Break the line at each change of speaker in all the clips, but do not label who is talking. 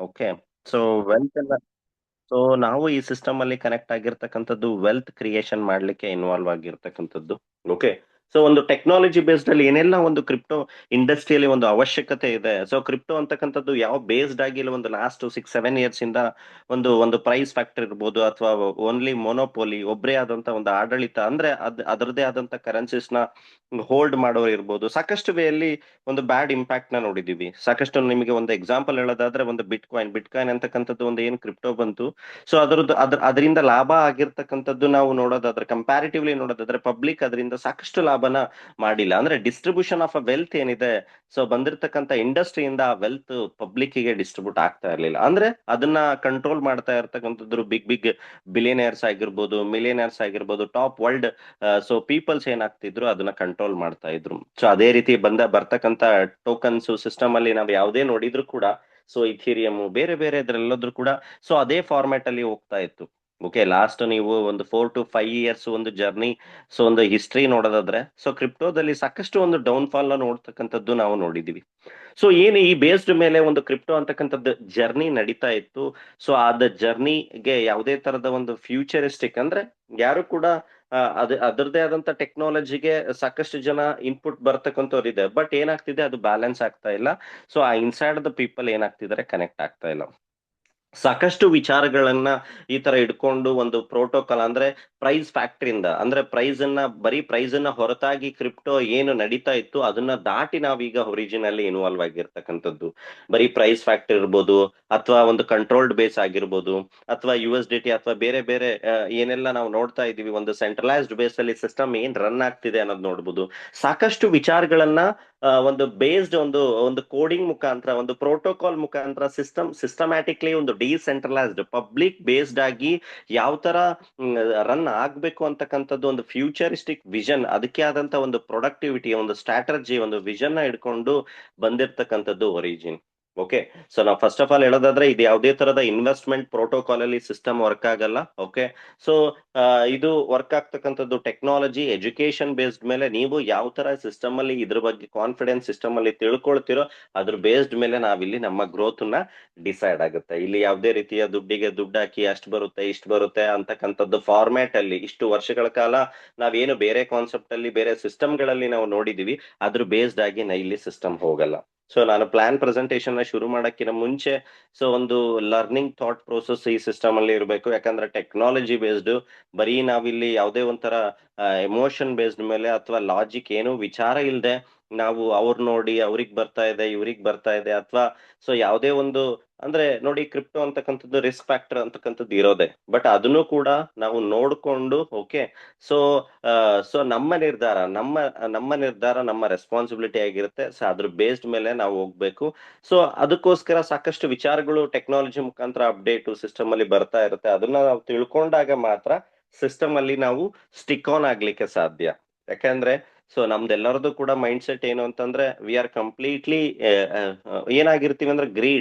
Okay. So wealth ಎಲ್ಲ, so ನಾವು ಈ ಸಿಸ್ಟಮ್ ಅಲ್ಲಿ ಕನೆಕ್ಟ್ ಆಗಿರ್ತಕ್ಕಂಥದ್ದು ವೆಲ್ತ್ ಕ್ರಿಯೇಷನ್ ಮಾಡ್ಲಿಕ್ಕೆ ಇನ್ವಾಲ್ವ್ ಆಗಿರ್ತಕ್ಕಂಥದ್ದು. ಓಕೆ. ಸೊ ಒಂದು ಟೆಕ್ನಾಲಜಿ ಬೇಸ್ಡ್ ಅಲ್ಲಿ ಏನೆಲ್ಲ ಒಂದು ಕ್ರಿಪ್ಟೋ ಇಂಡಸ್ಟ್ರಿಯಲ್ಲಿ ಒಂದು ಅವಶ್ಯಕತೆ ಇದೆ. ಸೊ ಕ್ರಿಪ್ಟೋ ಅಂತಕ್ಕಂಥದ್ದು ಯಾವ ಬೇಸ್ಡ್ ಆಗಿ ಇಲ್ಲ, ಒಂದು ಲಾಸ್ಟ್ 6-7 ಇಯರ್ಸ್ ಇಂದ ಒಂದು ಒಂದು ಪ್ರೈಸ್ ಫ್ಯಾಕ್ಟರ್ ಇರ್ಬೋದು, ಅಥವಾ ಓನ್ಲಿ ಮೊನೋಪೋಲಿ, ಒಬ್ಬರೇ ಆದಂತ ಒಂದು ಆಡಳಿತ, ಅಂದ್ರೆ ಅದರದೇ ಆದಂತ ಕರೆನ್ಸೀಸ್ ನ ಹೋಲ್ಡ್ ಮಾಡೋರು ಇರ್ಬೋದು. ಸಾಕಷ್ಟು ವೇಯಲ್ಲಿ ಒಂದು ಬ್ಯಾಡ್ ಇಂಪ್ಯಾಕ್ಟ್ ನ ನೋಡಿದೀವಿ. ಸಾಕಷ್ಟು, ನಿಮಗೆ ಒಂದು ಎಕ್ಸಾಂಪಲ್ ಹೇಳೋದಾದ್ರೆ ಒಂದು ಬಿಟ್ ಕಾಯಿನ್ ಅಂತಕ್ಕಂಥದ್ದು ಒಂದು ಏನ್ ಕ್ರಿಪ್ಟೋ ಬಂತು. ಸೊ ಅದರಿಂದ ಲಾಭ ಆಗಿರ್ತಕ್ಕಂಥದ್ದು ನಾವು ನೋಡೋದಾದ್ರೆ, ಕಂಪ್ಯಾರಿಟಿವ್ಲಿ ನೋಡೋದಾದ್ರೆ, ಪಬ್ಲಿಕ್ ಅದರಿಂದ ಸಾಕಷ್ಟು ಲಾಭನ ಮಾಡಿಲ್ಲ. ಅಂದ್ರೆ ಡಿಸ್ಟ್ರಿಬ್ಯೂಷನ್ ಆಫ್ ಅ ವೆಲ್ತ್ ಏನಿದೆ, ಸೊ ಬಂದಿರತಕ್ಕಂಥ ಇಂಡಸ್ಟ್ರಿಯಿಂದ ಆ ವೆಲ್ತ್ ಪಬ್ಲಿಕ್ ಗೆ ಡಿಸ್ಟ್ರಿಬ್ಯೂಟ್ ಆಗ್ತಾ ಇರ್ಲಿಲ್ಲ. ಅಂದ್ರೆ ಅದನ್ನ ಕಂಟ್ರೋಲ್ ಮಾಡ್ತಾ ಇರ್ತಕ್ಕಂಥದ್ದು ಬಿಗ್ ಬಿಗ್ ಬಿಲಿಯನೇರ್ಸ್ ಆಗಿರ್ಬೋದು, ಮಿಲಿಯನೇರ್ಸ್ ಆಗಿರ್ಬೋದು, ಟಾಪ್ ವರ್ಲ್ಡ್ ಸೊ ಪೀಪಲ್ಸ್ ಏನಾಗ್ತಿದ್ರು ಅದನ್ನ ಕಂಟ್ರೋಲ್ ಮಾಡ್ತಾ ಇದ್ರು. ಸೊ ಅದೇ ರೀತಿ ಬರ್ತಕ್ಕಂಥ ಟೋಕನ್ಸ್ ಸಿಸ್ಟಮ್ ಅಲ್ಲಿ ನಾವು ಯಾವುದೇ ನೋಡಿದ್ರು ಕೂಡ, ಸೊ ಇಥೀರಿಯಂ ಬೇರೆ ಬೇರೆ ಇದ್ರೆಲ್ಲದ್ರೂ ಕೂಡ ಸೊ ಅದೇ ಫಾರ್ಮ್ಯಾಟ್ ಅಲ್ಲಿ ಹೋಗ್ತಾ ಇತ್ತು. ಓಕೆ, ಲಾಸ್ಟ್ ನೀವು ಒಂದು 4 to 5 years ಒಂದು ಜರ್ನಿ, ಸೊ ಒಂದು ಹಿಸ್ಟ್ರಿ ನೋಡೋದಾದ್ರೆ, ಸೊ ಕ್ರಿಪ್ಟೋದಲ್ಲಿ ಸಾಕಷ್ಟು ಒಂದು ಡೌನ್ ಫಾಲ್ ನೋಡ್ತಕ್ಕಂಥದ್ದು ನಾವು ನೋಡಿದೀವಿ. ಸೊ ಏನು ಈ ಬೇಸ್ಡ್ ಮೇಲೆ ಒಂದು ಕ್ರಿಪ್ಟೋ ಅಂತಕ್ಕಂಥದ್ದು ಜರ್ನಿ ನಡೀತಾ ಇತ್ತು. ಸೊ ಅದ ಜರ್ನಿಗೆ ಯಾವುದೇ ತರದ ಒಂದು ಫ್ಯೂಚರಿಸ್ಟಿಕ್, ಅಂದ್ರೆ ಯಾರು ಕೂಡ ಅದರದೇ ಆದಂತ ಟೆಕ್ನಾಲಜಿಗೆ ಸಾಕಷ್ಟು ಜನ ಇನ್ಪುಟ್ ಬರ್ತಕ್ಕಂಥವ್ರು ಇದೆ, ಬಟ್ ಏನಾಗ್ತಿದೆ ಅದು ಬ್ಯಾಲೆನ್ಸ್ ಆಗ್ತಾ ಇಲ್ಲ. ಸೊ ಆ ಇನ್ಸೈಡ್ ದ ಪೀಪಲ್ ಏನಾಗ್ತಿದ್ದಾರೆ, ಕನೆಕ್ಟ್ ಆಗ್ತಾ ಇಲ್ಲ. ಸಾಕಷ್ಟು ವಿಚಾರಗಳನ್ನ ಈ ತರ ಇಟ್ಕೊಂಡು ಒಂದು ಪ್ರೋಟೋಕಾಲ್, ಅಂದ್ರೆ ಪ್ರೈಸ್ ಫ್ಯಾಕ್ಟರಿಯಿಂದ, ಅಂದ್ರೆ ಪ್ರೈಸ್ ಅನ್ನ ಹೊರತಾಗಿ ಕ್ರಿಪ್ಟೋ ಏನು ನಡೀತಾ ಇತ್ತು ಅದನ್ನ ದಾಟಿ ನಾವೀಗ ಒರಿಜಿನ್ ಅಲ್ಲಿ ಇನ್ವಾಲ್ವ್ ಆಗಿರ್ತಕ್ಕಂಥದ್ದು. ಬರೀ ಪ್ರೈಸ್ ಫ್ಯಾಕ್ಟರಿ ಇರ್ಬೋದು, ಅಥವಾ ಒಂದು ಕಂಟ್ರೋಲ್ಡ್ ಬೇಸ್ ಆಗಿರ್ಬೋದು, ಅಥವಾ USDT, ಅಥವಾ ಬೇರೆ ಬೇರೆ ಏನೆಲ್ಲ ನಾವು ನೋಡ್ತಾ ಇದೀವಿ, ಒಂದು ಸೆಂಟ್ರಲೈಸ್ಡ್ ಬೇಸ್ ಅಲ್ಲಿ ಸಿಸ್ಟಮ್ ಏನ್ ರನ್ ಆಗ್ತಿದೆ ಅನ್ನೋದು ನೋಡ್ಬೋದು. ಸಾಕಷ್ಟು ವಿಚಾರಗಳನ್ನ ಒಂದು ಬೇಸ್ಡ್ ಒಂದು ಒಂದು ಕೋಡಿಂಗ್ ಮುಖಾಂತರ, ಒಂದು ಪ್ರೋಟೋಕಾಲ್ ಮುಖಾಂತರ, ಸಿಸ್ಟಮ್ಯಾಟಿಕ್ಲಿ ಒಂದು ಡಿಸೆಂಟ್ರಲೈಸ್ಡ್ ಪಬ್ಲಿಕ್ ಬೇಸ್ಡ್ ಆಗಿ ಯಾವ ತರ ರನ್ ಆಗ್ಬೇಕು ಅಂತಕ್ಕಂಥದ್ದು ಒಂದು ಫ್ಯೂಚರಿಸ್ಟಿಕ್ ವಿಷನ್, ಅದಕ್ಕೆ ಆದಂತ ಒಂದು ಪ್ರೊಡಕ್ಟಿವಿಟಿ, ಒಂದು ಸ್ಟ್ರಾಟಜಿ, ಒಂದು ವಿಷನ್ ನ ಇಟ್ಕೊಂಡು ಬಂದಿರತಕ್ಕಂಥದ್ದು ಒರಿಜಿನ್. ಓಕೆ. ಸೊ ನಾವು ಫಸ್ಟ್ ಆಫ್ ಆಲ್ ಹೇಳೋದಾದ್ರೆ, ಇದು ಯಾವುದೇ ತರದ ಇನ್ವೆಸ್ಟ್ಮೆಂಟ್ ಪ್ರೋಟೋಕಾಲ್ ಅಲ್ಲಿ ಸಿಸ್ಟಮ್ ವರ್ಕ್ ಆಗಲ್ಲ. ಓಕೆ. ಸೊ ಇದು ವರ್ಕ್ ಆಗ್ತಕ್ಕಂಥದ್ದು ಟೆಕ್ನಾಲಜಿ ಎಜುಕೇಶನ್ ಬೇಸ್ಡ್ ಮೇಲೆ. ನೀವು ಯಾವ ತರ ಸಿಸ್ಟಮ್ ಅಲ್ಲಿ ಇದ್ರ ಬಗ್ಗೆ ಕಾನ್ಫಿಡೆನ್ಸ್ ಸಿಸ್ಟಮ್ ಅಲ್ಲಿ ತಿಳ್ಕೊಳ್ತಿರೋ, ಅದ್ರ ಬೇಸ್ಡ್ ಮೇಲೆ ನಾವಿಲ್ಲಿ ನಮ್ಮ ಗ್ರೋತ್ ನ ಡಿಸೈಡ್ ಆಗುತ್ತೆ. ಇಲ್ಲಿ ಯಾವುದೇ ರೀತಿಯ ದುಡ್ಡಿಗೆ ದುಡ್ಡು ಹಾಕಿ ಅಷ್ಟು ಬರುತ್ತೆ ಇಷ್ಟು ಬರುತ್ತೆ ಅಂತಕ್ಕಂಥದ್ದು ಫಾರ್ಮ್ಯಾಟ್ ಅಲ್ಲಿ ಇಷ್ಟು ವರ್ಷಗಳ ಕಾಲ ನಾವೇನು ಬೇರೆ ಕಾನ್ಸೆಪ್ಟ್ ಅಲ್ಲಿ, ಬೇರೆ ಸಿಸ್ಟಮ್ ಗಳಲ್ಲಿ ನಾವು ನೋಡಿದೀವಿ, ಅದ್ರ ಬೇಸ್ಡ್ ಆಗಿ ಇಲ್ಲಿ ಸಿಸ್ಟಮ್ ಹೋಗಲ್ಲ. ಸೊ ನಾನು ಪ್ಲಾನ್ ಪ್ರೆಸೆಂಟೇಶನ್ ನ ಶುರು ಮಾಡಕ್ಕಿಂತ ಮುಂಚೆ, ಸೊ ಒಂದು ಲರ್ನಿಂಗ್ ಥಾಟ್ ಪ್ರೋಸೆಸ್ ಈ ಸಿಸ್ಟಮ್ ಅಲ್ಲಿ ಇರಬೇಕು. ಯಾಕಂದ್ರೆ ಟೆಕ್ನಾಲಜಿ ಬೇಸ್ಡ್, ಬರೀ ನಾವಿಲ್ಲಿ ಯಾವುದೇ ಒಂಥರ ಎಮೋಷನ್ ಬೇಸ್ಡ್ ಮೇಲೆ ಅಥವಾ ಲಾಜಿಕ್ ಏನು ವಿಚಾರ ಇಲ್ಲದೆ ನಾವು ಅವ್ರು ನೋಡಿ ಅವ್ರಿಗೆ ಬರ್ತಾ ಇದೆ ಇವ್ರಿಗೆ ಬರ್ತಾ ಇದೆ, ಅಥವಾ ಸೊ ಯಾವುದೇ ಒಂದು, ಅಂದ್ರೆ ನೋಡಿ ಕ್ರಿಪ್ಟೋ ಅಂತಕ್ಕಂಥದ್ದು ರಿಸ್ಕ್ ಫ್ಯಾಕ್ಟರ್ ಅಂತಕ್ಕಂಥದ್ದು ಇರೋದೆ, ಬಟ್ ಅದನ್ನು ಕೂಡ ನಾವು ನೋಡ್ಕೊಂಡು, ಓಕೆ. ಸೊ ಸೊ ನಮ್ಮ ನಿರ್ಧಾರ ನಮ್ಮ ರೆಸ್ಪಾನ್ಸಿಬಿಲಿಟಿ ಆಗಿರುತ್ತೆ. ಸೊ ಅದ್ರ ಬೇಸ್ಡ್ ಮೇಲೆ ನಾವು ಹೋಗ್ಬೇಕು. ಸೊ ಅದಕ್ಕೋಸ್ಕರ ಸಾಕಷ್ಟು ವಿಚಾರಗಳು ಟೆಕ್ನಾಲಜಿ ಮುಖಾಂತರ ಅಪ್ಡೇಟ್ ಸಿಸ್ಟಮ್ ಅಲ್ಲಿ ಬರ್ತಾ ಇರುತ್ತೆ. ಅದನ್ನ ನಾವು ತಿಳ್ಕೊಂಡಾಗ ಮಾತ್ರ ಸಿಸ್ಟಮ್ ಅಲ್ಲಿ ನಾವು ಸ್ಟಿಕ್ ಆನ್ ಆಗ್ಲಿಕ್ಕೆ ಸಾಧ್ಯ. ಯಾಕಂದ್ರೆ ಸೊ ನಮ್ದೆಲ್ಲರದು ಕೂಡ ಮೈಂಡ್ ಸೆಟ್ ಏನು ಅಂತಂದ್ರೆ, ವಿ ಆರ್ ಕಂಪ್ಲೀಟ್ಲಿ ಏನಾಗಿರ್ತೀವಿ ಅಂದ್ರೆ,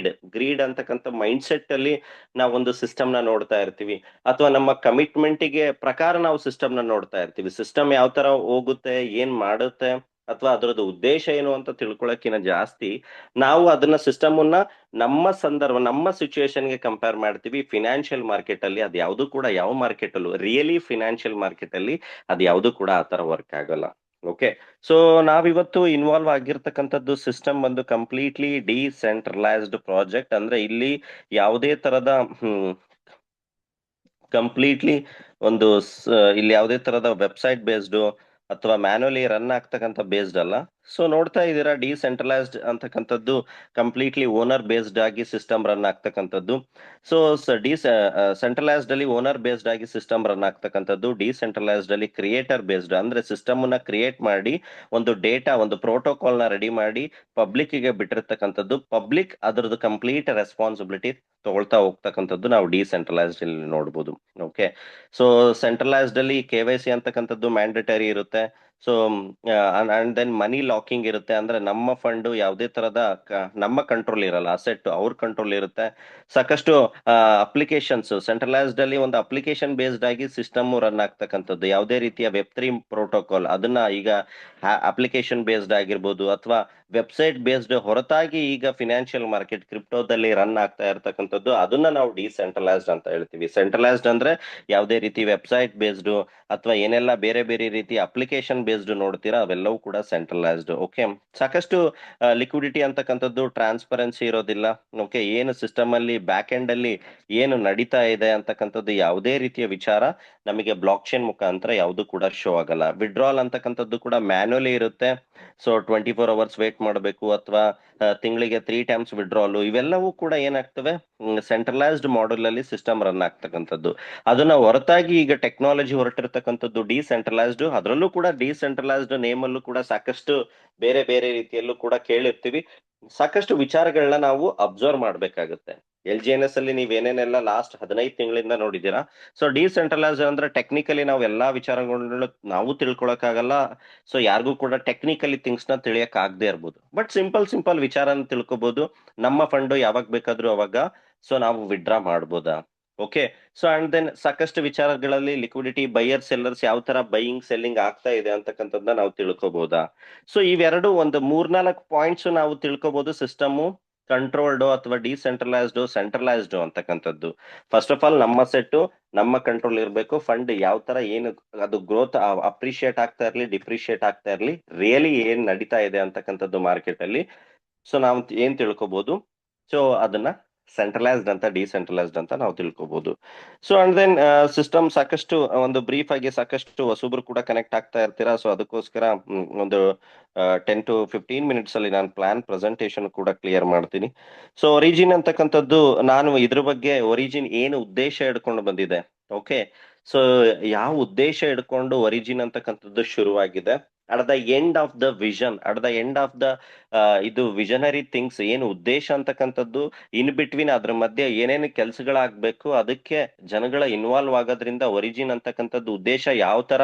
ಗ್ರೀಡ್ ಅಂತಕ್ಕಂಥ ಮೈಂಡ್ ಸೆಟ್ ಅಲ್ಲಿ ನಾವು ಒಂದು ಸಿಸ್ಟಮ್ ನ ನೋಡ್ತಾ ಇರ್ತೀವಿ, ಅಥವಾ ನಮ್ಮ ಕಮಿಟ್ಮೆಂಟ್ ಗೆ ಪ್ರಕಾರ ನಾವು ಸಿಸ್ಟಮ್ ನ ನೋಡ್ತಾ ಇರ್ತೀವಿ. ಸಿಸ್ಟಮ್ ಯಾವ ತರ ಹೋಗುತ್ತೆ, ಏನ್ ಮಾಡುತ್ತೆ, ಅಥವಾ ಅದರದ್ದು ಉದ್ದೇಶ ಏನು ಅಂತ ತಿಳ್ಕೊಳಕ್ಕಿಂತ ಜಾಸ್ತಿ ನಾವು ಅದನ್ನ ಸಿಸ್ಟಮ್ ಅನ್ನ ನಮ್ಮ ಸಂದರ್ಭ, ನಮ್ಮ ಸಿಚುಯೇಷನ್ ಗೆ ಕಂಪೇರ್ ಮಾಡ್ತೀವಿ. ಫಿನಾನ್ಷಿಯಲ್ ಮಾರ್ಕೆಟ್ ಅಲ್ಲಿ ಅದು ಯಾವುದು ಕೂಡ, ಯಾವ ಮಾರ್ಕೆಟ್ ಅಲ್ಲೂ ರಿಯಲಿ ಫಿನಾನ್ಷಿಯಲ್ ಮಾರ್ಕೆಟ್ ಅಲ್ಲಿ ಅದು ಯಾವುದು ಕೂಡ ಆ ತರ ವರ್ಕ್ ಆಗಲ್ಲ. ಓಕೆ. ಸೊ ನಾವಿವತ್ತು ಇನ್ವಾಲ್ವ್ ಆಗಿರ್ತಕ್ಕಂಥದ್ದು ಸಿಸ್ಟಮ್ ಒಂದು ಕಂಪ್ಲೀಟ್ಲಿ ಡಿಸೆಂಟ್ರಲೈಸ್ಡ್ ಪ್ರಾಜೆಕ್ಟ್. ಅಂದ್ರೆ ಇಲ್ಲಿ ಯಾವುದೇ ತರದ ಕಂಪ್ಲೀಟ್ಲಿ ಒಂದು ಇಲ್ಲಿ ಯಾವುದೇ ತರದ ವೆಬ್ಸೈಟ್ ಬೇಸ್ಡ್ ಅಥವಾ ಮ್ಯಾನುವಲಿ ರನ್ ಆಗ್ತಕ್ಕಂಥ ಬೇಸ್ಡ್ ಅಲ್ಲ. ಸೊ ನೋಡ್ತಾ ಇದ್ದೀರಾ, ಡಿಸೆಂಟ್ರಲೈಸ್ಡ್ ಅಂತಕ್ಕಂಥದ್ದು ಕಂಪ್ಲೀಟ್ಲಿ ಓನರ್ ಬೇಸ್ಡ್ ಆಗಿ ಸಿಸ್ಟಮ್ ರನ್ ಆಗ್ತಕ್ಕಂಥದ್ದು. ಸೊ ಸೆಂಟ್ರಲೈಸ್ಡ್ ಅಲ್ಲಿ ಓನರ್ ಬೇಸ್ಡ್ ಆಗಿ ಸಿಸ್ಟಮ್ ರನ್ ಆಗ್ತಕ್ಕಂಥದ್ದು, ಡಿಸೆಂಟ್ರಲೈಸ್ಡ್ ಅಲ್ಲಿ ಕ್ರಿಯೇಟರ್ ಬೇಸ್ಡ್, ಅಂದ್ರೆ ಸಿಸ್ಟಮ್ ನ ಕ್ರಿಯೇಟ್ ಮಾಡಿ ಒಂದು ಡೇಟಾ, ಒಂದು ಪ್ರೋಟೋಕಾಲ್ ನ ರೆಡಿ ಮಾಡಿ ಪಬ್ಲಿಕ್ ಗೆ ಬಿಟ್ಟಿರ್ತಕ್ಕಂಥದ್ದು. ಪಬ್ಲಿಕ್ ಅದರದ್ದು ಕಂಪ್ಲೀಟ್ ರೆಸ್ಪಾನ್ಸಿಬಿಲಿಟಿ ತಗೊಳ್ತಾ ಹೋಗ್ತಕ್ಕಂಥದ್ದು ನಾವು ಡಿಸೆಂಟ್ರಲೈಸ್ಡ್ ಅಲ್ಲಿ ನೋಡ್ಬೋದು. ಓಕೆ. ಸೊ ಸೆಂಟ್ರಲೈಸ್ಡ್ ಅಲ್ಲಿ KYC ಅಂತಕ್ಕಂಥದ್ದು ಮ್ಯಾಂಡೇಟರಿ ಇರುತ್ತೆ. So and then money locking ಇರುತ್ತೆ. ಅಂದ್ರೆ ನಮ್ಮ ಫಂಡ್ ಯಾವುದೇ ತರದ ನಮ್ಮ ಕಂಟ್ರೋಲ್ ಇರಲ್ಲ, ಅಸೆಟ್ ಅವ್ರ ಕಂಟ್ರೋಲ್ ಇರುತ್ತೆ. ಸಾಕಷ್ಟು ಅಪ್ಲಿಕೇಶನ್ಸ್ ಸೆಂಟ್ರಲೈಸ್ಡ್ ಅಲ್ಲಿ ಒಂದು ಅಪ್ಲಿಕೇಶನ್ ಬೇಸ್ಡ್ ಆಗಿ ಸಿಸ್ಟಮ್ ರನ್ ಆಗ್ತಕ್ಕಂಥದ್ದು. ಯಾವುದೇ ರೀತಿಯ Web3 ಪ್ರೋಟೋಕಾಲ್ ಅದನ್ನ ಈಗ ಅಪ್ಲಿಕೇಶನ್ ಬೇಸ್ಡ್ ಆಗಿರ್ಬೋದು, ಅಥವಾ ವೆಬ್ಸೈಟ್ ಬೇಸ್ಡ್ ಹೊರತಾಗಿ ಈಗ ಫಿನಾನ್ಷಿಯಲ್ ಮಾರ್ಕೆಟ್ ಕ್ರಿಪ್ಟೋದಲ್ಲಿ ರನ್ ಆಗ್ತಾ ಇರತಕ್ಕಂಥದ್ದು, ಅದನ್ನ ನಾವು ಡಿಸೆಂಟ್ರಲೈಸ್ಡ್ ಅಂತ ಹೇಳ್ತೀವಿ. ಸೆಂಟ್ರಲೈಸ್ಡ್ ಅಂದ್ರೆ ಯಾವುದೇ ರೀತಿ ವೆಬ್ಸೈಟ್ ಬೇಸ್ಡ್ ಅಥವಾ ಏನೆಲ್ಲ ಬೇರೆ ಬೇರೆ ರೀತಿ ಅಪ್ಲಿಕೇಶನ್ ಬೇಸ್ಡ್ ನೋಡ್ತೀರಾ ಅವೆಲ್ಲವೂ ಕೂಡ ಸೆಂಟ್ರಲೈಸ್ಡ್. ಓಕೆ, ಸಾಕಷ್ಟು ಲಿಕ್ವಿಡಿಟಿ ಅಂತಕ್ಕಂಥದ್ದು ಟ್ರಾನ್ಸ್ಪರೆನ್ಸಿ ಇರೋದಿಲ್ಲ. ಓಕೆ, ಏನು ಸಿಸ್ಟಮ್ ಅಲ್ಲಿ ಬ್ಯಾಕ್ ಎಂಡ್ ಅಲ್ಲಿ ಏನು ನಡೀತಾ ಇದೆ ಅಂತಕ್ಕಂಥದ್ದು ಯಾವುದೇ ರೀತಿಯ ವಿಚಾರ ನಮಗೆ ಬ್ಲಾಕ್ ಚೈನ್ ಮುಖಾಂತರ ಯಾವುದು ಕೂಡ ಶೋ ಆಗಲ್ಲ. ವಿಡ್ರಾಲ್ ಅಂತಕ್ಕಂಥದ್ದು ಕೂಡ ಮ್ಯಾನ್ಯುಯಲಿ ಇರುತ್ತೆ. ಸೊ 24 hours ವೇಟ್ ಮಾಡಬೇಕು, ಅಥವಾ ತಿಂಗಳಿಗೆ 3 times ವಿಡ್ರಾಲ್, ಇವೆಲ್ಲವೂ ಕೂಡ ಏನಾಗ್ತವೆ, ಸೆಂಟ್ರಲೈಸ್ಡ್ ಮಾಡೆಲ್ ಅಲ್ಲಿ ಸಿಸ್ಟಮ್ ರನ್ ಆಗ್ತಕ್ಕಂಥದ್ದು. ಅದನ್ನ ಹೊರತಾಗಿ ಈಗ ಟೆಕ್ನಾಲಜಿ ಹೊರಟಿರ್ತಕ್ಕಂಥದ್ದು ಡಿಸೆಂಟ್ರಲೈಸ್ಡ್. ಅದರಲ್ಲೂ ಕೂಡ ಡಿಸೆಂಟ್ರಲೈಸ್ಡ್ ನೇಮ್ ಅಲ್ಲೂ ಕೂಡ ಸಾಕಷ್ಟು ಬೇರೆ ಬೇರೆ ರೀತಿಯಲ್ಲೂ ಕೂಡ ಕೇಳಿರ್ತೀವಿ. ಸಾಕಷ್ಟು ವಿಚಾರಗಳನ್ನ ನಾವು ಅಬ್ಸರ್ವ್ ಮಾಡ್ಬೇಕಾಗುತ್ತೆ. LGNS ಅಲ್ಲಿ ನೀವೇನೇನೆಲ್ಲ ಲಾಸ್ಟ್ 15 ತಿಂಗಳಿಂದ ನೋಡಿದ್ದೀರಾ. ಸೊ ಡಿಸೆಂಟ್ರಲೈಸ್ ಅಂದ್ರೆ ಟೆಕ್ನಿಕಲಿ ನಾವು ಎಲ್ಲಾ ವಿಚಾರಗಳನ್ನ ನಾವು ತಿಳ್ಕೊಳಕ್ಕಾಗಲ್ಲ. ಸೊ ಯಾರಿಗೂ ಕೂಡ ಟೆಕ್ನಿಕಲಿ ಥಿಂಗ್ಸ್ ನ ತಿಳಿಯಕ್ ಆಗದೆ ಇರ್ಬೋದು, ಬಟ್ ಸಿಂಪಲ್ ಸಿಂಪಲ್ ವಿಚಾರನ ತಿಳ್ಕೊಬಹುದು. ನಮ್ಮ ಫಂಡ್ ಯಾವಾಗ ಬೇಕಾದ್ರೂ ಅವಾಗ ಸೊ ನಾವು ವಿಡ್ರಾ ಮಾಡ್ಬೋದಾ. ಓಕೆ, ಸೊ ಅಂಡ್ ದೆನ್ ಸಾಕಷ್ಟು ವಿಚಾರಗಳಲ್ಲಿ ಲಿಕ್ವಿಡಿಟಿ, ಬೈಯರ್ ಸೆಲ್ಲರ್ಸ್ ಯಾವ ತರ ಬೈಯಿಂಗ್ ಸೆಲ್ಲಿಂಗ್ ಆಗ್ತಾ ಇದೆ ಅಂತಕ್ಕಂಥದ್ದನ್ನ ನಾವು ತಿಳ್ಕೊಬಹುದಾ. ಸೊ ಇವೆರಡು ಒಂದು 3-4 ಪಾಯಿಂಟ್ಸ್ ನಾವು ತಿಳ್ಕೊಬಹುದು. ಸಿಸ್ಟಮ್ ಕಂಟ್ರೋಲ್ಡ್ ಅಥವಾ ಡಿಸೆಂಟ್ರಲೈಸ್ಡ್, ಸೆಂಟ್ರಲೈಸ್ಡ್ ಅಂತಕ್ಕಂಥದ್ದು. ಫಸ್ಟ್ ಆಫ್ ಆಲ್ ನಮ್ಮ ಸೆಟ್ ನಮ್ಮ ಕಂಟ್ರೋಲ್ ಇರಬೇಕು. ಫಂಡ್ ಯಾವ ತರ ಏನು ಅದು ಗ್ರೋತ್ ಅಪ್ರಿಶಿಯೇಟ್ ಆಗ್ತಾ ಇರ್ಲಿ, ಡಿಪ್ರಿಶಿಯೇಟ್ ಆಗ್ತಾ ಇರ್ಲಿ, ರಿಯಲಿ ಏನ್ ನಡೀತಾ ಇದೆ ಅಂತಕ್ಕಂಥದ್ದು ಮಾರ್ಕೆಟ್ ಅಲ್ಲಿ ಸೊ ನಾವು ಏನ್ ತಿಳ್ಕೊಬಹುದು. ಸೊ ಅದನ್ನ ಸೆಂಟ್ರಲೈಸ್ಡ್ ಅಂತ, ಡಿಸೆಂಟ್ರಲೈಸ್ಡ್ ಅಂತ ನಾವು ತಿಳ್ಕೊಬಹುದು. ಸೊ ಅಂಡ್ ದೆನ್ ಸಿಸ್ಟಮ್ ಸಾಕಷ್ಟು ಒಂದು ಬ್ರೀಫ್ ಆಗಿ ಸಾಕಷ್ಟು ಹೊಸಬ್ರು ಕೂಡ ಕನೆಕ್ಟ್ ಆಗ್ತಾ ಇರ್ತೀರಾ. ಸೊ ಅದಕ್ಕೋಸ್ಕರ ಒಂದು 10 to 15 minutes ಅಲ್ಲಿ ನಾನು ಪ್ಲಾನ್ ಪ್ರೆಸೆಂಟೇಶನ್ ಕೂಡ ಕ್ಲಿಯರ್ ಮಾಡ್ತೀನಿ. ಸೊ ಒರಿಜಿನ್ ಅಂತಕ್ಕಂಥದ್ದು, ನಾನು ಇದ್ರ ಬಗ್ಗೆ ಒರಿಜಿನ್ ಏನು ಉದ್ದೇಶ ಇಡ್ಕೊಂಡು ಬಂದಿದೆ. ಓಕೆ, ಸೊ ಯಾವ ಉದ್ದೇಶ ಇಡ್ಕೊಂಡು ಒರಿಜಿನ್ ಅಂತಕ್ಕಂಥದ್ದು ಶುರುವಾಗಿದೆ, at the end of the vision, at the end of the ಇದು ವಿಷನರಿ ಥಿಂಗ್ಸ್ ಏನು ಉದ್ದೇಶ ಅಂತಕ್ಕಂಥದ್ದು, ಇನ್ ಬಿಟ್ವೀನ್ ಅದ್ರ ಮಧ್ಯೆ ಏನೇನು ಕೆಲಸಗಳಾಗಬೇಕು, ಅದಕ್ಕೆ ಜನಗಳ ಇನ್ವಾಲ್ವ್ ಆಗೋದ್ರಿಂದ ಒರಿಜಿನ್ ಅಂತಕ್ಕಂಥದ್ದು ಉದ್ದೇಶ ಯಾವ ತರ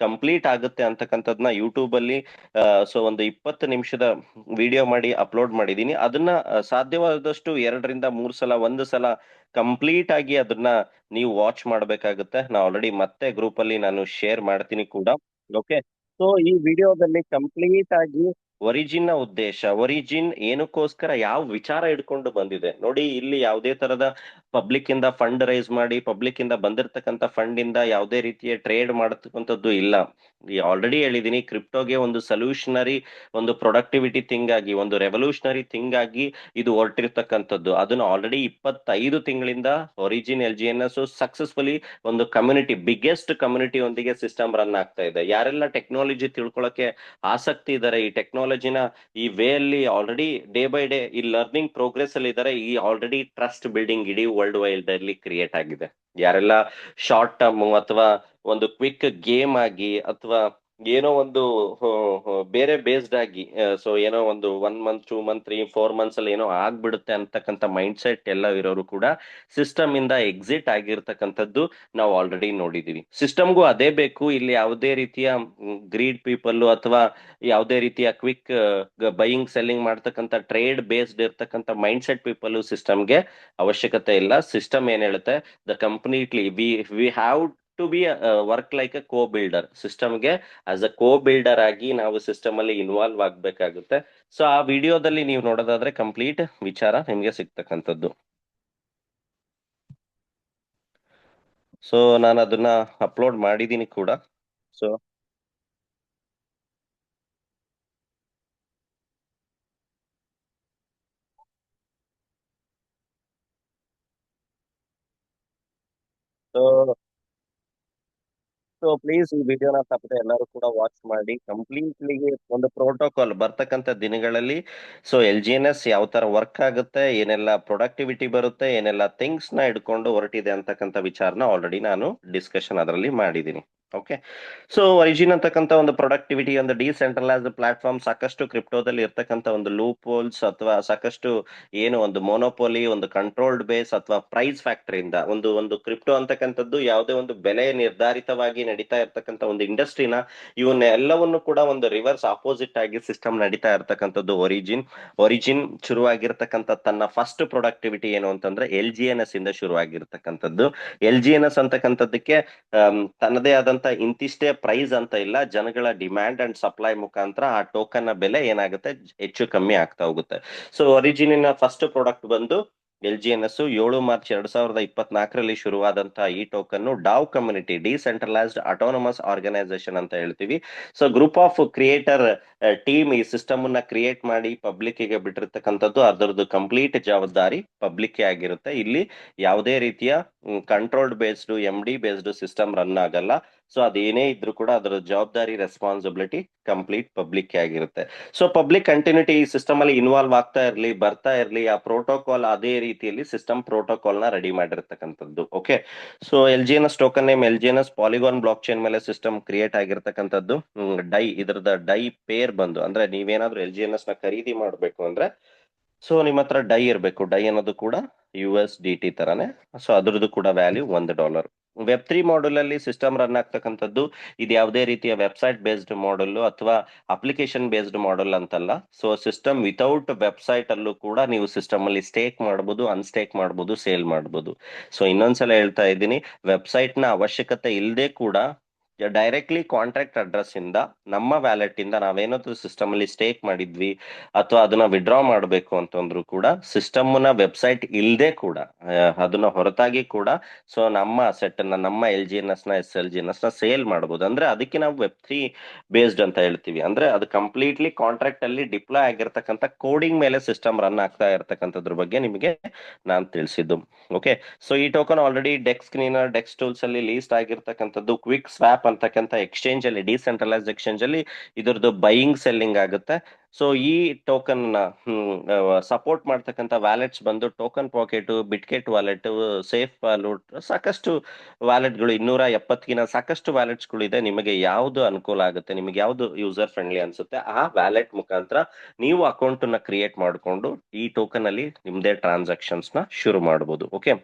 ಕಂಪ್ಲೀಟ್ ಆಗುತ್ತೆ ಅಂತಕ್ಕಂಥದ್ನ ಯೂಟ್ಯೂಬ್ ಅಲ್ಲಿ ಸೊ ಒಂದು 20 ನಿಮಿಷದ ವಿಡಿಯೋ ಮಾಡಿ ಅಪ್ಲೋಡ್ ಮಾಡಿದೀನಿ. ಅದನ್ನ ಸಾಧ್ಯವಾದಷ್ಟು 2-3 ಸಲ, ಒಂದು ಸಲ ಕಂಪ್ಲೀಟ್ ಆಗಿ ಅದನ್ನ ನೀವು ವಾಚ್ ಮಾಡ್ಬೇಕಾಗುತ್ತೆ. ನಾ ಆಲ್ರೆಡಿ ಮತ್ತೆ ಗ್ರೂಪ್ ಅಲ್ಲಿ ನಾನು ಶೇರ್ ಮಾಡ್ತೀನಿ ಕೂಡ. ಓಕೆ, ಸೊ ಈ ವಿಡಿಯೋದಲ್ಲಿ ಕಂಪ್ಲೀಟ್ ಆಗಿ ಒರಿಜಿನ್ ನ ಉದ್ದೇಶ, ಒರಿಜಿನ್ ಏನಕ್ಕೋಸ್ಕರ ಯಾವ ವಿಚಾರ ಇಟ್ಕೊಂಡು ಬಂದಿದೆ ನೋಡಿ. ಇಲ್ಲಿ ಯಾವುದೇ ತರದ ಪಬ್ಲಿಕ್ ಇಂದ ಫಂಡ್ ರೈಸ್ ಮಾಡಿ, ಪಬ್ಲಿಕ್ ಇಂದ ಬಂದಿರತಕ್ಕಂತ ಫಂಡ್ ಇಂದ ಯಾವುದೇ ರೀತಿಯ ಟ್ರೇಡ್ ಮಾಡತಕ್ಕಂಥದ್ದು ಇಲ್ಲ. ಆಲ್ರೆಡಿ ಹೇಳಿದೀನಿ, ಕ್ರಿಪ್ಟೋಗೆ ಒಂದು ಸೊಲ್ಯೂಷನರಿ, ಒಂದು ಪ್ರೊಡಕ್ಟಿವಿಟಿ ಥಿಂಗ್ ಆಗಿ, ಒಂದು ರೆವಲ್ಯೂಷನರಿ ಥಿಂಗ್ ಆಗಿ ಇದು ಹೊರಟಿರ್ತಕ್ಕಂಥದ್ದು. ಅದನ್ನ ಆಲ್ರೆಡಿ 25 ತಿಂಗಳಿಂದ ಒರಿಜಿನ್ LGNS ಸಕ್ಸಸ್ಫುಲಿ ಒಂದು ಕಮ್ಯುನಿಟಿ, ಬಿಗ್ಗೆಸ್ಟ್ ಕಮ್ಯುನಿಟಿ ಒಂದಿಗೆ ಸಿಸ್ಟಮ್ ರನ್ ಆಗ್ತಾ ಇದೆ. ಯಾರೆಲ್ಲ ಟೆಕ್ನಾಲಜಿ ತಿಳ್ಕೊಳಕ್ಕೆ ಆಸಕ್ತಿ ಇದ್ದಾರೆ, ಈ ಟೆಕ್ನಾಲಜಿನ ಈ ವೇ ಅಲ್ಲಿ ಆಲ್ರೆಡಿ ಡೇ ಬೈ ಡೇ ಈ ಲರ್ನಿಂಗ್ ಪ್ರೋಗ್ರೆಸ್ ಅಲ್ಲಿ ಇದ್ದಾರೆ, ಈ ಆಲ್ರೆಡಿ ಟ್ರಸ್ಟ್ ಬಿಲ್ಡಿಂಗ್ ಇಡೀ ವರ್ಲ್ಡ್ ವೈಡ್ ಅಲ್ಲಿ ಕ್ರಿಯೇಟ್ ಆಗಿದೆ. ಯಾರೆಲ್ಲ ಶಾರ್ಟ್ ಟರ್ಮ್ ಅಥವಾ ಒಂದು ಕ್ವಿಕ್ ಗೇಮ್ ಆಗಿ ಅಥವಾ ಏನೋ ಒಂದು ಬೇರೆ ಬೇಸ್ಡ್ ಆಗಿ, ಸೊ ಏನೋ ಒಂದು 1 month 2 month 3-4 months ಅಲ್ಲಿ ಏನೋ ಆಗ್ಬಿಡುತ್ತೆ ಅಂತಕ್ಕಂಥ ಮೈಂಡ್ ಸೆಟ್ ಎಲ್ಲ ಇರೋರು ಕೂಡ ಸಿಸ್ಟಮ್ ಇಂದ ಎಕ್ಸಿಟ್ ಆಗಿರ್ತಕ್ಕಂಥದ್ದು ನಾವು ಆಲ್ರೆಡಿ ನೋಡಿದೀವಿ. ಸಿಸ್ಟಮ್ಗೂ ಅದೇ ಬೇಕು. ಇಲ್ಲಿ ಯಾವುದೇ ರೀತಿಯ ಗ್ರೀಡ್ ಪೀಪಲ್ ಅಥವಾ ಯಾವುದೇ ರೀತಿಯ ಕ್ವಿಕ್ ಬೈಯಿಂಗ್ ಸೆಲ್ಲಿಂಗ್ ಮಾಡ್ತಕ್ಕಂಥ ಟ್ರೇಡ್ ಬೇಸ್ಡ್ ಇರ್ತಕ್ಕಂಥ ಮೈಂಡ್ ಸೆಟ್ ಪೀಪಲ್ ಸಿಸ್ಟಮ್ಗೆ ಅವಶ್ಯಕತೆ ಇಲ್ಲ. ಸಿಸ್ಟಮ್ ಏನ್ ಹೇಳುತ್ತೆ, the completely we have to be work like a co builder. ಸಿಸ್ಟಮ್ಗೆ ಆಸ್ ಅ ಕೋ ಬಿಲ್ಡರ್ ಆಗಿ ನಾವು ಸಿಸ್ಟಮ್ ಅಲ್ಲಿ ಇನ್ವಾಲ್ವ್ ಆಗ್ಬೇಕಾಗುತ್ತೆ. ಸೊ ಆ ವಿಡಿಯೋದಲ್ಲಿ ನೀವು ನೋಡೋದಾದ್ರೆ ಕಂಪ್ಲೀಟ್ ವಿಚಾರ ನಿಮ್ಗೆ ಸಿಗ್ತಕ್ಕಂಥದ್ದು. ಸೊ ನಾನು ಅದನ್ನ ಅಪ್ಲೋಡ್ ಮಾಡಿದೀನಿ ಕೂಡ. ಸೊ ಸೊ ಪ್ಲೀಸ್ ಈ ವಿಡಿಯೋನ ತಪ್ಪದೆ ಎಲ್ಲರೂ ಕೂಡ ವಾಚ್ ಮಾಡಿ. ಕಂಪ್ಲೀಟ್ಲಿ ಒಂದು ಪ್ರೋಟೋಕಾಲ್ ಬರ್ತಕ್ಕಂಥ ದಿನಗಳಲ್ಲಿ ಸೊ LGNS ಯಾವ ತರ ವರ್ಕ್ ಆಗುತ್ತೆ, ಏನೆಲ್ಲ ಪ್ರೊಡಕ್ಟಿವಿಟಿ ಬರುತ್ತೆ, ಏನೆಲ್ಲ ಥಿಂಗ್ಸ್ ನ ಇಟ್ಕೊಂಡು ಹೊರಟಿದೆ ಅಂತಕ್ಕಂಥ ವಿಚಾರನ ಆಲ್ರೆಡಿ ನಾನು ಡಿಸ್ಕಷನ್ ಅದರಲ್ಲಿ ಮಾಡಿದ್ದೀನಿ. ಓಕೆ, ಸೊ ಒರಿಜಿನ್ ಅಂತಕ್ಕಂಥ ಒಂದು ಪ್ರೊಡಕ್ಟಿವಿಟಿ, ಒಂದು ಡಿಸೆಂಟ್ರಲೈಸ್ಡ್ ಪ್ಲಾಟ್ಫಾರ್ಮ್, ಸಾಕಷ್ಟು ಕ್ರಿಪ್ಟೋದಲ್ಲಿ ಇರ್ತಕ್ಕಂಥ ಒಂದು ಲೂಪ್ ಹೋಲ್ಸ್ ಅಥವಾ ಸಾಕಷ್ಟು ಏನು ಒಂದು ಮೊನೋಪೋಲಿ, ಒಂದು ಕಂಟ್ರೋಲ್ಡ್ ಬೇಸ್ ಅಥವಾ ಪ್ರೈಸ್ ಫ್ಯಾಕ್ಟರಿಯಿಂದ ಒಂದು ಒಂದು ಕ್ರಿಪ್ಟೋ ಅಂತಕ್ಕಂಥದ್ದು ಯಾವುದೇ ಒಂದು ಬೆಲೆ ನಿರ್ಧಾರಿತವಾಗಿ ನಡೀತಾ ಇರ್ತಕ್ಕಂಥ ಒಂದು ಇಂಡಸ್ಟ್ರಿನ, ಇವನ್ನ ಎಲ್ಲವನ್ನು ಕೂಡ ಒಂದು ರಿವರ್ಸ್ ಆಪೋಸಿಟ್ ಆಗಿ ಸಿಸ್ಟಮ್ ನಡೀತಾ ಇರ್ತಕ್ಕಂಥದ್ದು ಒರಿಜಿನ್. ಒರಿಜಿನ್ ಶುರುವಾಗಿರ್ತಕ್ಕಂಥ ತನ್ನ ಫಸ್ಟ್ ಪ್ರೊಡಕ್ಟಿವಿಟಿ ಏನು ಅಂತಂದ್ರೆ LGNS ಇಂದ ಶುರುವಾಗಿರ್ತಕ್ಕಂಥದ್ದು. LGNS ಅಂತಕ್ಕಂಥದ್ದಕ್ಕೆ ತನ್ನದೇ ಆದಂತ ಅಂತ ಇಂತಿಷ್ಟೇ ಪ್ರೈಸ್ ಅಂತ ಇಲ್ಲ, ಜನಗಳ ಡಿಮ್ಯಾಂಡ್ ಅಂಡ್ ಸಪ್ಲೈ ಮುಖಾಂತರ ಆ ಟೋಕನ್ ನ ಬೆಲೆ ಏನಾಗುತ್ತೆ, ಹೆಚ್ಚು ಕಮ್ಮಿ ಆಗ್ತಾ ಹೋಗುತ್ತೆ. ಸೊ ಒರಿಜಿನಿನ ಫಸ್ಟ್ ಪ್ರಾಡಕ್ಟ್ ಬಂದು LGNS 7 ಮಾರ್ಚ್ 2024 ಶುರುವಾದಂತಹ ಈ token DAO community, decentralised autonomous organisation ಅಂತ ಹೇಳ್ತೀವಿ. So group of creator team ಈ ಸಿಸ್ಟಮ್ ಅನ್ನ ಕ್ರಿಯೇಟ್ ಮಾಡಿ ಪಬ್ಲಿಕ್ ಗೆ ಬಿಟ್ಟಿರ್ತಕ್ಕಂಥದ್ದು, ಅದರದ್ದು ಕಂಪ್ಲೀಟ್ ಜವಾಬ್ದಾರಿ ಪಬ್ಲಿಕ್ ಆಗಿರುತ್ತೆ. ಇಲ್ಲಿ ಯಾವುದೇ ರೀತಿಯ controlled based MD based system run ಆಗಲ್ಲ. ಸೊ ಅದೇನೇ ಇದ್ರೂ ಕೂಡ ಅದರ ಜವಾಬ್ದಾರಿ ರೆಸ್ಪಾನ್ಸಿಬಿಲಿಟಿ ಕಂಪ್ಲೀಟ್ ಪಬ್ಲಿಕ್ ಆಗಿರುತ್ತೆ. ಸೊ ಪಬ್ಲಿಕ್ ಕಂಟಿನ್ಯೂಟಿ ಈ ಸಿಸ್ಟಮ್ ಅಲ್ಲಿ ಇನ್ವಾಲ್ವ್ ಆಗ್ತಾ ಇರ್ಲಿ, ಬರ್ತಾ ಇರ್ಲಿ, ಆ ಪ್ರೋಟೋಕಾಲ್ ಅದೇ ರೀತಿಯಲ್ಲಿ ಸಿಸ್ಟಮ್ ಪ್ರೋಟೋಕಾಲ್ ನ ರೆಡಿ ಮಾಡಿರ್ತಕ್ಕಂಥದ್ದು. Okay, so LGNS token name LGNS Polygon blockchain ಮೇಲೆ ಸಿಸ್ಟಮ್ ಕ್ರಿಯೇಟ್ ಆಗಿರ್ತಕ್ಕಂಥದ್ದು. ಡೈ ಇದರದ ಡೈ ಪೇರ್ ಬಂದು, ಅಂದ್ರೆ ನೀವೇನಾದ್ರೂ LGNS ನ ಖರೀದಿ ಮಾಡಬೇಕು ಅಂದ್ರೆ ಸೊ ನಿಮ್ಮ ಹತ್ರ ಡೈ ಇರಬೇಕು. ಡೈ ಅನ್ನೋದು ಕೂಡ USDT ತರಾನೇ. ಸೊ ಅದ್ರದ್ದು ಕೂಡ ವ್ಯಾಲ್ಯೂ $1. ವೆಬ್ 3 ಮಾಡಲ್ ಅಲ್ಲಿ ಸಿಸ್ಟಮ್ ರನ್ ಆಗ್ತಕ್ಕಂಥದ್ದು. ಇದು ಯಾವುದೇ ರೀತಿಯ ವೆಬ್ಸೈಟ್ ಬೇಸ್ಡ್ ಮಾಡಲ್ ಅಥವಾ ಅಪ್ಲಿಕೇಶನ್ ಬೇಸ್ಡ್ ಮಾಡಲ್ ಅಂತಲ್ಲ. ಸೊ ಸಿಸ್ಟಮ್ ವಿತೌಟ್ ವೆಬ್ಸೈಟ್ ಅಲ್ಲೂ ಕೂಡ ನೀವು ಸಿಸ್ಟಮ್ ಅಲ್ಲಿ ಸ್ಟೇಕ್ ಮಾಡಬಹುದು, ಅನ್ಸ್ಟೇಕ್ ಮಾಡಬಹುದು, ಸೇಲ್ ಮಾಡಬಹುದು. ಸೊ ಇನ್ನೊಂದ್ಸಲ ಹೇಳ್ತಾ ಇದ್ದೀನಿ, ವೆಬ್ಸೈಟ್ ನ ಅವಶ್ಯಕತೆ ಇಲ್ಲದೆ ಕೂಡ ಡೈರೆಕ್ಟ್ಲಿ ಕಾಂಟ್ರಾಕ್ಟ್ ಅಡ್ರೆಸ್ ಇಂದ ನಮ್ಮ ವ್ಯಾಲೆಟ್ ಇಂದ ನಾವೇನಾದ್ರೂ ಸಿಸ್ಟಮ್ ಅಲ್ಲಿ ಸ್ಟೇಕ್ ಮಾಡಿದ್ವಿ ಅಥವಾ ಅದನ್ನ ವಿಡ್ರಾ ಮಾಡಬೇಕು ಅಂತಂದ್ರು ಕೂಡ ಸಿಸ್ಟಮ್ ನ ವೆಬ್ಸೈಟ್ ಇಲ್ಲದೆ ಕೂಡ ಅದನ್ನ ಹೊರತಾಗಿ ಕೂಡ ಸೊ ನಮ್ಮ ಅಸೆಟ್ ಅನ್ನ, ನಮ್ಮ LGNS ನ SLGNS ನ ಸೇಲ್ ಮಾಡಬಹುದು. ಅಂದ್ರೆ ಅದಕ್ಕೆ ನಾವು ವೆಬ್ 3 ಬೇಸ್ಡ್ ಅಂತ ಹೇಳ್ತೀವಿ. ಅಂದ್ರೆ ಅದು ಕಂಪ್ಲೀಟ್ಲಿ ಕಾಂಟ್ರಾಕ್ಟ್ ಅಲ್ಲಿ ಡಿಪ್ಲಾಯ್ ಆಗಿರ್ತಕ್ಕಂಥ ಕೋಡಿಂಗ್ ಮೇಲೆ ಸಿಸ್ಟಮ್ ರನ್ ಆಗ್ತಾ ಇರತಕ್ಕಂಥದ್ರ ಬಗ್ಗೆ ನಿಮಗೆ ನಾನು ತಿಳಿಸಿದ್ದು. ಓಕೆ, ಸೊ ಈ token already DEX screener, DEX tools ಅಲ್ಲಿ ಲೀಸ್ಟ್ ಆಗಿರ್ತಕ್ಕಂಥದ್ದು. ಕ್ವಿಕ್ ಸ್ವ್ಯಾಪ್ ಅಂತಕ್ಕಂಥ ಎಕ್ಸ್ಚೇಂಜ್ ಅಲ್ಲಿ, ಡಿಸೆಂಟ್ರಲೈಸ್ಡ್ ಎಕ್ಸ್ಚೇಂಜ್ ಅಲ್ಲಿ ಇದರದ್ದು ಬೈಯಿಂಗ್ ಸೆಲ್ಲಿಂಗ್ ಆಗುತ್ತೆ. ಸೊ ಈ ಟೋಕನ್ ನ ಸಪೋರ್ಟ್ ಮಾಡ್ತಕ್ಕಂಥ ವ್ಯಾಲೆಟ್ಸ್ ಬಂದು token pocket, Bitget wallet, safe wallet, ಸಾಕಷ್ಟು ವ್ಯಾಲೆಟ್ಗಳು 270 ಸಾಕಷ್ಟು ವ್ಯಾಲೆಟ್ಸ್ಗಳು ಇದೆ. ನಿಮಗೆ ಯಾವ್ದು ಅನುಕೂಲ ಆಗುತ್ತೆ, ನಿಮಗೆ ಯಾವ್ದು ಯೂಸರ್ ಫ್ರೆಂಡ್ಲಿ ಅನ್ಸುತ್ತೆ ಆ ವ್ಯಾಲೆಟ್ ಮುಖಾಂತರ ನೀವು ಅಕೌಂಟ್ ನ ಕ್ರಿಯೇಟ್ ಮಾಡಿಕೊಂಡು ಈ ಟೋಕನ್ ಅಲ್ಲಿ ನಿಮ್ದೇ ಟ್ರಾನ್ಸಾಕ್ಷನ್ಸ್ ನ ಶುರು ಮಾಡಬಹುದು. ಓಕೆ,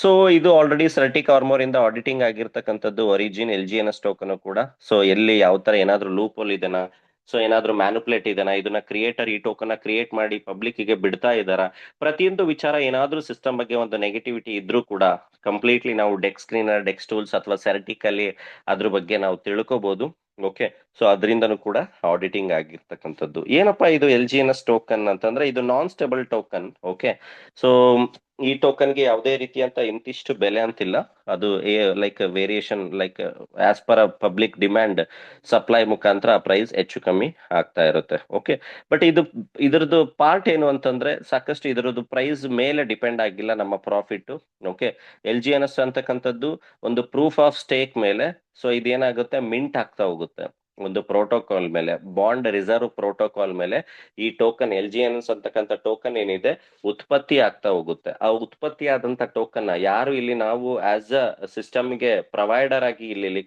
ಸೊ ಇದು ಆಲ್ರೆಡಿ ಸರ್ಟಿಕ್ ಆರ್ಮೋರ್ ಇಂದ ಆಡಿಟಿಂಗ್ ಆಗಿರ್ತಕ್ಕಂಥದ್ದು ಒರಿಜಿನ್ LGNS ಟೋಕನ್ ಕೂಡ. ಸೊ ಎಲ್ಲಿ ಯಾವ ತರ ಏನಾದ್ರೂ ಲೂಪ್ ಹೋಲ್ ಇದೆನಾ, ಸೊ ಏನಾದ್ರೂ ಮ್ಯಾನುಪ್ಲೇಟ್ ಇದೆನಾ, ಇದನ್ನ ಕ್ರಿಯೇಟರ್ ಈ ಟೋಕನ್ ಕ್ರಿಯೇಟ್ ಮಾಡಿ ಪಬ್ಲಿಕ್ ಗೆ ಬಿಡ್ತಾ ಇದಾರ, ಪ್ರತಿಯೊಂದು ವಿಚಾರ ಏನಾದ್ರೂ ಸಿಸ್ಟಮ್ ಬಗ್ಗೆ ಒಂದು ನೆಗೆಟಿವಿಟಿ ಇದ್ರೂ ಕೂಡ ಕಂಪ್ಲೀಟ್ಲಿ ನಾವು ಡೆಕ್ಸ್ ಸ್ಕ್ರೀನರ್, ಡೆಕ್ಸ್ ಟೂಲ್ಸ್ ಅಥವಾ ಸೆರ್ಟಿಕ್ ಅಲ್ಲಿ ಅದ್ರ ಬಗ್ಗೆ ನಾವು ತಿಳ್ಕೊಬಹುದು. ಓಕೆ, ಸೊ ಅದರಿಂದನೂ ಕೂಡ ಆಡಿಟಿಂಗ್ ಆಗಿರ್ತಕ್ಕಂಥದ್ದು. ಏನಪ್ಪಾ ಇದು LGNS ಟೋಕನ್ ಅಂತಂದ್ರೆ ಇದು ನಾನ್ ಸ್ಟೇಬಲ್ ಟೋಕನ್. ಓಕೆ, ಸೊ ಈ ಟೋಕನ್ಗೆ ಯಾವುದೇ ರೀತಿಯಂತ ಇಂತಿಷ್ಟು ಬೆಲೆ ಅಂತಿಲ್ಲ. ಅದು like variation, like as per public demand supply ಮುಖಾಂತರ ಪ್ರೈಸ್ ಹೆಚ್ಚು ಕಮ್ಮಿ ಆಗ್ತಾ ಇರುತ್ತೆ. ಓಕೆ, ಬಟ್ ಇದ್ರದ್ದು ಪಾರ್ಟ್ ಏನು ಅಂತಂದ್ರೆ ಸಾಕಷ್ಟು ಇದರದ್ದು ಪ್ರೈಸ್ ಮೇಲೆ ಡಿಪೆಂಡ್ ಆಗಿಲ್ಲ ನಮ್ಮ ಪ್ರಾಫಿಟ್. ಓಕೆ, LGNS ಅಂತಕ್ಕಂಥದ್ದು ಒಂದು ಪ್ರೂಫ್ ಆಫ್ ಸ್ಟೇಕ್ ಮೇಲೆ, ಸೊ ಇದೇನಾಗುತ್ತೆ ಮಿಂಟ್ ಆಗ್ತಾ ಹೋಗುತ್ತೆ ಒಂದು ಪ್ರೋಟೋಕಾಲ್ ಮೇಲೆ, ಬಾಂಡ್ ರಿಸರ್ವ್ ಪ್ರೋಟೋಕಾಲ್ ಮೇಲೆ ಈ ಟೋಕನ್ LGNS ಅಂತಕ್ಕಂಥ ಟೋಕನ್ ಏನಿದೆ ಉತ್ಪತ್ತಿ ಆಗ್ತಾ ಹೋಗುತ್ತೆ. ಆ ಉತ್ಪತ್ತಿ ಆದಂತ ಟೋಕನ್ ಯಾರು ಇಲ್ಲಿ ನಾವು ಆಸ್ ಅ ಸಿಸ್ಟಮ್ಗೆ ಪ್ರೊವೈಡರ್ ಆಗಿ ಇಲ್ಲಿ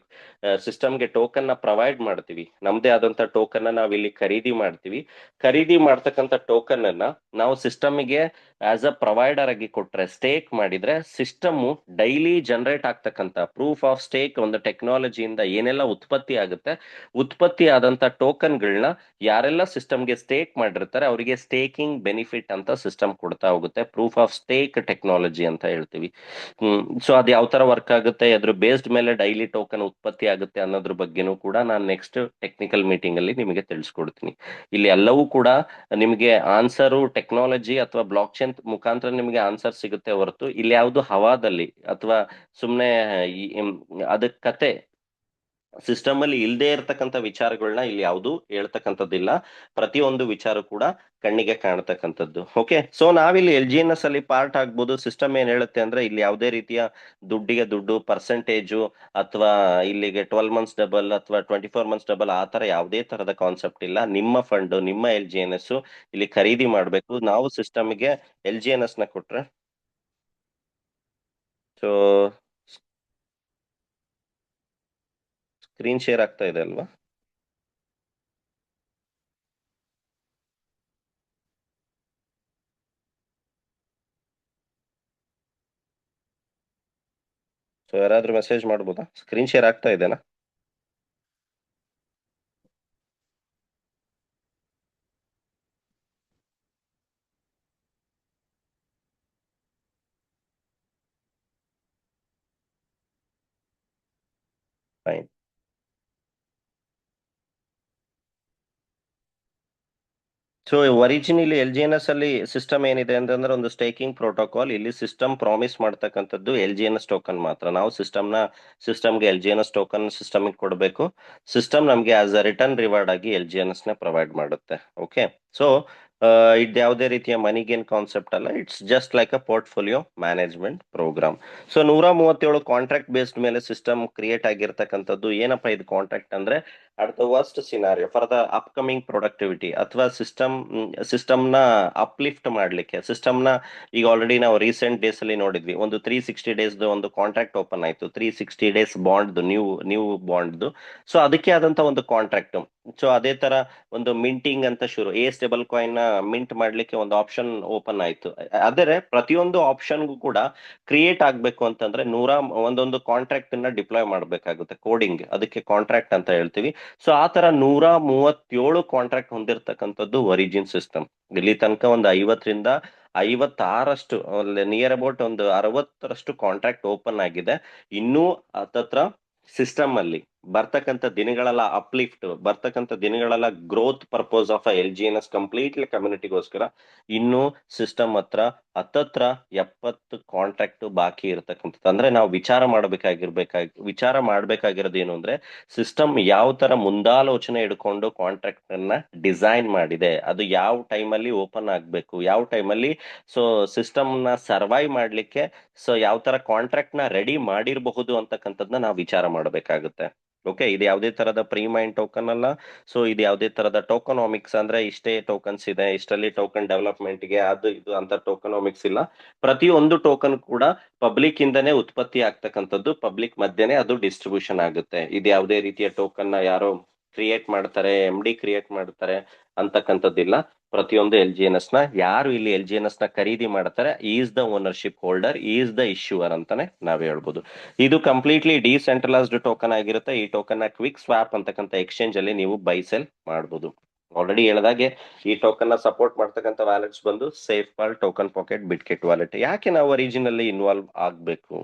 ಸಿಸ್ಟಮ್ಗೆ ಟೋಕನ್ ನ ಪ್ರೊವೈಡ್ ಮಾಡ್ತೀವಿ, ನಮ್ದೇ ಆದಂತ ಟೋಕನ್ ನಾವು ಇಲ್ಲಿ ಖರೀದಿ ಮಾಡ್ತೀವಿ. ಖರೀದಿ ಮಾಡ್ತಕ್ಕಂಥ ಟೋಕನ್ ಅನ್ನ ನಾವು ಸಿಸ್ಟಮ್ಗೆ ಆಸ್ ಅ ಪ್ರೊವೈಡರ್ ಆಗಿ ಕೊಟ್ರೆ, ಸ್ಟೇಕ್ ಮಾಡಿದ್ರೆ ಸಿಸ್ಟಮ್ ಡೈಲಿ ಜನರೇಟ್ ಆಗ್ತಕ್ಕಂಥ ಪ್ರೂಫ್ ಆಫ್ ಸ್ಟೇಕ್ ಒಂದು ಟೆಕ್ನಾಲಜಿಯಿಂದ ಏನೆಲ್ಲ ಉತ್ಪತ್ತಿ ಆಗುತ್ತೆ, ಉತ್ಪತ್ತಿ ಆದಂತ ಟೋಕನ್ಗಳನ್ನ ಯಾರೆಲ್ಲ ಸಿಸ್ಟಮ್ಗೆ ಸ್ಟೇಕ್ ಮಾಡಿರ್ತಾರೆ ಅವರಿಗೆ ಸ್ಟೇಕಿಂಗ್ ಬೆನಿಫಿಟ್ ಅಂತ ಸಿಸ್ಟಮ್ ಕೊಡ್ತಾ ಹೋಗುತ್ತೆ. ಪ್ರೂಫ್ ಆಫ್ ಸ್ಟೇಕ್ ಟೆಕ್ನಾಲಜಿ ಅಂತ ಹೇಳ್ತೀವಿ. ಸೊ ಅದು ಯಾವ ತರ ವರ್ಕ್ ಆಗುತ್ತೆ, ಅದ್ರ ಬೇಸ್ಡ್ ಮೇಲೆ ಡೈಲಿ ಟೋಕನ್ ಉತ್ಪತ್ತಿ ಆಗುತ್ತೆ ಅನ್ನೋದ್ರ ಬಗ್ಗೆನೂ ಕೂಡ ನಾನು ನೆಕ್ಸ್ಟ್ ಟೆಕ್ನಿಕಲ್ ಮೀಟಿಂಗ್ ಅಲ್ಲಿ ನಿಮಗೆ ತಿಳಿಸ್ಕೊಡ್ತೀನಿ. ಇಲ್ಲಿ ಎಲ್ಲವೂ ಕೂಡ ನಿಮಗೆ ಆನ್ಸರು ಟೆಕ್ನಾಲಜಿ ಅಥವಾ ಬ್ಲಾಕ್ ಚೈನ್ ಮುಖಾಂತರ ನಿಮಗೆ ಆನ್ಸರ್ ಸಿಗುತ್ತೆ ಹೊರತು ಇಲ್ಲಿ ಯಾವುದು ಹವಾದಲ್ಲಿ ಅಥವಾ ಸುಮ್ಮನೆ ಅದಕ್ಕೆ ಕತೆ ಸಿಸ್ಟಮ್ ಅಲ್ಲಿ ಇಲ್ಲದೆ ಇರತಕ್ಕಂಥ ವಿಚಾರಗಳನ್ನ ಇಲ್ಲಿ ಯಾವುದು ಹೇಳ್ತಕ್ಕಂಥದ್ದಿಲ್ಲ. ಪ್ರತಿಯೊಂದು ವಿಚಾರ ಕೂಡ ಕಣ್ಣಿಗೆ ಕಾಣತಕ್ಕಂಥದ್ದು. ಓಕೆ, ಸೊ ನಾವಿಲ್ಲಿ LGNS ಅಲ್ಲಿ ಪಾರ್ಟ್ ಆಗ್ಬೋದು. ಸಿಸ್ಟಮ್ ಏನ್ ಹೇಳುತ್ತೆ ಅಂದ್ರೆ ಇಲ್ಲಿ ಯಾವುದೇ ರೀತಿಯ ದುಡ್ಡಿಗೆ ದುಡ್ಡು, ಪರ್ಸೆಂಟೇಜು ಅಥವಾ ಇಲ್ಲಿಗೆ 12 ಮಂತ್ಸ್ ಡಬಲ್ ಅಥವಾ 24 ಮಂತ್ಸ್ ಡಬಲ್ ಆ ತರ ಯಾವುದೇ ತರದ ಕಾನ್ಸೆಪ್ಟ್ ಇಲ್ಲ. ನಿಮ್ಮ ಫಂಡ್, ನಿಮ್ಮ LGNS ಇಲ್ಲಿ ಖರೀದಿ ಮಾಡಬೇಕು. ನಾವು ಸಿಸ್ಟಮ್ಗೆ LGNS ನ ಕೊಟ್ರೆ ಸೊ ಸ್ಕ್ರೀನ್ ಶೇರ್ ಆಗ್ತಾ ಇದೆ ಅಲ್ವಾ? ಸೊ ಯಾರಾದ್ರೂ ಮೆಸೇಜ್ ಮಾಡ್ಬೋದಾ? ಸ್ಕ್ರೀನ್ ಶೇರ್ ಆಗ್ತಾ ಇದೆನಾ? ಫೈನ್. ಸೊ ಒರಿಜಿನಲಿ LGNS ಅಲ್ಲಿ ಸಿಸ್ಟಮ್ ಏನಿದೆ ಅಂತಂದ್ರೆ ಒಂದು ಸ್ಟೇಕಿಂಗ್ ಪ್ರೋಟೋಕಾಲ್. ಇಲ್ಲಿ ಸಿಸ್ಟಮ್ ಪ್ರಾಮಿಸ್ ಮಾಡ್ತಕ್ಕಂಥದ್ದು LGNS ಟೋಕನ್ ಮಾತ್ರ. ನಾವು ಸಿಸ್ಟಮ್ಗೆ LGNS ಟೋಕನ್ ಸಿಸ್ಟಮ್ಗೆ ಕೊಡಬೇಕು. ಸಿಸ್ಟಮ್ ನಮಗೆ ಆಸ್ ಅ ರಿಟರ್ನ್ ರಿವಾರ್ಡ್ ಆಗಿ LGNS ನ ಪ್ರೊವೈಡ್ ಮಾಡುತ್ತೆ. ಓಕೆ. ಸೊ ಇದು ಯಾವುದೇ ರೀತಿಯ ಮನಿ ಗೇನ್ ಕಾನ್ಸೆಪ್ಟ್ ಅಲ್ಲ. It's just like a portfolio management programme. So 137 contract based ಮೇಲೆ ಸಿಸ್ಟಮ್ ಕ್ರಿಯೇಟ್ ಆಗಿರ್ತಕ್ಕಂಥದ್ದು. ಏನಪ್ಪಾ ಇದು ಕಾಂಟ್ರಾಕ್ಟ್ ಅಂದ್ರೆ, at the worst scenario for the upcoming productivity ಅಥವಾ ಸಿಸ್ಟಮ್ನ ಅಪ್ಲಿಫ್ಟ್ ಮಾಡಲಿಕ್ಕೆ, ಸಿಸ್ಟಮ್ನ ಈಗ ಆಲ್ರೆಡಿ ನಾವು ರೀಸೆಂಟ್ ಡೇಸ್ ಅಲ್ಲಿ ನೋಡಿದ್ವಿ, ಒಂದು 360 ಡೇಸ್ ಒಂದು ಕಾಂಟ್ರಾಕ್ಟ್ ಓಪನ್ ಆಯ್ತು. 360 days bond, new bond. So ಅದಕ್ಕೆ ಆದಂತ ಒಂದು ಕಾಂಟ್ರಾಕ್ಟ್. ಸೊ ಅದೇ ತರ ಒಂದು ಮಿಂಟಿಂಗ್ ಅಂತ ಶುರು, ಸ್ಟೇಬಲ್ ಕಾಯಿನ್ ನ ಮಿಂಟ್ ಮಾಡ್ಲಿಕ್ಕೆ ಒಂದು ಆಪ್ಷನ್ ಓಪನ್ ಆಯ್ತು. ಆದರೆ ಪ್ರತಿಯೊಂದು ಆಪ್ಷನ್ಗೂ ಕೂಡ ಕ್ರಿಯೇಟ್ ಆಗ್ಬೇಕು ಅಂತಂದ್ರೆ ಒಂದೊಂದು ಕಾಂಟ್ರಾಕ್ಟ್ ಅನ್ನ ಡಿಪ್ಲಾಯ್ ಮಾಡಬೇಕಾಗುತ್ತೆ. ಕೋಡಿಂಗ್, ಅದಕ್ಕೆ ಕಾಂಟ್ರಾಕ್ಟ್ ಅಂತ ಹೇಳ್ತೀವಿ. ಸೊ ಆ ತರ 137 ಕಾಂಟ್ರಾಕ್ಟ್ ಹೊಂದಿರತಕ್ಕಂಥದ್ದು ಒರಿಜಿನ್ ಸಿಸ್ಟಮ್. ಇಲ್ಲಿ ತನಕ ಒಂದು 50ರಿಂದ 56 ನಿಯರ್ ಅಬೌಟ್ ಒಂದು 60ರಷ್ಟು ಕಾಂಟ್ರಾಕ್ಟ್ ಓಪನ್ ಆಗಿದೆ. ಇನ್ನೂ ಹತ್ತತ್ರ ಸಿಸ್ಟಮ್ ಅಲ್ಲಿ ಬರ್ತಕ್ಕಂಥ ದಿನಗಳೆಲ್ಲ ಅಪ್ಲಿಫ್ಟ್, ಬರ್ತಕ್ಕಂಥ ದಿನಗಳೆಲ್ಲ growth purpose of LGNS completely ಕಮ್ಯುನಿಟಿಗೋಸ್ಕರ ಇನ್ನೂ ಸಿಸ್ಟಮ್ ಹತ್ರ ಹತ್ತತ್ರ 70 ಕಾಂಟ್ರಾಕ್ಟ್ ಬಾಕಿ ಇರತಕ್ಕಂಥದ್ದು. ಅಂದ್ರೆ ನಾವು ವಿಚಾರ ಮಾಡ್ಬೇಕಾಗಿರೋದು ಏನು ಅಂದ್ರೆ, ಸಿಸ್ಟಮ್ ಯಾವ ತರ ಮುಂದಾಲೋಚನೆ ಇಟ್ಕೊಂಡು ಕಾಂಟ್ರಾಕ್ಟ್ ಅನ್ನ ಡಿಸೈನ್ ಮಾಡಿದೆ, ಅದು ಯಾವ ಟೈಮಲ್ಲಿ ಓಪನ್ ಆಗ್ಬೇಕು, ಯಾವ ಟೈಮಲ್ಲಿ ಸೊ ಸಿಸ್ಟಮ್ ನ ಸರ್ವೈವ್ ಮಾಡ್ಲಿಕ್ಕೆ ಸೊ ಯಾವ ತರ ಕಾಂಟ್ರಾಕ್ಟ್ ನ ರೆಡಿ ಮಾಡಿರಬಹುದು ಅಂತಕ್ಕಂಥದ್ನ ನಾವು ವಿಚಾರ ಮಾಡಬೇಕಾಗುತ್ತೆ. ಓಕೆ. ಇದು ಯಾವುದೇ ತರದ ಪ್ರೀಮೈನ್ ಟೋಕನ್ ಅಲ್ಲ. ಸೊ ಇದು ಯಾವುದೇ ತರದ ಟೋಕನಾಮಿಕ್ಸ್ ಅಂದ್ರೆ ಇಷ್ಟೇ ಟೋಕನ್ಸ್ ಇದೆ, ಇಷ್ಟರಲ್ಲಿ ಟೋಕನ್ ಡೆವಲಪ್ಮೆಂಟ್ಗೆ ಅದು ಇದು ಅಂತ ಟೋಕನಾಮಿಕ್ಸ್ ಇಲ್ಲ. ಪ್ರತಿಯೊಂದು ಟೋಕನ್ ಕೂಡ ಪಬ್ಲಿಕ್ ಇಂದನೇ ಉತ್ಪತ್ತಿ ಆಗ್ತಕ್ಕಂಥದ್ದು, ಪಬ್ಲಿಕ್ ಮಧ್ಯೆನೇ ಅದು ಡಿಸ್ಟ್ರಿಬ್ಯೂಷನ್ ಆಗುತ್ತೆ. ಇದು ಯಾವುದೇ ರೀತಿಯ ಟೋಕನ್ ನ ಯಾರೋ ಕ್ರಿಯೇಟ್ ಮಾಡ್ತಾರೆ, MD ಕ್ರಿಯೇಟ್ ಮಾಡ್ತಾರೆ ಅಂತಕ್ಕಂಥದ್ದಿಲ್ಲ. ಪ್ರತಿಯೊಂದು LGNS ನ ಯಾರು ಇಲ್ಲಿ LGNS ನ ಖರೀದಿ ಮಾಡ್ತಾರೆ, is the ownership holder, is the issuer ಅಂತಾನೆ ನಾವ್ ಹೇಳ್ಬೋದು. ಇದು ಕಂಪ್ಲೀಟ್ಲಿ ಡಿಸೆಂಟ್ರಲೈಸ್ಡ್ ಟೋಕನ್ ಆಗಿರುತ್ತೆ. ಈ ಟೋಕನ್ ನ ಕ್ವಿಕ್ ಸ್ವಾಪ್ ಅಂತಕ್ಕಂಥ ಎಕ್ಸ್ಚೇಂಜ್ ಅಲ್ಲಿ ನೀವು ಬೈ ಸೆಲ್ ಮಾಡಬಹುದು. ಆಲ್ರೆಡಿ ಹೇಳಿದಾಗೆ ಈ ಟೋಕನ್ ನ ಸಪೋರ್ಟ್ ಮಾಡ್ತಕ್ಕಂಥ ವ್ಯಾಲೆಟ್ಸ್ ಬಂದು SafePal, token pocket, Bitget wallet. ಯಾಕೆ ನಾವು ಒರಿಜಿನಲ್ಲಿ ಇನ್ವಾಲ್ವ್ ಆಗ್ಬೇಕು?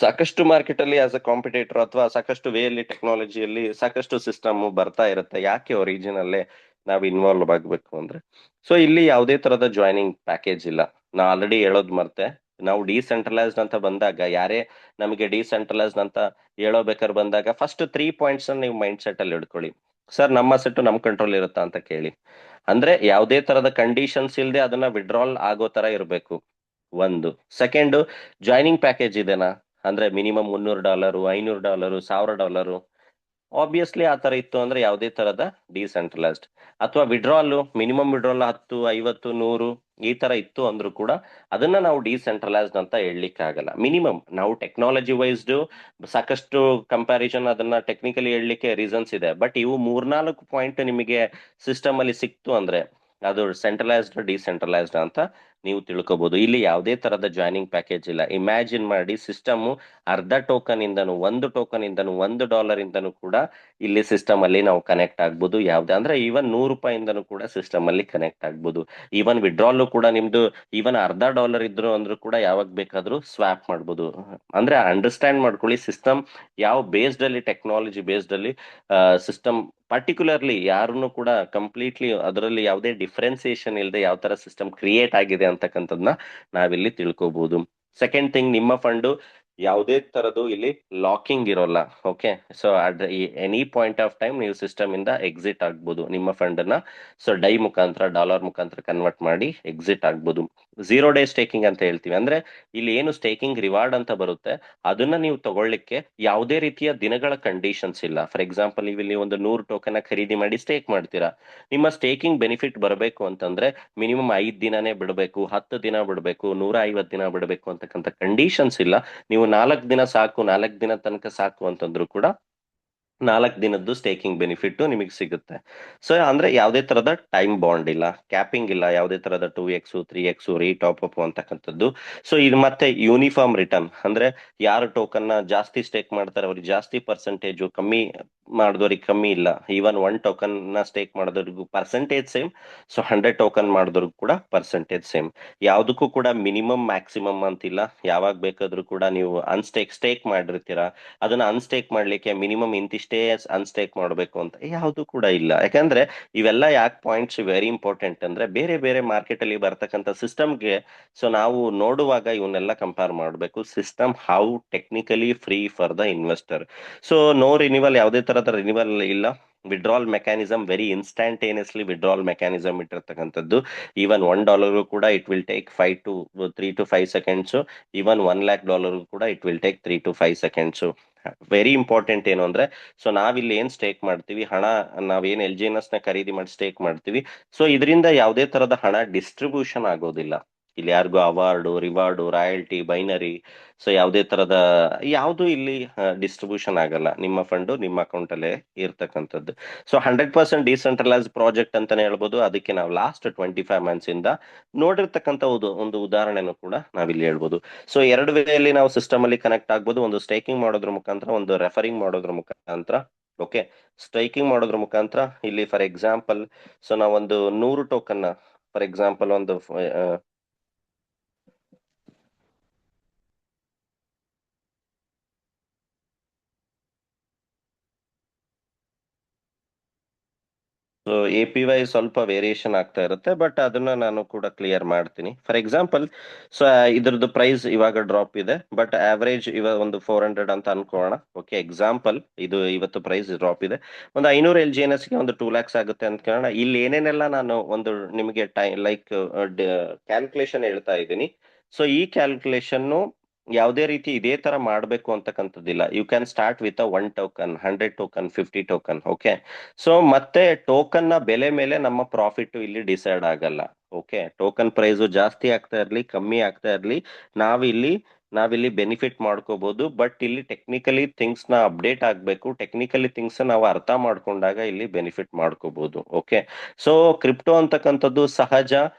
ಸಾಕಷ್ಟು ಮಾರ್ಕೆಟ್ ಅಲ್ಲಿ ಆಸ್ ಅ ಕಾಂಪಿಟೇಟರ್ ಅಥವಾ ಸಾಕಷ್ಟು ವೇ ಅಲ್ಲಿ ಟೆಕ್ನಾಲಜಿಯಲ್ಲಿ ಸಾಕಷ್ಟು ಸಿಸ್ಟಮ್ ಬರ್ತಾ ಇರುತ್ತೆ. ಯಾಕೆ ಒರಿಜಿನಲ್ಲೇ ನಾವು ಇನ್ವಾಲ್ವ್ ಆಗ್ಬೇಕು ಅಂದ್ರೆ, ಸೊ ಇಲ್ಲಿ ಯಾವುದೇ ತರದ ಜಾಯ್ನಿಂಗ್ ಪ್ಯಾಕೇಜ್ ಇಲ್ಲ. ನಾ ಆಲ್ರೆಡಿ ಹೇಳೋದ್ ಮರ್ತೆ, ನಾವು ಡಿಸೆಂಟ್ರಲೈಸ್ಡ್ ಅಂತ ಬಂದಾಗ, ಯಾರೇ ನಮಗೆ ಡಿಸೆಂಟ್ರಲೈಸ್ಡ್ ಅಂತ ಹೇಳೋಬೇಕಾದ್ರೆ ಬಂದಾಗ ಫಸ್ಟ್ 3 ಪಾಯಿಂಟ್ಸ್ ನೀವು ಮೈಂಡ್ ಸೆಟ್ ಅಲ್ಲಿ ಇಟ್ಕೊಳ್ಳಿ. ಸರ್, ನಮ್ಮ ಸೆಟ್ ನಮ್ ಕಂಟ್ರೋಲ್ ಇರುತ್ತಾ ಅಂತ ಕೇಳಿ. ಅಂದ್ರೆ ಯಾವುದೇ ತರದ ಕಂಡೀಷನ್ಸ್ ಇಲ್ಲದೆ ಅದನ್ನ ವಿಡ್ರಾಲ್ ಆಗೋ ತರ ಇರಬೇಕು. ಒಂದು. ಸೆಕೆಂಡ್, ಜಾಯ್ನಿಂಗ್ ಪ್ಯಾಕೇಜ್ ಇದೆನಾ, ಅಂದ್ರೆ ಮಿನಿಮಮ್ $300, $500, $1000. ಆಬ್ವಿಯಸ್ಲಿ ಆ ತರ ಇತ್ತು ಅಂದ್ರೆ ಯಾವುದೇ ತರದ ಡಿಸೆಂಟ್ರಲೈಸ್ಡ್. ಅಥವಾ ವಿಡ್ರಾಲ್, ಮಿನಿಮಮ್ ವಿಡ್ರಾಲ್ 10, 50, 100 ಈ ತರ ಇತ್ತು ಅಂದ್ರೂ ಕೂಡ ಅದನ್ನ ನಾವು ಡಿಸೆಂಟ್ರಲೈಸ್ಡ್ ಅಂತ ಹೇಳಲಿಕ್ಕೆ ಆಗಲ್ಲ. ಮಿನಿಮಮ್ ನಾವು ಟೆಕ್ನಾಲಜಿ ವೈಸ್ಡ್ ಸಾಕಷ್ಟು ಕಂಪ್ಯಾರಿಸನ್ ಅದನ್ನ ಟೆಕ್ನಿಕಲಿ ಹೇಳಲಿಕ್ಕೆ ರೀಸನ್ಸ್ ಇದೆ. ಬಟ್ ಇವು 3-4 ಪಾಯಿಂಟ್ ನಿಮಗೆ ಸಿಸ್ಟಮ್ ಅಲ್ಲಿ ಸಿಕ್ತು ಅಂದ್ರೆ ಅದು ಸೆಂಟ್ರಲೈಸ್ಡ್ ಡಿಸೆಂಟ್ರಲೈಸ್ಡ್ ಅಂತ ನೀವು ತಿಳ್ಕೊಬಹುದು. ಇಲ್ಲಿ ಯಾವುದೇ ತರದ ಜಾಯ್ನಿಂಗ್ ಪ್ಯಾಕೇಜ್ ಇಲ್ಲ. ಇಮ್ಯಾಜಿನ್ ಮಾಡಿ, ಸಿಸ್ಟಮ್ ಅರ್ಧ ಟೋಕನ್ ಇಂದನು, $1 ಇಂದನು ಕೂಡ ಇಲ್ಲಿ ಸಿಸ್ಟಮ್ ಅಲ್ಲಿ ನಾವು ಕನೆಕ್ಟ್ ಆಗ್ಬೋದು. ಯಾವ್ದೇ ಅಂದ್ರೆ ಈವನ್ $100 ಕೂಡ ಸಿಸ್ಟಮ್ ಅಲ್ಲಿ ಕನೆಕ್ಟ್ ಆಗ್ಬೋದು. ಈವನ್ ವಿಡ್ರಾಲ್ ಕೂಡ ನಿಮ್ದು ಈವನ್ $0.50 ಇದ್ರು ಅಂದ್ರೂ ಕೂಡ ಯಾವಾಗ ಬೇಕಾದ್ರೂ ಸ್ವಾಪ್ ಮಾಡ್ಬೋದು. ಅಂದ್ರೆ ಅಂಡರ್ಸ್ಟ್ಯಾಂಡ್ ಮಾಡ್ಕೊಳ್ಳಿ, ಸಿಸ್ಟಮ್ ಯಾವ ಬೇಸ್ಡ್ ಅಲ್ಲಿ, ಟೆಕ್ನಾಲಜಿ ಬೇಸ್ಡ್ ಅಲ್ಲಿ ಸಿಸ್ಟಮ್ ಪರ್ಟಿಕ್ಯುಲರ್ಲಿ ಯಾರನ್ನು ಕೂಡ ಕಂಪ್ಲೀಟ್ಲಿ ಅದರಲ್ಲಿ ಯಾವುದೇ ಡಿಫ್ರೆನ್ಸಿಯೇಷನ್ ಇಲ್ಲದೆ ಯಾವ ತರ ಸಿಸ್ಟಮ್ ಕ್ರಿಯೇಟ್ ಆಗಿದೆ ಅಂತಕ್ಕಂಥದ್ನ ನಾವಿಲ್ಲಿ ತಿಳ್ಕೊಬಹುದು. ಸೆಕೆಂಡ್ ಥಿಂಗ್, ನಿಮ್ಮ ಫಂಡ್ ಯಾವುದೇ ತರದ್ದು ಇಲ್ಲಿ ಲಾಕಿಂಗ್ ಇರೋಲ್ಲ. Okay. So any point of time ನೀವು ಸಿಸ್ಟಮ್ ಇಂದ ಎಕ್ಸಿಟ್ ಆಗ್ಬೋದು. ನಿಮ್ಮ ಫಂಡ್ ನ ಸೊ ಡೈ ಮುಖಾಂತರ, ಡಾಲರ್ ಮುಖಾಂತರ ಕನ್ವರ್ಟ್ ಮಾಡಿ ಎಕ್ಸಿಟ್ ಆಗ್ಬೋದು. 0 ಡೇ ಸ್ಟೇಕಿಂಗ್ ಅಂತ ಹೇಳ್ತೀವಿ. ಅಂದ್ರೆ ಇಲ್ಲಿ ಏನು ಸ್ಟೇಕಿಂಗ್ ರಿವಾರ್ಡ್ ಅಂತ ಬರುತ್ತೆ ಅದನ್ನ ನೀವು ತಗೊಳ್ಳಿಕ್ಕೆ ಯಾವುದೇ ರೀತಿಯ ದಿನಗಳ ಕಂಡೀಷನ್ಸ್ ಇಲ್ಲ. ಫಾರ್ ಎಕ್ಸಾಂಪಲ್, ನೀವು ಇಲ್ಲಿ ಒಂದು 100 ಟೋಕನ್ ಖರೀದಿ ಮಾಡಿ ಸ್ಟೇಕ್ ಮಾಡ್ತೀರಾ. ನಿಮ್ಮ ಸ್ಟೇಕಿಂಗ್ ಬೆನಿಫಿಟ್ ಬರಬೇಕು ಅಂತಂದ್ರೆ ಮಿನಿಮಮ್ 5 ದಿನನೇ ಬಿಡಬೇಕು, 10 ದಿನ ಬಿಡಬೇಕು, 150 ದಿನ ಬಿಡಬೇಕು ಅಂತಕ್ಕಂಥ ಕಂಡೀಷನ್ಸ್ ಇಲ್ಲ. ನೀವು 4 ದಿನ ಸಾಕು, 4 ದಿನ ತನಕ ಸಾಕು ಅಂತಂದ್ರು ಕೂಡ 4 ದಿನದ್ದು ಸ್ಟೇಕಿಂಗ್ ಬೆನಿಫಿಟ್ ನಿಮಗೆ ಸಿಗುತ್ತೆ. ಸೊ ಅಂದ್ರೆ ಯಾವುದೇ ತರದ ಟೈಮ್ ಬಾಂಡ್ ಇಲ್ಲ, ಕ್ಯಾಪಿಂಗ್ ಇಲ್ಲ, ಯಾವುದೇ ತರದ 2x 3x ರೀ ಟಾಪ್ ಅಪ್ ಅಂತಕ್ಕಂಥದ್ದು. ಸೊ ಇದು ಮತ್ತೆ ಯೂನಿಫಾರ್ಮ್ ರಿಟರ್ನ್ ಅಂದ್ರೆ ಯಾರು ಟೋಕನ್ ನ ಜಾಸ್ತಿ ಸ್ಟೇಕ್ ಮಾಡ್ತಾರೆ ಅವ್ರಿಗೆ ಜಾಸ್ತಿ ಪರ್ಸೆಂಟೇಜ್, ಕಮ್ಮಿ ಮಾಡಿದವ್ರಿಗೆ ಕಮ್ಮಿ ಇಲ್ಲ. ಈವನ್ 1 ಟೋಕನ್ ನ ಸ್ಟೇಕ್ ಮಾಡಿದವ್ರಿಗೂ ಪರ್ಸೆಂಟೇಜ್ ಸೇಮ್. ಸೊ 100 ಟೋಕನ್ ಮಾಡಿದವ್ರಿಗೂ ಕೂಡ ಪರ್ಸೆಂಟೇಜ್ ಸೇಮ್. ಯಾವುದಕ್ಕೂ ಕೂಡ ಮಿನಿಮಮ್ ಮ್ಯಾಕ್ಸಿಮಮ್ ಅಂತಿಲ್ಲ. ಯಾವಾಗ ಬೇಕಾದ್ರೂ ಕೂಡ ನೀವು ಸ್ಟೇಕ್ ಮಾಡಿರ್ತೀರಾ, ಅದನ್ನ ಅನ್ಸ್ಟೇಕ್ ಮಾಡ್ಲಿಕ್ಕೆ ಮಿನಿಮಮ್ ಇಂತಿಷ್ಟೇ ಅನ್ಸ್ಟೇಕ್ ಮಾಡಬೇಕು ಅಂತ ಯಾವುದು ಕೂಡ ಇಲ್ಲ. ಯಾಕಂದ್ರೆ ಇವೆಲ್ಲ ಯಾಕೆ ಪಾಯಿಂಟ್ಸ್ ವೆರಿ ಇಂಪಾರ್ಟೆಂಟ್ ಅಂದ್ರೆ ಬೇರೆ ಬೇರೆ ಮಾರ್ಕೆಟ್ ಅಲ್ಲಿ ಬರ್ತಕ್ಕಂಥ ಸಿಸ್ಟಮ್ಗೆ ಸೊ ನಾವು ನೋಡುವಾಗ ಇವನ್ನೆಲ್ಲ ಕಂಪೇರ್ ಮಾಡಬೇಕು. System how technically free for the investor. So no renewal, ಯಾವುದೇ ತರದ ರಿನಿವಲ್ ಇಲ್ಲ. Withdrawal mechanism very instantaneously withdrawal mechanism ಇಟ್ಟಿರ್ತಕ್ಕಂಥದ್ದು. ಈವನ್ $1 ಕೂಡ it will take 3 to 5 seconds. Even $1 lakh ಕೂಡ it will take 3 to 5 seconds. Very important ಏನು ಅಂದ್ರೆ so ನಾವಿಲ್ಲಿ ಏನ್ ಸ್ಟೇಕ್ ಮಾಡ್ತೀವಿ, ಹಣ ನಾವೇನ್ LGNS ನ ಖರೀದಿ ಮಾಡಿ ಸ್ಟೇಕ್ ಮಾಡ್ತೀವಿ. ಸೊ ಇದರಿಂದ ಯಾವುದೇ ತರದ ಹಣ ಡಿಸ್ಟ್ರಿಬ್ಯೂಷನ್ ಆಗೋದಿಲ್ಲ. ಇಲ್ಲಿ ಯಾರಿಗೂ award, reward, royalty, binary, so ಯಾವುದೇ ತರದ ಯಾವುದು ಇಲ್ಲಿ ಡಿಸ್ಟ್ರಿಬ್ಯೂಷನ್ ಆಗಲ್ಲ. ನಿಮ್ಮ ಫಂಡು ನಿಮ್ಮ ಅಕೌಂಟ್ ಅಲ್ಲೇ ಇರ್ತಕ್ಕಂಥದ್ದು. ಸೊ 100% ಡಿಸೆಂಟ್ರಲೈಸ್ ಪ್ರಾಜೆಕ್ಟ್ ಅಂತಾನೆ ಹೇಳ್ಬೋದು. ಅದಕ್ಕೆ ನಾವು ಲಾಸ್ಟ್ 25 months ಇಂದ ನೋಡಿರ್ತಕ್ಕಂಥ ಒಂದು ಉದಾಹರಣೆನೂ ಕೂಡ ನಾವಿಲ್ಲಿ ಹೇಳ್ಬೋದು. ಸೊ ಎರಡು ವೇಳೆಯಲ್ಲಿ ನಾವು ಸಿಸ್ಟಮ್ ಅಲ್ಲಿ ಕನೆಕ್ಟ್ ಆಗ್ಬೋದು. ಒಂದು ಸ್ಟೇಕಿಂಗ್ ಮಾಡೋದ್ರ ಮುಖಾಂತರ, ಒಂದು ರೆಫರಿಂಗ್ ಮಾಡೋದ್ರ ಮುಖಾಂತರ. ಓಕೆ, ಸ್ಟೇಕಿಂಗ್ ಮಾಡೋದ್ರ ಮುಖಾಂತರ ಇಲ್ಲಿ ಫಾರ್ ಎಕ್ಸಾಂಪಲ್ ಸೊ ನಾವೊಂದು 100 ಟೋಕನ್, ಫಾರ್ ಎಕ್ಸಾಂಪಲ್ ಒಂದು ಸೊ APY ಸ್ವಲ್ಪ ವೇರಿಯೇಷನ್ ಆಗ್ತಾ ಇರುತ್ತೆ, ಬಟ್ ಅದನ್ನ ನಾನು ಕೂಡ ಕ್ಲಿಯರ್ ಮಾಡ್ತೀನಿ. ಫಾರ್ ಎಕ್ಸಾಂಪಲ್ ಸೊ ಇದ್ರದ್ದು ಪ್ರೈಸ್ ಇವಾಗ ಡ್ರಾಪ್ ಇದೆ, ಬಟ್ ಆವರೇಜ್ ಇವಾಗ ಒಂದು 400 ಅಂತ ಅನ್ಕೋಣ. ಓಕೆ, ಎಕ್ಸಾಂಪಲ್ ಇದು ಇವತ್ತು ಪ್ರೈಸ್ ಡ್ರಾಪ್ ಇದೆ. ಒಂದು 500 LGNS ಗೆ ಒಂದು 2 lakhs ಆಗುತ್ತೆ ಅಂತ ಕೇಳೋಣ. ಇಲ್ಲಿ ಏನೇನೆಲ್ಲ ನಾನು ಒಂದು ನಿಮಗೆ ಲೈಕ್ ಕ್ಯಾಲ್ಕುಲೇಷನ್ ಹೇಳ್ತಾ ಇದ್ದೀನಿ. ಸೊ ಈ ಕ್ಯಾಲ್ಕುಲೇಷನ್ ಯಾವುದೇ ರೀತಿ ಇದೇ ತರ ಮಾಡಬೇಕು ಅಂತಕ್ಕಂಥದ್ದಿಲ್ಲ. You can start with 1 token, 100 token, 50 token. Okay, so ಮತ್ತೆ ಟೋಕನ್ ನ ಬೆಲೆ ಮೇಲೆ ನಮ್ಮ ಪ್ರಾಫಿಟ್ ಇಲ್ಲಿ ಡಿಸೈಡ್ ಆಗಲ್ಲ. ಓಕೆ, ಟೋಕನ್ ಪ್ರೈಸ್ ಜಾಸ್ತಿ ಆಗ್ತಾ ಇರ್ಲಿ, ಕಮ್ಮಿ ಆಗ್ತಾ ಇರ್ಲಿ, ನಾವಿಲ್ಲಿ ನಾವಿಲ್ಲಿ ಬೆನಿಫಿಟ್ ಮಾಡ್ಕೋಬಹುದು. ಬಟ್ ಇಲ್ಲಿ ಟೆಕ್ನಿಕಲಿ ಥಿಂಗ್ಸ್ ನ ಅಪ್ಡೇಟ್ ಆಗ್ಬೇಕು. ಟೆಕ್ನಿಕಲಿ ಥಿಂಗ್ಸ್ ನಾವು ಅರ್ಥ ಮಾಡ್ಕೊಂಡಾಗ ಇಲ್ಲಿ ಬೆನಿಫಿಟ್ ಮಾಡ್ಕೋಬಹುದು. ಓಕೆ, ಸೊ ಕ್ರಿಪ್ಟೋ ಅಂತಕ್ಕಂಥದ್ದು ಸಹಜ.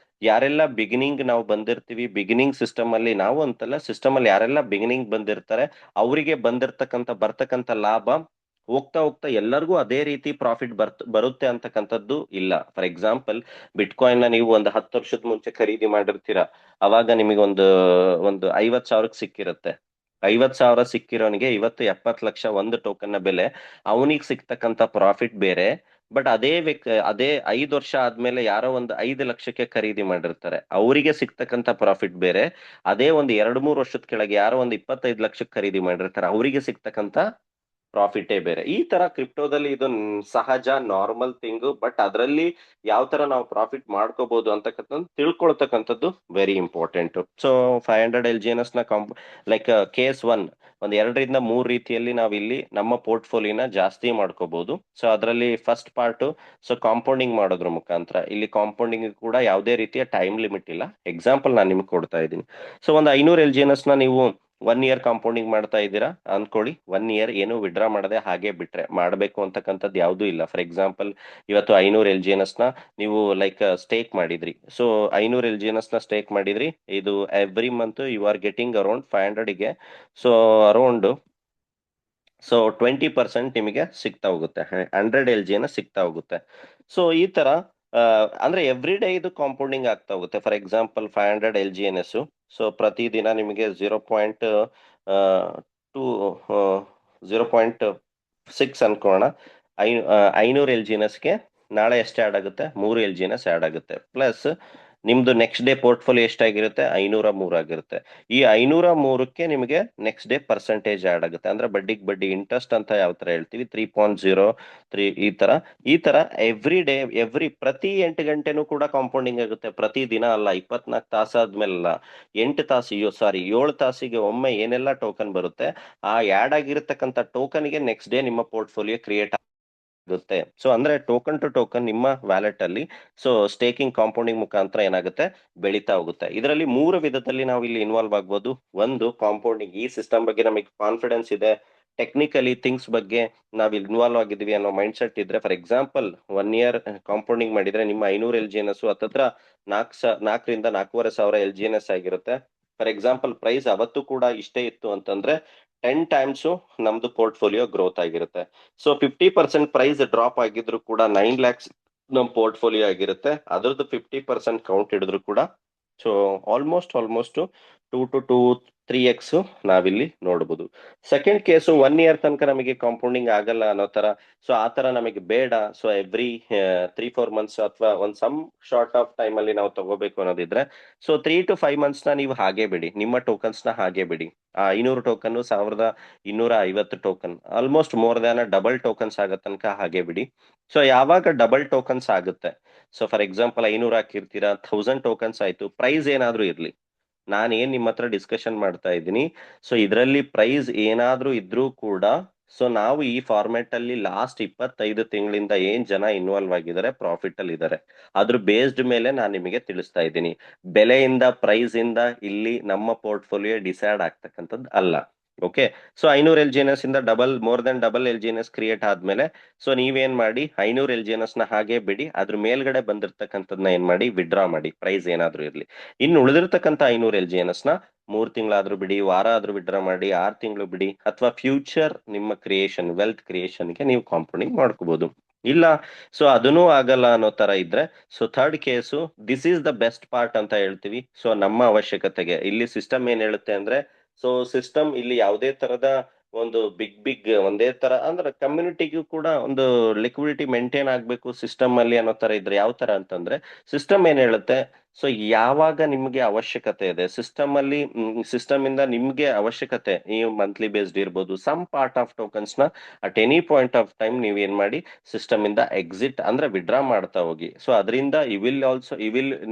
ಯಾರೆಲ್ಲ ಬಿಗಿನಿಂಗ್ ನಾವು ಬಂದಿರ್ತೀವಿ, ಬಿಗಿನಿಂಗ್ ಸಿಸ್ಟಮ್ ಅಲ್ಲಿ ನಾವು ಅಂತಲ್ಲ, ಸಿಸ್ಟಮ್ ಅಲ್ಲಿ ಯಾರೆಲ್ಲ ಬಿಗಿನಿಂಗ್ ಬಂದಿರ್ತಾರೆ ಅವರಿಗೆ ಬರ್ತಕ್ಕಂಥ ಲಾಭ ಹೋಗ್ತಾ ಹೋಗ್ತಾ ಎಲ್ಲರಿಗೂ ಅದೇ ರೀತಿ ಪ್ರಾಫಿಟ್ ಬರುತ್ತೆ ಅಂತಕ್ಕಂಥದ್ದು ಇಲ್ಲ. ಫಾರ್ ಎಕ್ಸಾಂಪಲ್ ಬಿಟ್ಕಾಯಿನ್ ನ ನೀವು ಒಂದು 10 ವರ್ಷದ ಮುಂಚೆ ಖರೀದಿ ಮಾಡಿರ್ತೀರಾ, ಅವಾಗ ನಿಮಗೆ ಒಂದು 50,000ಕ್ಕೆ ಸಿಕ್ಕಿರುತ್ತೆ. 50,000 ಸಿಕ್ಕಿರೋನಿಗೆ ಇವತ್ತು 70 ಲಕ್ಷ ಒಂದು ಟೋಕನ್ ನ ಬೆಲೆ. ಅವನಿಗೆ ಸಿಗ್ತಕ್ಕಂಥ ಪ್ರಾಫಿಟ್ ಬೇರೆ. ಬಟ್ ಅದೇ 5 ವರ್ಷ ಆದ್ಮೇಲೆ ಯಾರೋ ಒಂದು 5 ಲಕ್ಷಕ್ಕೆ ಖರೀದಿ ಮಾಡಿರ್ತಾರೆ, ಅವರಿಗೆ ಸಿಗ್ತಕ್ಕಂಥ ಪ್ರಾಫಿಟ್ ಬೇರೆ. ಅದೇ ಒಂದು 2-3 ವರ್ಷದ ಕೆಳಗೆ ಯಾರೋ ಒಂದು 25 ಲಕ್ಷಕ್ಕೆ ಖರೀದಿ ಮಾಡಿರ್ತಾರೆ, ಅವರಿಗೆ ಸಿಗ್ತಕ್ಕಂಥ ಪ್ರಾಫಿಟೇ ಬೇರೆ. ಈ ತರ ಕ್ರಿಪ್ಟೋದಲ್ಲಿ ಇದು ಸಹಜ ನಾರ್ಮಲ್ ಥಿಂಗ್. ಬಟ್ ಅದರಲ್ಲಿ ಯಾವ ತರ ನಾವು ಪ್ರಾಫಿಟ್ ಮಾಡ್ಕೋಬಹುದು ಅಂತಕ್ಕಂಥದ್ದು ತಿಳ್ಕೊಳ್ತಕ್ಕಂಥದ್ದು ವೆರಿ ಇಂಪಾರ್ಟೆಂಟ್. ಸೊ 500 LGNS ನ ಲೈಕ್ ಕೇಸ್ 1 ಒಂದ್ 2 ರಿಂದ 3 ರೀತಿಯಲ್ಲಿ ನಾವಿಲ್ಲಿ ನಮ್ಮ ಪೋರ್ಟ್ಫೋಲಿಯೋನ ಜಾಸ್ತಿ ಮಾಡ್ಕೋಬಹುದು. ಸೊ ಅದರಲ್ಲಿ ಫಸ್ಟ್ ಪಾರ್ಟ್ ಸೊ ಕಾಂಪೌಂಡಿಂಗ್ ಮಾಡೋದ್ರ ಮುಖಾಂತರ. ಇಲ್ಲಿ ಕಾಂಪೌಂಡಿಂಗ್ ಕೂಡ ಯಾವುದೇ ರೀತಿಯ ಟೈಮ್ ಲಿಮಿಟ್ ಇಲ್ಲ. ಎಕ್ಸಾಂಪಲ್ ನಾನು ನಿಮ್ಗೆ ಕೊಡ್ತಾ ಇದ್ದೀನಿ. ಸೊ ಒಂದು 500 LGNS ನ ನೀವು 1 ಇಯರ್ ಕಾಂಪೌಂಡಿಂಗ್ ಮಾಡ್ತಾ ಇದ್ದೀರಾ ಅನ್ಕೊಳ್ಳಿ. 1 ಇಯರ್ ಏನು ವಿಡ್ರಾ ಮಾಡದೆ ಹಾಗೆ ಬಿಟ್ರೆ, ಮಾಡಬೇಕು ಅಂತಕ್ಕಂಥದ್ದು ಯಾವುದೂ ಇಲ್ಲ. ಫಾರ್ ಎಕ್ಸಾಂಪಲ್ ಇವತ್ತು 500 LGNS ನ ನೀವು ಲೈಕ್ ಸ್ಟೇಕ್ ಮಾಡಿದ್ರಿ. ಸೊ 500 LGNS ನ ಸ್ಟೇಕ್ ಮಾಡಿದ್ರಿ. ಇದು every month you are getting around 500ಗೆ. ಸೊ ಅರೌಂಡ್ ಸೊ 20% ನಿಮಗೆ ಸಿಗ್ತಾ ಹೋಗುತ್ತೆ, 100 LGNS ಸಿಗ್ತಾ ಹೋಗುತ್ತೆ. ಸೊ ಈ ತರ ಅಂದ್ರೆ ಎವ್ರಿ ಡೇ ಇದು ಕಾಂಪೌಂಡಿಂಗ್ ಆಗ್ತಾ ಹೋಗುತ್ತೆ. ಫಾರ್ ಎಕ್ಸಾಂಪಲ್ 500 LGNS ಸೊ ಪ್ರತಿದಿನ ನಿಮಗೆ 2 0.6 ಅನ್ಕೋಣ. 500 LGNSಗೆ ನಾಳೆ ಎಷ್ಟು ಆಡ್ ಆಗುತ್ತೆ? 3 LGNS ಆಡ್ ಆಗುತ್ತೆ. ಪ್ಲಸ್ ನಿಮ್ದು ನೆಕ್ಸ್ಟ್ ಡೇ ಪೋರ್ಟ್ಫೋಲಿಯೋ ಎಷ್ಟಾಗಿರುತ್ತೆ? 503 ಆಗಿರುತ್ತೆ. ಈ 503ಕ್ಕೆ ನಿಮಗೆ ನೆಕ್ಸ್ಟ್ ಡೇ ಪರ್ಸೆಂಟೇಜ್ ಆಡ್ ಆಗುತ್ತೆ. ಅಂದ್ರೆ ಬಡ್ಡಿಗೆ ಬಡ್ಡಿ ಇಂಟ್ರೆಸ್ಟ್ ಅಂತ ಯಾವ ತರ ಹೇಳ್ತೀವಿ, 3.03 ಈ ತರ ಪ್ರತಿ 8 ಗಂಟೆನೂ ಕೂಡ ಕಾಂಪೌಂಡಿಂಗ್ ಆಗುತ್ತೆ. ಪ್ರತಿ ದಿನ ಅಲ್ಲ, 24 ತಾಸಾದ್ಮೇಲಲ್ಲ, 7 ತಾಸಿಗೆ ಒಮ್ಮೆ ಏನೆಲ್ಲ ಟೋಕನ್ ಬರುತ್ತೆ ಆ ಆಡ್ ಆಗಿರತಕ್ಕಂಥ ಟೋಕನ್ಗೆ ನೆಕ್ಸ್ಟ್ ಡೇ ನಿಮ್ಮ ಪೋರ್ಟ್ಫೋಲಿಯೋ ಕ್ರಿಯೇಟ್ ಆಗುತ್ತೆ. ಸೊ ಅಂದ್ರೆ ಟೋಕನ್ ಟು ಟೋಕನ್ ನಿಮ್ಮ ವ್ಯಾಲೆಟ್ ಅಲ್ಲಿ ಸೊ ಸ್ಟೇಕಿಂಗ್ ಕಾಂಪೌಂಡಿಂಗ್ ಮುಖಾಂತರ ಏನಾಗುತ್ತೆ, ಬೆಳೀತಾ ಹೋಗುತ್ತೆ. ಇದರಲ್ಲಿ 3 ವಿಧದಲ್ಲಿ ನಾವು ಇಲ್ಲಿ ಇನ್ವಾಲ್ವ್ ಆಗ್ಬೋದು. ಒಂದು ಕಾಂಪೌಂಡಿಂಗ್, ಈ ಸಿಸ್ಟಮ್ ಬಗ್ಗೆ ನಮಗೆ ಕಾನ್ಫಿಡೆನ್ಸ್ ಇದೆ, ಟೆಕ್ನಿಕಲಿ ಥಿಂಗ್ಸ್ ಬಗ್ಗೆ ನಾವು ಇನ್ವಾಲ್ವ್ ಆಗಿದ್ವಿ ಅನ್ನೋ ಮೈಂಡ್ ಸೆಟ್ ಇದ್ರೆ, ಫಾರ್ ಎಕ್ಸಾಂಪಲ್ 1 ಇಯರ್ ಕಾಂಪೌಂಡಿಂಗ್ ಮಾಡಿದ್ರೆ ನಿಮ್ಮ 500 LGNS ಹತ್ತತ್ರ 4ರಿಂದ 4,500 LGNS ಆಗಿರುತ್ತೆ. ಫಾರ್ ಎಕ್ಸಾಂಪಲ್ ಪ್ರೈಸ್ ಅವತ್ತು ಕೂಡ ಇಷ್ಟೇ ಇತ್ತು ಅಂತಂದ್ರೆ 10 ಟೈಮ್ಸ್ ನಮ್ದು ಪೋರ್ಟ್ಫೋಲಿಯೋ ಗ್ರೋತ್ ಆಗಿರುತ್ತೆ. ಸೊ 50% ಪ್ರೈಸ್ ಡ್ರಾಪ್ ಆಗಿದ್ರು ಕೂಡ 9 lakhs ನಮ್ ಪೋರ್ಟ್ಫೋಲಿಯೋ ಆಗಿರುತ್ತೆ. ಅದ್ರದ್ದು 50% ಕೌಂಟ್ ಹಿಡಿದ್ರು ಕೂಡ ಸೊ ಆಲ್ಮೋಸ್ಟ್ 2 to 3x ನಾವಿಲ್ಲಿ ನೋಡಬಹುದು. ಸೆಕೆಂಡ್ ಕೇಸು 1 ಇಯರ್ ತನಕ ನಮಗೆ ಕಾಂಪೌಂಡಿಂಗ್ ಆಗಲ್ಲ ಅನ್ನೋ ತರ, ಸೊ ಆ ತರ ನಮಗೆ ಬೇಡ. ಸೊ ಎವ್ರಿ 3-4 months ಅಥವಾ ಒಂದ್ ಸಮ್ ಶಾರ್ಟ್ ಆಫ್ ಟೈಮ್ ಅಲ್ಲಿ ನಾವು ತಗೋಬೇಕು ಅನ್ನೋದಿದ್ರೆ, ಸೊ 3 to 5 months ನ ನೀವು ಹಾಗೆ ಬಿಡಿ, ನಿಮ್ಮ ಟೋಕನ್ಸ್ ನ ಹಾಗೆ ಬಿಡಿ. ಆ 500 token 1,250 token, almost more than double tokens ಆಗೋ ತನಕ ಹಾಗೆ ಬಿಡಿ. ಸೊ ಯಾವಾಗ ಡಬಲ್ ಟೋಕನ್ಸ್ ಆಗುತ್ತೆ, ಸೊ ಫಾರ್ ಎಕ್ಸಾಂಪಲ್ 500 ಹಾಕಿರ್ತೀರಾ, 1,000 ಟೋಕನ್ಸ್ ಆಯ್ತು, ಪ್ರೈಸ್ ಏನಾದ್ರೂ ಇರ್ಲಿ, ನಾನು ಏನ್ ನಿಮ್ಮ ಹತ್ರ ಡಿಸ್ಕಷನ್ ಮಾಡ್ತಾ ಇದ್ದೀನಿ, ಸೊ ಇದರಲ್ಲಿ ಪ್ರೈಸ್ ಏನಾದ್ರೂ ಇದ್ರೂ ಕೂಡ, ಸೊ ನಾವು ಈ ಫಾರ್ಮೆಟ್ ಅಲ್ಲಿ ಲಾಸ್ಟ್ 25 ತಿಂಗಳಿಂದ ಏನ್ ಜನ ಇನ್ವಾಲ್ವ್ ಆಗಿದ್ದಾರೆ, ಪ್ರಾಫಿಟ್ ಅಲ್ಲಿ ಇದ್ದಾರೆ, ಅದ್ರ ಬೇಸ್ಡ್ ಮೇಲೆ ನಾನು ನಿಮಗೆ ತಿಳಿಸ್ತಾ ಇದ್ದೀನಿ. ಬೆಲೆಯಿಂದ ಪ್ರೈಸ್ ಇಂದ ಇಲ್ಲಿ ನಮ್ಮ ಪೋರ್ಟ್ಫೋಲಿಯೋ ಡಿಸೈಡ್ ಆಗ್ತಕ್ಕಂಥದ್ದು ಅಲ್ಲ. ಓಕೆ, ಸೊ 500 LGNS ಇಂದ more than double LGNS create ಆದ್ಮೇಲೆ, ಸೊ ನೀವೇನ್ ಮಾಡಿ 500 LGNS ನ ಹಾಗೆ ಬಿಡಿ, ಅದ್ರ ಮೇಲ್ಗಡೆ ಬಂದಿರ್ತಕ್ಕಂಥದ್ನ ಏನ್ ಮಾಡಿ ವಿಡ್ರಾ ಮಾಡಿ, ಪ್ರೈಸ್ ಏನಾದ್ರೂ ಇರ್ಲಿ. ಇನ್ನು ಉಳಿದಿರ್ತಕ್ಕಂಥ 500 LGNS ನ 3 ತಿಂಗಳಾದ್ರೂ ಬಿಡಿ, ವಾರ ಆದ್ರೂ ವಿಡ್ರಾ ಮಾಡಿ, 6 ತಿಂಗಳು ಬಿಡಿ, ಅಥವಾ ಫ್ಯೂಚರ್ ನಿಮ್ಮ ಕ್ರಿಯೇಷನ್ ವೆಲ್ತ್ ಕ್ರಿಯೇಷನ್ಗೆ ನೀವು ಕಾಂಪೌಂಡಿಂಗ್ ಮಾಡ್ಕೋಬಹುದು. ಇಲ್ಲ, ಸೊ ಅದನ್ನೂ ಆಗಲ್ಲ ಅನ್ನೋ ತರ ಇದ್ರೆ, so third case this is the best part ಅಂತ ಹೇಳ್ತೀವಿ. ಸೊ ನಮ್ಮ ಅವಶ್ಯಕತೆಗೆ ಇಲ್ಲಿ ಸಿಸ್ಟಮ್ ಏನ್ ಹೇಳುತ್ತೆ ಅಂದ್ರೆ, ಸೊ ಸಿಸ್ಟಮ್ ಇಲ್ಲಿ ಯಾವುದೇ ತರದ ಒಂದು ಬಿಗ್ ಒಂದೇ ತರ ಅಂದ್ರೆ ಕಮ್ಯುನಿಟಿಗೂ ಕೂಡ ಒಂದು ಲಿಕ್ವಿಡಿಟಿ ಮೇಂಟೈನ್ ಆಗ್ಬೇಕು ಸಿಸ್ಟಮ್ ಅಲ್ಲಿ ಅನ್ನೋ ತರ ಇದ್ರೆ, ಯಾವ ತರ ಅಂತಂದ್ರೆ ಸಿಸ್ಟಮ್ ಏನ್ ಹೇಳುತ್ತೆ, ಸೊ ಯಾವಾಗ ನಿಮ್ಗೆ ಅವಶ್ಯಕತೆ ಇದೆ ಸಿಸ್ಟಮ್ ಅಲ್ಲಿ, ಸಿಸ್ಟಮ್ ಇಂದ ನಿಮ್ಗೆ ಅವಶ್ಯಕತೆ ಈ ಮಂತ್ಲಿ ಬೇಸ್ಡ್ ಇರ್ಬೋದು, ಸಮ್ ಪಾರ್ಟ್ ಆಫ್ ಟೋಕನ್ಸ್ ನ at any point of time ನೀವ್ ಏನ್ ಮಾಡಿ ಸಿಸ್ಟಮ್ ಇಂದ ಎಕ್ಸಿಟ್ ಅಂದ್ರೆ ವಿಡ್ರಾ ಮಾಡ್ತಾ ಹೋಗಿ. ಸೊ ಅದರಿಂದ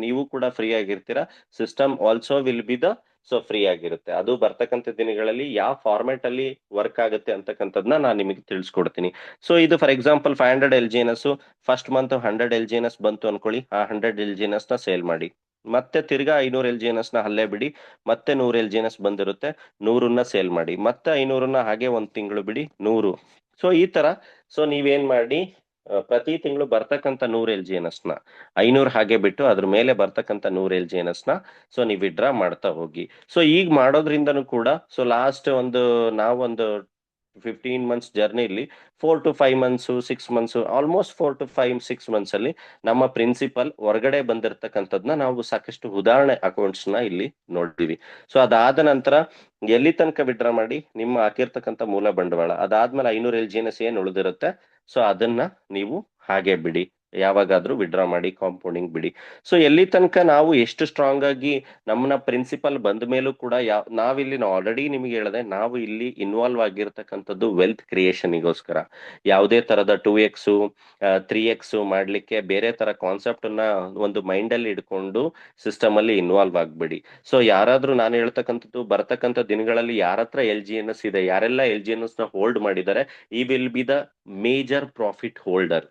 ನೀವು ಕೂಡ ಫ್ರೀ ಆಗಿರ್ತೀರಾ, system also will be the so free ಆಗಿರುತ್ತೆ. ಅದು ಬರ್ತಕ್ಕಂಥ ದಿನಗಳಲ್ಲಿ ಯಾವ ಫಾರ್ಮೆಟ್ ಅಲ್ಲಿ ವರ್ಕ್ ಆಗುತ್ತೆ ಅಂತಕ್ಕಂಥದ್ನ ನಾನು ನಿಮಗೆ ತಿಳಿಸ್ಕೊಡ್ತೀನಿ. ಸೊ ಇದು for example 500 LGNS, first month 100 LGNS ಬಂತು ಅನ್ಕೊಳ್ಳಿ, ಆ 100 LGNS ನ ಸೇಲ್ ಮಾಡಿ, ಮತ್ತೆ ತಿರ್ಗಾ 500 LGNS ನ ಹಲ್ಲೇ ಬಿಡಿ, ಮತ್ತೆ 100 LGNS ಬಂದಿರುತ್ತೆ, 100ನ್ನ ಸೇಲ್ ಮಾಡಿ, ಮತ್ತೆ 500ನ್ನ ಹಾಗೆ 1 ತಿಂಗಳು ಬಿಡಿ, 100. ಸೊ ಈ ತರ, ಸೊ ನೀವೇನ್ ಮಾಡಿ ಪ್ರತಿ ತಿಂಗಳು ಬರ್ತಕ್ಕಂಥ 100 LGNS ನ 500 ಹಾಗೆ ಬಿಟ್ಟು ಅದ್ರ ಮೇಲೆ ಬರ್ತಕ್ಕಂಥ 100 LGNS ನ ಸೊ ನೀವು ವಿಡ್ರಾ ಮಾಡ್ತಾ ಹೋಗಿ. ಸೊ ಈಗ ಮಾಡೋದ್ರಿಂದನೂ ಕೂಡ, ಸೊ ಲಾಸ್ಟ್ ನಾವೊಂದು 15 months ಜರ್ನಿಲಿ 4 to 5 months 6 months, almost 4 to 5 6 months ಅಲ್ಲಿ ನಮ್ಮ ಪ್ರಿನ್ಸಿಪಲ್ ಹೊರಗಡೆ ಬಂದಿರತಕ್ಕಂಥದ್ನ ನಾವು ಸಾಕಷ್ಟು ಉದಾಹರಣೆ ಅಕೌಂಟ್ಸ್ ನ ಇಲ್ಲಿ ನೋಡ್ತೀವಿ. ಸೊ ಅದಾದ ನಂತರ ಎಲ್ಲಿ ತನಕ ವಿಡ್ರಾ ಮಾಡಿ ನಿಮ್ಮ ಹಾಕಿರ್ತಕ್ಕಂಥ ಮೂಲ ಬಂಡವಾಳ ಅದಾದ್ಮೇಲೆ 500 LGNS ಏನ್ ಉಳಿದಿರುತ್ತೆ, ಸೊ ಅದನ್ನ ನೀವು ಹಾಗೆ ಬಿಡಿ, ಯಾವಾಗಾದ್ರೂ ವಿಡ್ರಾ ಮಾಡಿ, ಕಾಂಪೌಂಡಿಂಗ್ ಬಿಡಿ. ಸೊ ಎಲ್ಲಿ ತನಕ ನಾವು ಎಷ್ಟು ಸ್ಟ್ರಾಂಗ್ ಆಗಿ ನಮ್ಮನ್ನ ಪ್ರಿನ್ಸಿಪಲ್ ಬಂದ ಮೇಲೂ ಕೂಡ ನಾವಿಲ್ಲಿ ಆಲ್ರೆಡಿ ನಿಮಗೆ ಹೇಳಿದೆ, ನಾವು ಇಲ್ಲಿ ಇನ್ವಾಲ್ವ್ ಆಗಿರ್ತಕ್ಕಂಥದ್ದು ವೆಲ್ತ್ ಕ್ರಿಯೇಷನ್ಗೋಸ್ಕರ. ಯಾವುದೇ ತರದ 2x 3x ಮಾಡ್ಲಿಕ್ಕೆ ಬೇರೆ ತರ ಕಾನ್ಸೆಪ್ಟ್ ನ ಒಂದು ಮೈಂಡ್ ಅಲ್ಲಿ ಇಟ್ಕೊಂಡು ಸಿಸ್ಟಮ್ ಅಲ್ಲಿ ಇನ್ವಾಲ್ವ್ ಆಗ್ಬೇಡಿ. ಸೊ ಯಾರಾದ್ರೂ ನಾನು ಹೇಳ್ತಕ್ಕಂಥದ್ದು ಬರ್ತಕ್ಕಂಥ ದಿನಗಳಲ್ಲಿ ಯಾರ ಹತ್ರ LGNS ಇದೆ, ಯಾರೆಲ್ಲ LGNS ನ ಹೋಲ್ಡ್ ಮಾಡಿದ್ದಾರೆ, ಈ will be the major profit holder.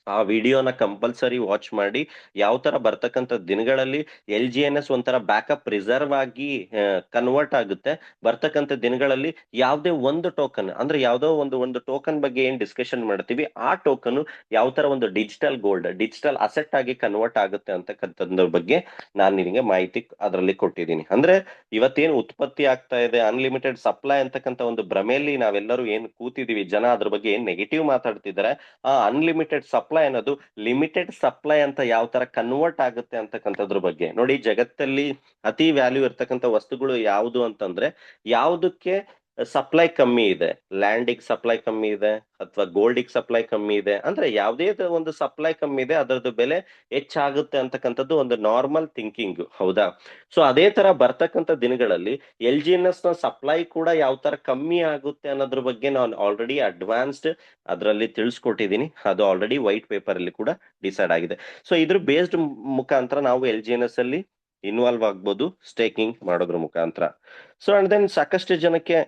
ಆ ವಿಡಿಯೋನ ಕಂಪಲ್ಸರಿ ವಾಚ್ ಮಾಡಿ. ಯಾವ ತರ ಬರ್ತಕ್ಕಂಥ ದಿನಗಳಲ್ಲಿ LGNS ಒಂಥರ ಬ್ಯಾಕಪ್ ರಿಸರ್ವ್ ಆಗಿ ಕನ್ವರ್ಟ್ ಆಗುತ್ತೆ, ಬರ್ತಕ್ಕಂಥ ದಿನಗಳಲ್ಲಿ ಯಾವುದೇ ಒಂದು ಟೋಕನ್ ಅಂದ್ರೆ ಯಾವುದೋ ಒಂದು ಟೋಕನ್ ಬಗ್ಗೆ ಏನ್ ಡಿಸ್ಕಷನ್ ಮಾಡ್ತೀವಿ, ಆ ಟೋಕನ್ ಯಾವ ತರ ಒಂದು ಡಿಜಿಟಲ್ ಗೋಲ್ಡ್, ಡಿಜಿಟಲ್ ಅಸೆಟ್ ಆಗಿ ಕನ್ವರ್ಟ್ ಆಗುತ್ತೆ ಅಂತಕ್ಕಂಥದ್ರ ಬಗ್ಗೆ ನಾನು ನಿನಗೆ ಮಾಹಿತಿ ಅದರಲ್ಲಿ ಕೊಟ್ಟಿದ್ದೀನಿ. ಅಂದ್ರೆ ಇವತ್ತೇನು ಉತ್ಪತ್ತಿ ಆಗ್ತಾ ಇದೆ ಅನ್ಲಿಮಿಟೆಡ್ ಸಪ್ಲೈ ಅಂತಕ್ಕಂಥ ಒಂದು ಭ್ರಮೆಯಲ್ಲಿ ನಾವೆಲ್ಲರೂ ಏನ್ ಕೂತಿದೀವಿ, ಜನ ಅದ್ರ ಬಗ್ಗೆ ಏನ್ ನೆಗೆಟಿವ್ ಮಾತಾಡ್ತಿದ್ದಾರೆ, ಆ ಅನ್ಲಿಮಿಟೆಡ್ ಸಪ್ಲೈ ಅನ್ನೋದು ಲಿಮಿಟೆಡ್ ಸಪ್ಲೈ ಅಂತ ಯಾವ ತರ ಕನ್ವರ್ಟ್ ಆಗುತ್ತೆ ಅಂತಕ್ಕಂಥದ್ರ ಬಗ್ಗೆ ನೋಡಿ. ಜಗತ್ತಲ್ಲಿ ಅತಿ ವ್ಯಾಲ್ಯೂ ಇರ್ತಕ್ಕಂಥ ವಸ್ತುಗಳು ಯಾವುದು ಅಂತಂದ್ರೆ, ಯಾವುದಕ್ಕೆ ಸಪ್ಲೈ ಕಮ್ಮಿ ಇದೆ, ಲ್ಯಾಂಡಿಗೆ ಸಪ್ಲೈ ಕಮ್ಮಿ ಇದೆ, ಅಥವಾ ಗೋಲ್ಡಿಗೆ ಸಪ್ಲೈ ಕಮ್ಮಿ ಇದೆ, ಅಂದ್ರೆ ಯಾವುದೇ ಒಂದು ಸಪ್ಲೈ ಕಮ್ಮಿ ಇದೆ ಅದರದ್ದು ಬೆಲೆ ಹೆಚ್ಚಾಗುತ್ತೆ ಅಂತಕ್ಕಂಥದ್ದು ಒಂದು ನಾರ್ಮಲ್ ಥಿಂಕಿಂಗ್, ಹೌದಾ? ಸೊ ಅದೇ ತರ ಬರ್ತಕ್ಕಂಥ ದಿನಗಳಲ್ಲಿ LGNS ನ ಸಪ್ಲೈ ಕೂಡ ಯಾವ ತರ ಕಮ್ಮಿ ಆಗುತ್ತೆ ಅನ್ನೋದ್ರ ಬಗ್ಗೆ ನಾನು ಆಲ್ರೆಡಿ ಅಡ್ವಾನ್ಸ್ಡ್ ಅದರಲ್ಲಿ ತಿಳಿಸ್ಕೊಟ್ಟಿದ್ದೀನಿ. ಅದು ಆಲ್ರೆಡಿ ವೈಟ್ ಪೇಪರ್ ಅಲ್ಲಿ ಕೂಡ ಡಿಸೈಡ್ ಆಗಿದೆ. ಸೊ ಇದ್ರ ಬೇಸ್ಡ್ ಮುಖಾಂತರ ನಾವು LGNS ಅಲ್ಲಿ ಇನ್ವಾಲ್ವ್ ಆಗ್ಬೋದು, ಸ್ಟೇಕಿಂಗ್ ಮಾಡೋದ್ರ ಮುಖಾಂತರ. ಸೊ ಅಂಡ್ ದೆನ್ ಸಾಕಷ್ಟು ಜನಕ್ಕೆ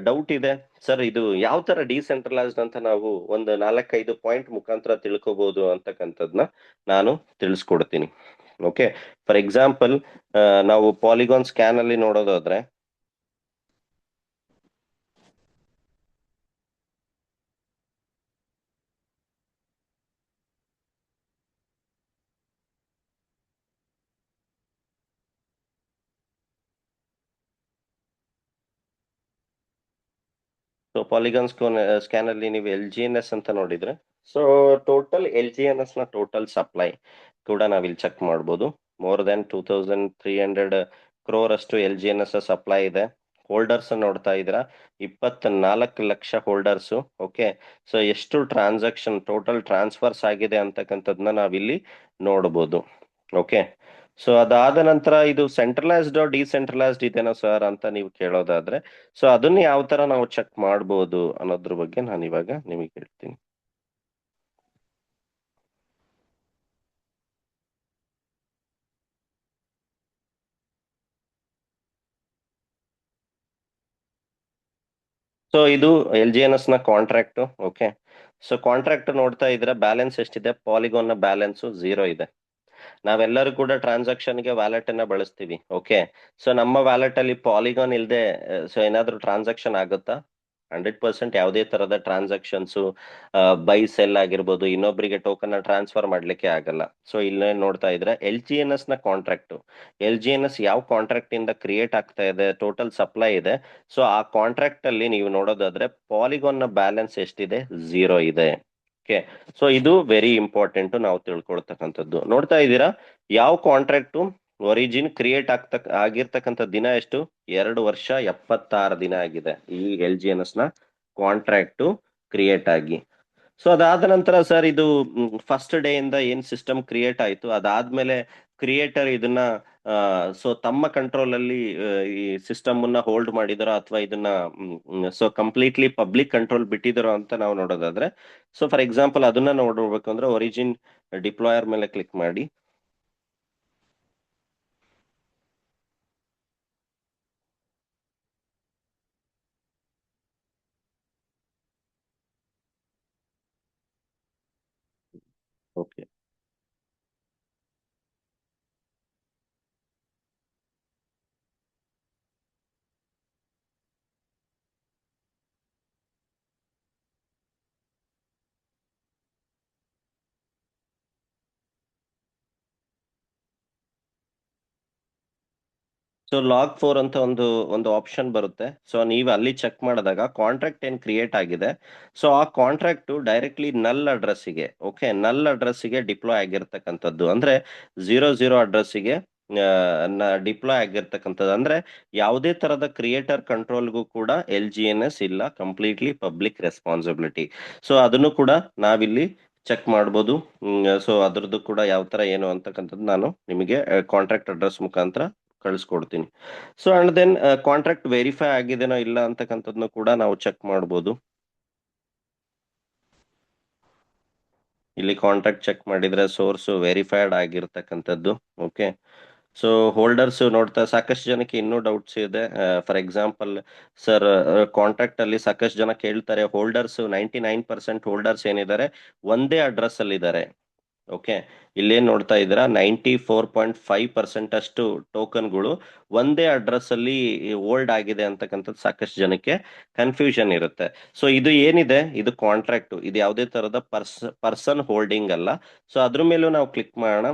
ಡೌಟ್ ಇದೆ, ಸರ್ ಇದು ಯಾವ ತರ ಡಿಸೆಂಟ್ರಲೈಸ್ಡ್ ಅಂತ ನಾವು ಒಂದು 4-5 ಪಾಯಿಂಟ್ ಮುಖಾಂತರ ತಿಳ್ಕೊಬಹುದು ಅಂತಕ್ಕಂಥದ್ನ ನಾನು ತಿಳಿಸ್ಕೊಡ್ತೀನಿ. ಓಕೆ, ಫಾರ್ ಎಕ್ಸಾಂಪಲ್ ನಾವು ಪಾಲಿಗಾನ್ ಸ್ಕ್ಯಾನ್ ಅಲ್ಲಿ ನೋಡೋದಾದ್ರೆ, ಸೊ ಪಾಲಿಗಾನ್ ಸ್ಕ್ಯಾನ್ ಅಲ್ಲಿ ನೀವು LGNS ಅಂತ ನೋಡಿದ್ರೆ, ಸೊ ಟೋಟಲ್ LGNS ನ ಟೋಟಲ್ ಸಪ್ಲೈ ಕೂಡ ನಾವಿಲ್ಲಿ ಚೆಕ್ ಮಾಡ್ಬೋದು. ಮೋರ್ ದೆನ್ 2300 crore ಅಷ್ಟು LGNS ಸಪ್ಲೈ ಇದೆ. ಹೋಲ್ಡರ್ಸ್ ನೋಡ್ತಾ ಇದ್ದೀರಾ, 24 ಲಕ್ಷ ಹೋಲ್ಡರ್ಸ್. ಓಕೆ, ಸೊ ಎಷ್ಟು ಟ್ರಾನ್ಸಾಕ್ಷನ್ ಟೋಟಲ್ ಟ್ರಾನ್ಸ್ಫರ್ಸ್ ಆಗಿದೆ ಅಂತಕ್ಕಂಥದ್ದನ್ನ ನಾವಿಲ್ಲಿ ನೋಡ್ಬೋದು. ಓಕೆ, ಸೊ ಅದಾದ ನಂತರ ಇದು ಸೆಂಟ್ರಲೈಸ್ಡ್ ಡಿಸೆಂಟ್ರಲೈಸ್ಡ್ ಇದೆನಾ ಸರ್ ಅಂತ ನೀವು ಕೇಳೋದಾದ್ರೆ, ಸೊ ಅದನ್ನ ಯಾವ ತರ ನಾವು ಚೆಕ್ ಮಾಡ್ಬೋದು ಅನ್ನೋದ್ರ ಬಗ್ಗೆ ನಾನು ಇವಾಗ ನಿಮಗೆ ಹೇಳ್ತೀನಿ. ಸೊ ಇದು LGNS ನ ಕಾಂಟ್ರಾಕ್ಟ್. ಓಕೆ, ಸೊ ಕಾಂಟ್ರಾಕ್ಟ್ ನೋಡ್ತಾ ಇದ್ರೆ ಬ್ಯಾಲೆನ್ಸ್ ಎಷ್ಟಿದೆ, ಪಾಲಿಗಾನ್ ನ ಬ್ಯಾಲೆನ್ಸ್ 0 ಇದೆ. ನಾವೆಲ್ಲರೂ ಕೂಡ ಟ್ರಾನ್ಸಾಕ್ಷನ್ ಗೆ ವ್ಯಾಲೆಟ್ ಅನ್ನ ಬಳಸ್ತೀವಿ. ಓಕೆ, ಸೊ ನಮ್ಮ ವ್ಯಾಲೆಟ್ ಅಲ್ಲಿ ಪಾಲಿಗಾನ್ ಇಲ್ಲದೆ ಸೊ ಏನಾದ್ರೂ ಟ್ರಾನ್ಸಾಕ್ಷನ್ ಆಗುತ್ತಾ? 100% ಯಾವುದೇ ತರದ ಟ್ರಾನ್ಸಾಕ್ಷನ್ಸ್ ಬೈ ಸೆಲ್ ಆಗಿರ್ಬೋದು, ಇನ್ನೊಬ್ಬರಿಗೆ ಟೋಕನ್ ಟ್ರಾನ್ಸ್ಫರ್ ಮಾಡ್ಲಿಕ್ಕೆ ಆಗಲ್ಲ. ಸೊ ಇಲ್ಲೇ ನೋಡ್ತಾ ಇದ್ರೆ LGNS ನ ಕಾಂಟ್ರಾಕ್ಟ್, LGNS ಯಾವ ಕಾಂಟ್ರಾಕ್ಟ್ ಇಂದ ಕ್ರಿಯೇಟ್ ಆಗ್ತಾ ಇದೆ, ಟೋಟಲ್ ಸಪ್ಲೈ ಇದೆ. ಸೊ ಆ ಕಾಂಟ್ರಾಕ್ಟ್ ಅಲ್ಲಿ ನೀವು ನೋಡೋದಾದ್ರೆ ಪಾಲಿಗಾನ್ ನ ಬ್ಯಾಲೆನ್ಸ್ ಎಷ್ಟಿದೆ, 0 ಇದೆ. ಓಕೆ, ಸೊ ಇದು ವೆರಿ ಇಂಪಾರ್ಟೆಂಟ್ ನಾವು ತಿಳ್ಕೊಳ್ತಕ್ಕಂಥದ್ದು. ನೋಡ್ತಾ ಇದ್ದೀರಾ, ಯಾವ ಕಾಂಟ್ರಾಕ್ಟ್ ಒರಿಜಿನ್ ಕ್ರಿಯೇಟ್ ಆಗಿರ್ತಕ್ಕಂಥ ದಿನ ಎಷ್ಟು, 2 ವರ್ಷ 76 ದಿನ ಆಗಿದೆ ಈ LGNS ನ ಕಾಂಟ್ರಾಕ್ಟ್ ಕ್ರಿಯೇಟ್ ಆಗಿ. ಸೊ ಅದಾದ ನಂತರ ಸರ್ ಇದು ಫಸ್ಟ್ ಡೇ ಇಂದ ಏನ್ ಸಿಸ್ಟಮ್ ಕ್ರಿಯೇಟ್ ಆಯ್ತು, ಅದಾದ್ಮೇಲೆ ಕ್ರಿಯೇಟರ್ ಇದನ್ನ ಸೊ ತಮ್ಮ ಕಂಟ್ರೋಲ್ ಅಲ್ಲಿ ಈ ಸಿಸ್ಟಮ್ ಅನ್ನ ಹೋಲ್ಡ್ ಮಾಡಿದಾರೋ ಅಥವಾ ಇದನ್ನ ಸೊ ಕಂಪ್ಲೀಟ್ಲಿ ಪಬ್ಲಿಕ್ ಕಂಟ್ರೋಲ್ ಬಿಟ್ಟಿದಾರೋ ಅಂತ ನಾವು ನೋಡೋದಾದ್ರೆ, ಸೊ ಫಾರ್ ಎಕ್ಸಾಂಪಲ್ ಅದನ್ನ ನೋಡ್ಬೇಕು ಅಂದ್ರೆ ಒರಿಜಿನ್ ಡಿಪ್ಲಾಯರ್ ಮೇಲೆ ಕ್ಲಿಕ್ ಮಾಡಿ. ಓಕೆ, ಸೊ ಲಾಗ್ 4 ಅಂತ ಒಂದು ಒಂದು ಆಪ್ಷನ್ ಬರುತ್ತೆ. ಸೊ ನೀವು ಅಲ್ಲಿ ಚೆಕ್ ಮಾಡಿದಾಗ ಕಾಂಟ್ರಾಕ್ಟ್ ಏನ್ ಕ್ರಿಯೇಟ್ ಆಗಿದೆ, ಸೊ ಆ ಕಾಂಟ್ರಾಕ್ಟ್ ಡೈರೆಕ್ಟ್ಲಿ ನಲ್ ಅಡ್ರೆಸ್ಸಿಗೆ, ಓಕೆ, ನಲ್ ಅಡ್ರೆಸ್ಸಿಗೆ ಡಿಪ್ಲಾಯ್ ಆಗಿರ್ತಕ್ಕಂಥದ್ದು. ಅಂದ್ರೆ 00 ಅಡ್ರೆಸ್ಸಿಗೆ ಡಿಪ್ಲಾಯ್ ಆಗಿರ್ತಕ್ಕಂಥದ್ದು. ಅಂದ್ರೆ ಯಾವುದೇ ತರದ ಕ್ರಿಯೇಟರ್ ಕಂಟ್ರೋಲ್ಗೂ ಕೂಡ LGNS ಇಲ್ಲ, ಕಂಪ್ಲೀಟ್ಲಿ ಪಬ್ಲಿಕ್ ರೆಸ್ಪಾನ್ಸಿಬಿಲಿಟಿ. ಸೊ ಅದನ್ನು ಕೂಡ ನಾವಿಲ್ಲಿ ಚೆಕ್ ಮಾಡ್ಬೋದು. ಸೊ ಅದ್ರದ್ದು ಕೂಡ ಯಾವ ತರ ಏನು ಅಂತಕ್ಕಂಥದ್ದು ನಾನು ನಿಮಗೆ ಕಾಂಟ್ರಾಕ್ಟ್ ಅಡ್ರೆಸ್ ಮುಖಾಂತರ ಕಳಿಸ್ಕೊಡ್ತೀನಿ. So and then contract verify ಆಗಿದೆನೋ ಇಲ್ಲ ಅಂತಕ್ಕಂಥದ್ನು ಕೂಡ ನಾವು ಚೆಕ್ ಮಾಡ್ಬೋದು. ಇಲ್ಲಿ ಕಾಂಟ್ರಾಕ್ಟ್ ಚೆಕ್ ಮಾಡಿದ್ರೆ ಸೋರ್ಸ್ ವೆರಿಫೈಡ್ ಆಗಿರ್ತಕ್ಕಂಥದ್ದು. ಓಕೆ, ಸೊ ಹೋಲ್ಡರ್ಸ್ ನೋಡ್ತಾ ಸಾಕಷ್ಟು ಜನಕ್ಕೆ ಇನ್ನೂ ಡೌಟ್ಸ್ ಇದೆ. ಫಾರ್ ಎಕ್ಸಾಂಪಲ್ ಸರ್, ಕಾಂಟ್ರಾಕ್ಟ್ ಅಲ್ಲಿ ಸಾಕಷ್ಟು ಜನ ಕೇಳ್ತಾರೆ, ಹೋಲ್ಡರ್ಸ್ 99% ಹೋಲ್ಡರ್ಸ್ ಏನಿದ್ದಾರೆ ಒಂದೇ ಅಡ್ರೆಸ್ ಅಲ್ಲಿ ಇದ್ದಾರೆ. ಓಕೆ, ಇಲ್ಲೇನ್ ನೋಡ್ತಾ ಇದ್ದೀರಾ, 94.5% ಅಷ್ಟು ಟೋಕನ್ಗಳು ಒಂದೇ ಅಡ್ರೆಸ್ ಅಲ್ಲಿ ಹೋಲ್ಡ್ ಆಗಿದೆ ಅಂತಕ್ಕಂಥದ್ದು ಸಾಕಷ್ಟು ಜನಕ್ಕೆ ಕನ್ಫ್ಯೂಷನ್ ಇರುತ್ತೆ. ಸೊ ಇದು ಏನಿದೆ, ಇದು ಕಾಂಟ್ರಾಕ್ಟ್, ಇದು ಯಾವುದೇ ತರದ ಪರ್ಸನ್ ಹೋಲ್ಡಿಂಗ್ ಅಲ್ಲ. ಸೊ ಅದ್ರ ಮೇಲೂ ನಾವು ಕ್ಲಿಕ್ ಮಾಡೋಣ.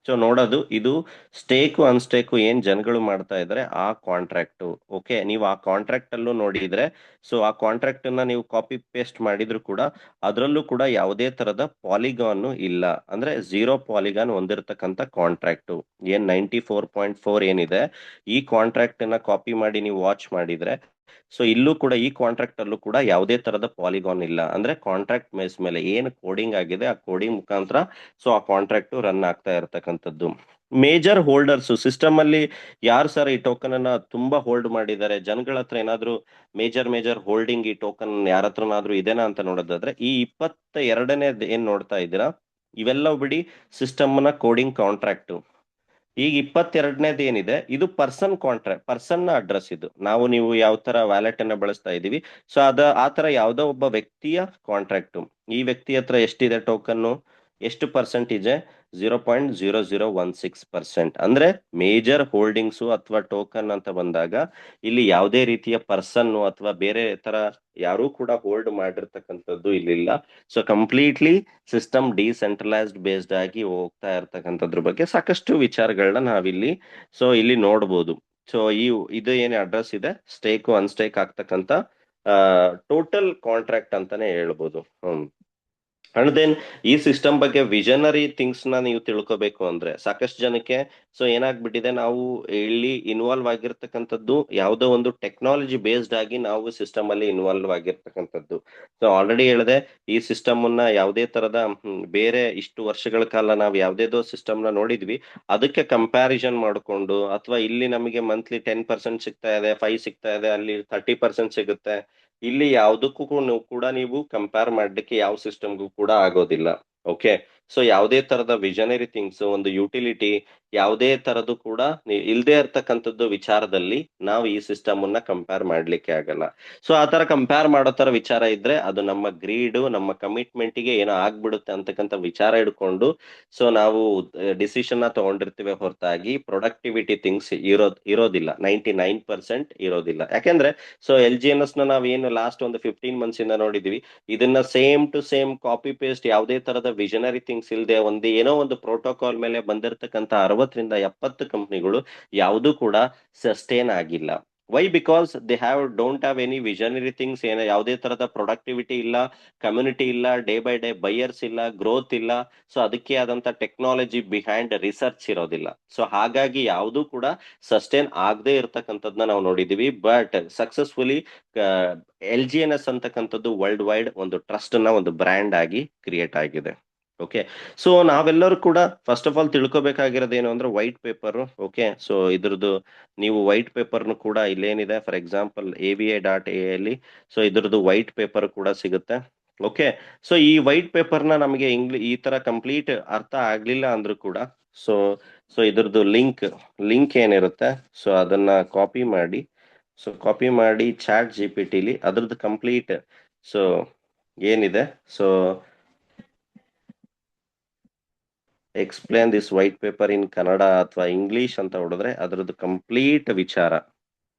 ಸೊ ನೋಡೋದು ಇದು ಸ್ಟೇಕು ಅನ್ಸ್ಟೇಕು ಏನ್ ಜನಗಳು ಮಾಡ್ತಾ ಇದ್ದಾರೆ ಆ ಕಾಂಟ್ರಾಕ್ಟ್. ಓಕೆ, ನೀವು ಆ ಕಾಂಟ್ರಾಕ್ಟ್ ಅಲ್ಲೂ ನೋಡಿದ್ರೆ, ಸೊ ಆ ಕಾಂಟ್ರಾಕ್ಟ್ ಅನ್ನ ನೀವು ಕಾಪಿ ಪೇಸ್ಟ್ ಮಾಡಿದ್ರು ಕೂಡ ಅದರಲ್ಲೂ ಕೂಡ ಯಾವುದೇ ತರದ ಪಾಲಿಗಾನ್ ಇಲ್ಲ. ಅಂದ್ರೆ 0 ಪಾಲಿಗಾನ್ ಹೊಂದಿರತಕ್ಕಂತ ಕಾಂಟ್ರಾಕ್ಟ್ ಏನ್ 94.4 ಏನಿದೆ, ಈ ಕಾಂಟ್ರಾಕ್ಟ್ ನ ಕಾಪಿ ಮಾಡಿ ನೀವು ವಾಚ್ ಮಾಡಿದ್ರೆ, ಸೊ ಇಲ್ಲೂ ಕೂಡ ಈ ಕಾಂಟ್ರಾಕ್ಟ್ ಅಲ್ಲೂ ಕೂಡ ಯಾವುದೇ ತರದ ಪಾಲಿಗಾನ್ ಇಲ್ಲ. ಅಂದ್ರೆ ಕಾಂಟ್ರಾಕ್ಟ್ ಬೇಸ್ ಮೇಲೆ ಏನು ಕೋಡಿಂಗ್ ಆಗಿದೆ ಆ ಕೋಡಿಂಗ್ ಮುಖಾಂತರ ಸೊ ಆ ಕಾಂಟ್ರಾಕ್ಟ್ ರನ್ ಆಗ್ತಾ ಇರತಕ್ಕಂಥದ್ದು. ಮೇಜರ್ ಹೋಲ್ಡರ್ಸ್ ಸಿಸ್ಟಮ್ ಅಲ್ಲಿ ಯಾರು ಸರ್ ಈ ಟೋಕನ್ ಅನ್ನ ತುಂಬಾ ಹೋಲ್ಡ್ ಮಾಡಿದ್ದಾರೆ, ಜನಗಳ ಹತ್ರ ಏನಾದ್ರು ಮೇಜರ್ ಹೋಲ್ಡಿಂಗ್ ಈ ಟೋಕನ್ ಯಾರ ಹತ್ರನಾದ್ರೂ ಇದೆನಾ ಅಂತ ನೋಡೋದಾದ್ರೆ, ಈ 22ನೇ ಏನ್ ನೋಡ್ತಾ ಇದ್ದೀರಾ, ಇವೆಲ್ಲವೂ ಬಿಡಿ ಸಿಸ್ಟಮ್ ನ ಕೋಡಿಂಗ್ ಕಾಂಟ್ರಾಕ್ಟ್. ಈಗ 22ನೇದು ಏನಿದೆ, ಇದು ಪರ್ಸನ್ ನ ಅಡ್ರೆಸ್. ಇದು ನೀವು ಯಾವ ತರ ವ್ಯಾಲೆಟ್ ಅನ್ನ ಬಳಸ್ತಾ ಇದೀವಿ, ಸೊ ಆ ತರ ಯಾವ್ದೋ ಒಬ್ಬ ವ್ಯಕ್ತಿಯ ಕಾಂಟ್ರಾಕ್ಟ್. ಈ ವ್ಯಕ್ತಿ ಹತ್ರ ಎಷ್ಟಿದೆ ಟೋಕನ್, ಎಷ್ಟು ಪರ್ಸೆಂಟ್ 0.0016%. ಅಂದ್ರೆ ಮೇಜರ್ ಹೋಲ್ಡಿಂಗ್ಸ್ ಅಥವಾ ಟೋಕನ್ ಅಂತ ಬಂದಾಗ ಇಲ್ಲಿ ಯಾವುದೇ ರೀತಿಯ ಪರ್ಸನ್ ಅಥವಾ ಬೇರೆ ತರ ಯಾರೂ ಕೂಡ ಹೋಲ್ಡ್ ಮಾಡಿರ್ತಕ್ಕಂಥದ್ದು ಇಲ್ಲಿಲ್ಲ. So completely system decentralised based ಆಗಿ ಹೋಗ್ತಾ ಇರ್ತಕ್ಕಂಥದ್ರ ಬಗ್ಗೆ ಸಾಕಷ್ಟು ವಿಚಾರಗಳನ್ನ ನಾವಿಲ್ಲಿ ಸೊ ಇಲ್ಲಿ ನೋಡ್ಬೋದು. ಸೊ ಇದು ಏನೇ ಅಡ್ರೆಸ್ ಇದೆ, ಸ್ಟೇಕ್ ಅನ್ಸ್ಟೇಕ್ ಆಗ್ತಕ್ಕಂಥ ಟೋಟಲ್ ಕಾಂಟ್ರಾಕ್ಟ್ ಅಂತಾನೆ ಹೇಳ್ಬೋದು. ಅಂಡ್ ದೆನ್ ಈ ಸಿಸ್ಟಮ್ ಬಗ್ಗೆ ವಿಷನರಿ ಥಿಂಗ್ಸ್ ನ ನೀವು ತಿಳ್ಕೊಬೇಕು ಅಂದ್ರೆ ಸಾಕಷ್ಟು ಜನಕ್ಕೆ ಸೊ ಏನಾಗ್ಬಿಟ್ಟಿದೆ, ನಾವು ಇಲ್ಲಿ ಇನ್ವಾಲ್ವ್ ಆಗಿರ್ತಕ್ಕಂಥದ್ದು ಯಾವುದೋ ಒಂದು ಟೆಕ್ನಾಲಜಿ ಬೇಸ್ಡ್ ಆಗಿ ನಾವು ಸಿಸ್ಟಮ್ ಅಲ್ಲಿ ಇನ್ವಾಲ್ವ್ ಆಗಿರ್ತಕ್ಕಂಥದ್ದು. ಸೊ ಆಲ್ರೆಡಿ ಹೇಳಿದೆ, ಈ ಸಿಸ್ಟಮ್ ಅನ್ನ ಯಾವುದೇ ತರದ ಬೇರೆ ಇಷ್ಟು ವರ್ಷಗಳ ಕಾಲ ನಾವು ಯಾವ್ದೇದೋ ಸಿಸ್ಟಮ್ ನ ನೋಡಿದ್ವಿ, ಅದಕ್ಕೆ ಕಂಪ್ಯಾರಿಸನ್ ಮಾಡಿಕೊಂಡು ಅಥವಾ ಇಲ್ಲಿ ನಮಗೆ ಮಂತ್ಲಿ 10% ಸಿಗ್ತಾ ಇದೆ, 5 ಸಿಗ್ತಾ ಇದೆ, ಅಲ್ಲಿ 30% ಸಿಗುತ್ತೆ, ಇಲ್ಲಿ ಯಾವುದಕ್ಕೂ ಕೂಡ ನೀವು ಕಂಪೇರ್ ಮಾಡ್ಲಿಕ್ಕೆ ಯಾವ ಸಿಸ್ಟಮ್ಗೂ ಕೂಡ ಆಗೋದಿಲ್ಲ. ಓಕೆ, ಸೊ ಯಾವುದೇ ತರದ ವಿಷನರಿ ಥಿಂಗ್ಸ್, ಒಂದು ಯುಟಿಲಿಟಿ, ಯಾವುದೇ ತರದ್ದು ಕೂಡ ಇಲ್ದೇ ಇರ್ತಕ್ಕಂಥದ್ದು ವಿಚಾರದಲ್ಲಿ ನಾವು ಈ ಸಿಸ್ಟಮ್ ಅನ್ನ ಕಂಪೇರ್ ಮಾಡ್ಲಿಕ್ಕೆ ಆಗಲ್ಲ. ಸೊ ಆ ತರ ಕಂಪೇರ್ ಮಾಡೋ ತರ ವಿಚಾರ ಇದ್ರೆ ಅದು ನಮ್ಮ ಗ್ರೀಡ್, ನಮ್ಮ ಕಮಿಟ್ಮೆಂಟ್ ಗೆ ಏನೋ ಆಗ್ಬಿಡುತ್ತೆ ಅಂತಕ್ಕಂಥ ವಿಚಾರ ಇಟ್ಕೊಂಡು ಸೊ ನಾವು ಡಿಸಿಷನ್ ನ ತಗೊಂಡಿರ್ತೀವಿ ಹೊರತಾಗಿ ಪ್ರೊಡಕ್ಟಿವಿಟಿ ಥಿಂಗ್ಸ್ ಇರೋದಿಲ್ಲ. 99% ಇರೋದಿಲ್ಲ. ಯಾಕೆಂದ್ರೆ ಸೊ LGNS ನ ನಾವೇನು ಲಾಸ್ಟ್ ಒಂದು 15 ಮಂತ್ಸ್ ಇಂದ ನೋಡಿದ್ವಿ, ಇದನ್ನ same to same copy paste ಯಾವುದೇ ತರದ ವಿಷನರಿ ಥಿಂಗ್ಸ್ ಇಲ್ಲದೆ ಒಂದು ಏನೋ ಒಂದು ಪ್ರೋಟೋಕಾಲ್ ಮೇಲೆ ಬಂದಿರತಕ್ಕಂತ 60-70 ಕಂಪನಿಗಳು ಯಾವುದು ಕೂಡ ಸಸ್ಟೇನ್ ಆಗಿಲ್ಲ. Why? Because they don't have any visionary things. ಯಾವುದೇ ತರದ ಪ್ರೊಡಕ್ಟಿವಿಟಿ ಇಲ್ಲ, ಕಮ್ಯುನಿಟಿ ಇಲ್ಲ, ಡೇ ಬೈ ಡೇ ಬೈಯರ್ಸ್ ಇಲ್ಲ, ಗ್ರೋತ್ ಇಲ್ಲ. ಸೊ ಅದಕ್ಕೆ ಆದಂತ ಟೆಕ್ನಾಲಜಿ ಬಿಹೈಂಡ್ ರಿಸರ್ಚ್ ಇರೋದಿಲ್ಲ. ಸೊ ಹಾಗಾಗಿ ಯಾವುದೂ ಕೂಡ ಸಸ್ಟೇನ್ ಆಗದೆ ಇರತಕ್ಕಂಥದ್ನ ನಾವು ನೋಡಿದೀವಿ. ಬಟ್ ಸಕ್ಸಸ್ಫುಲಿ LGNS ಅಂತಕ್ಕಂಥದ್ದು ವರ್ಲ್ಡ್ ವೈಡ್ ಒಂದು ಟ್ರಸ್ಟ್ ನ ಒಂದು ಬ್ರ್ಯಾಂಡ್ ಆಗಿ ಕ್ರಿಯೇಟ್ ಆಗಿದೆ. ಓಕೆ, ಸೊ ನಾವೆಲ್ಲರೂ ಕೂಡ ಫಸ್ಟ್ ಆಫ್ ಆಲ್ ತಿಳ್ಕೊಬೇಕಾಗಿರೋದು ಏನು ಅಂದ್ರೆ ವೈಟ್ ಪೇಪರ್. ಓಕೆ, ಸೊ ಇದ್ರದ್ದು ನೀವು ವೈಟ್ ಪೇಪರ್ನು ಕೂಡ ಇಲ್ಲೇನಿದೆ, ಫಾರ್ ಎಕ್ಸಾಂಪಲ್ AVA.A ಅಲ್ಲಿ ಸೊ ಇದ್ರದ್ದು ವೈಟ್ ಪೇಪರ್ ಕೂಡ ಸಿಗುತ್ತೆ. ಓಕೆ, ಸೊ ಈ ವೈಟ್ ಪೇಪರ್ನ ನಮಗೆ ಈ ತರ ಕಂಪ್ಲೀಟ್ ಅರ್ಥ ಆಗ್ಲಿಲ್ಲ ಅಂದ್ರೂ ಕೂಡ ಸೊ ಸೊ ಇದ್ರದ್ದು ಲಿಂಕ್ ಏನಿರುತ್ತೆ ಸೊ ಅದನ್ನ ಕಾಪಿ ಮಾಡಿ ChatGPT ಅದ್ರದ್ದು ಕಂಪ್ಲೀಟ್ ಸೊ ಏನಿದೆ so explain this white paper in Kannada ಅಥವಾ ಇಂಗ್ಲಿಷ್ ಅಂತ ಹೊಡೆದ್ರೆ ಅದ್ರದ್ದು ಕಂಪ್ಲೀಟ್ ವಿಚಾರ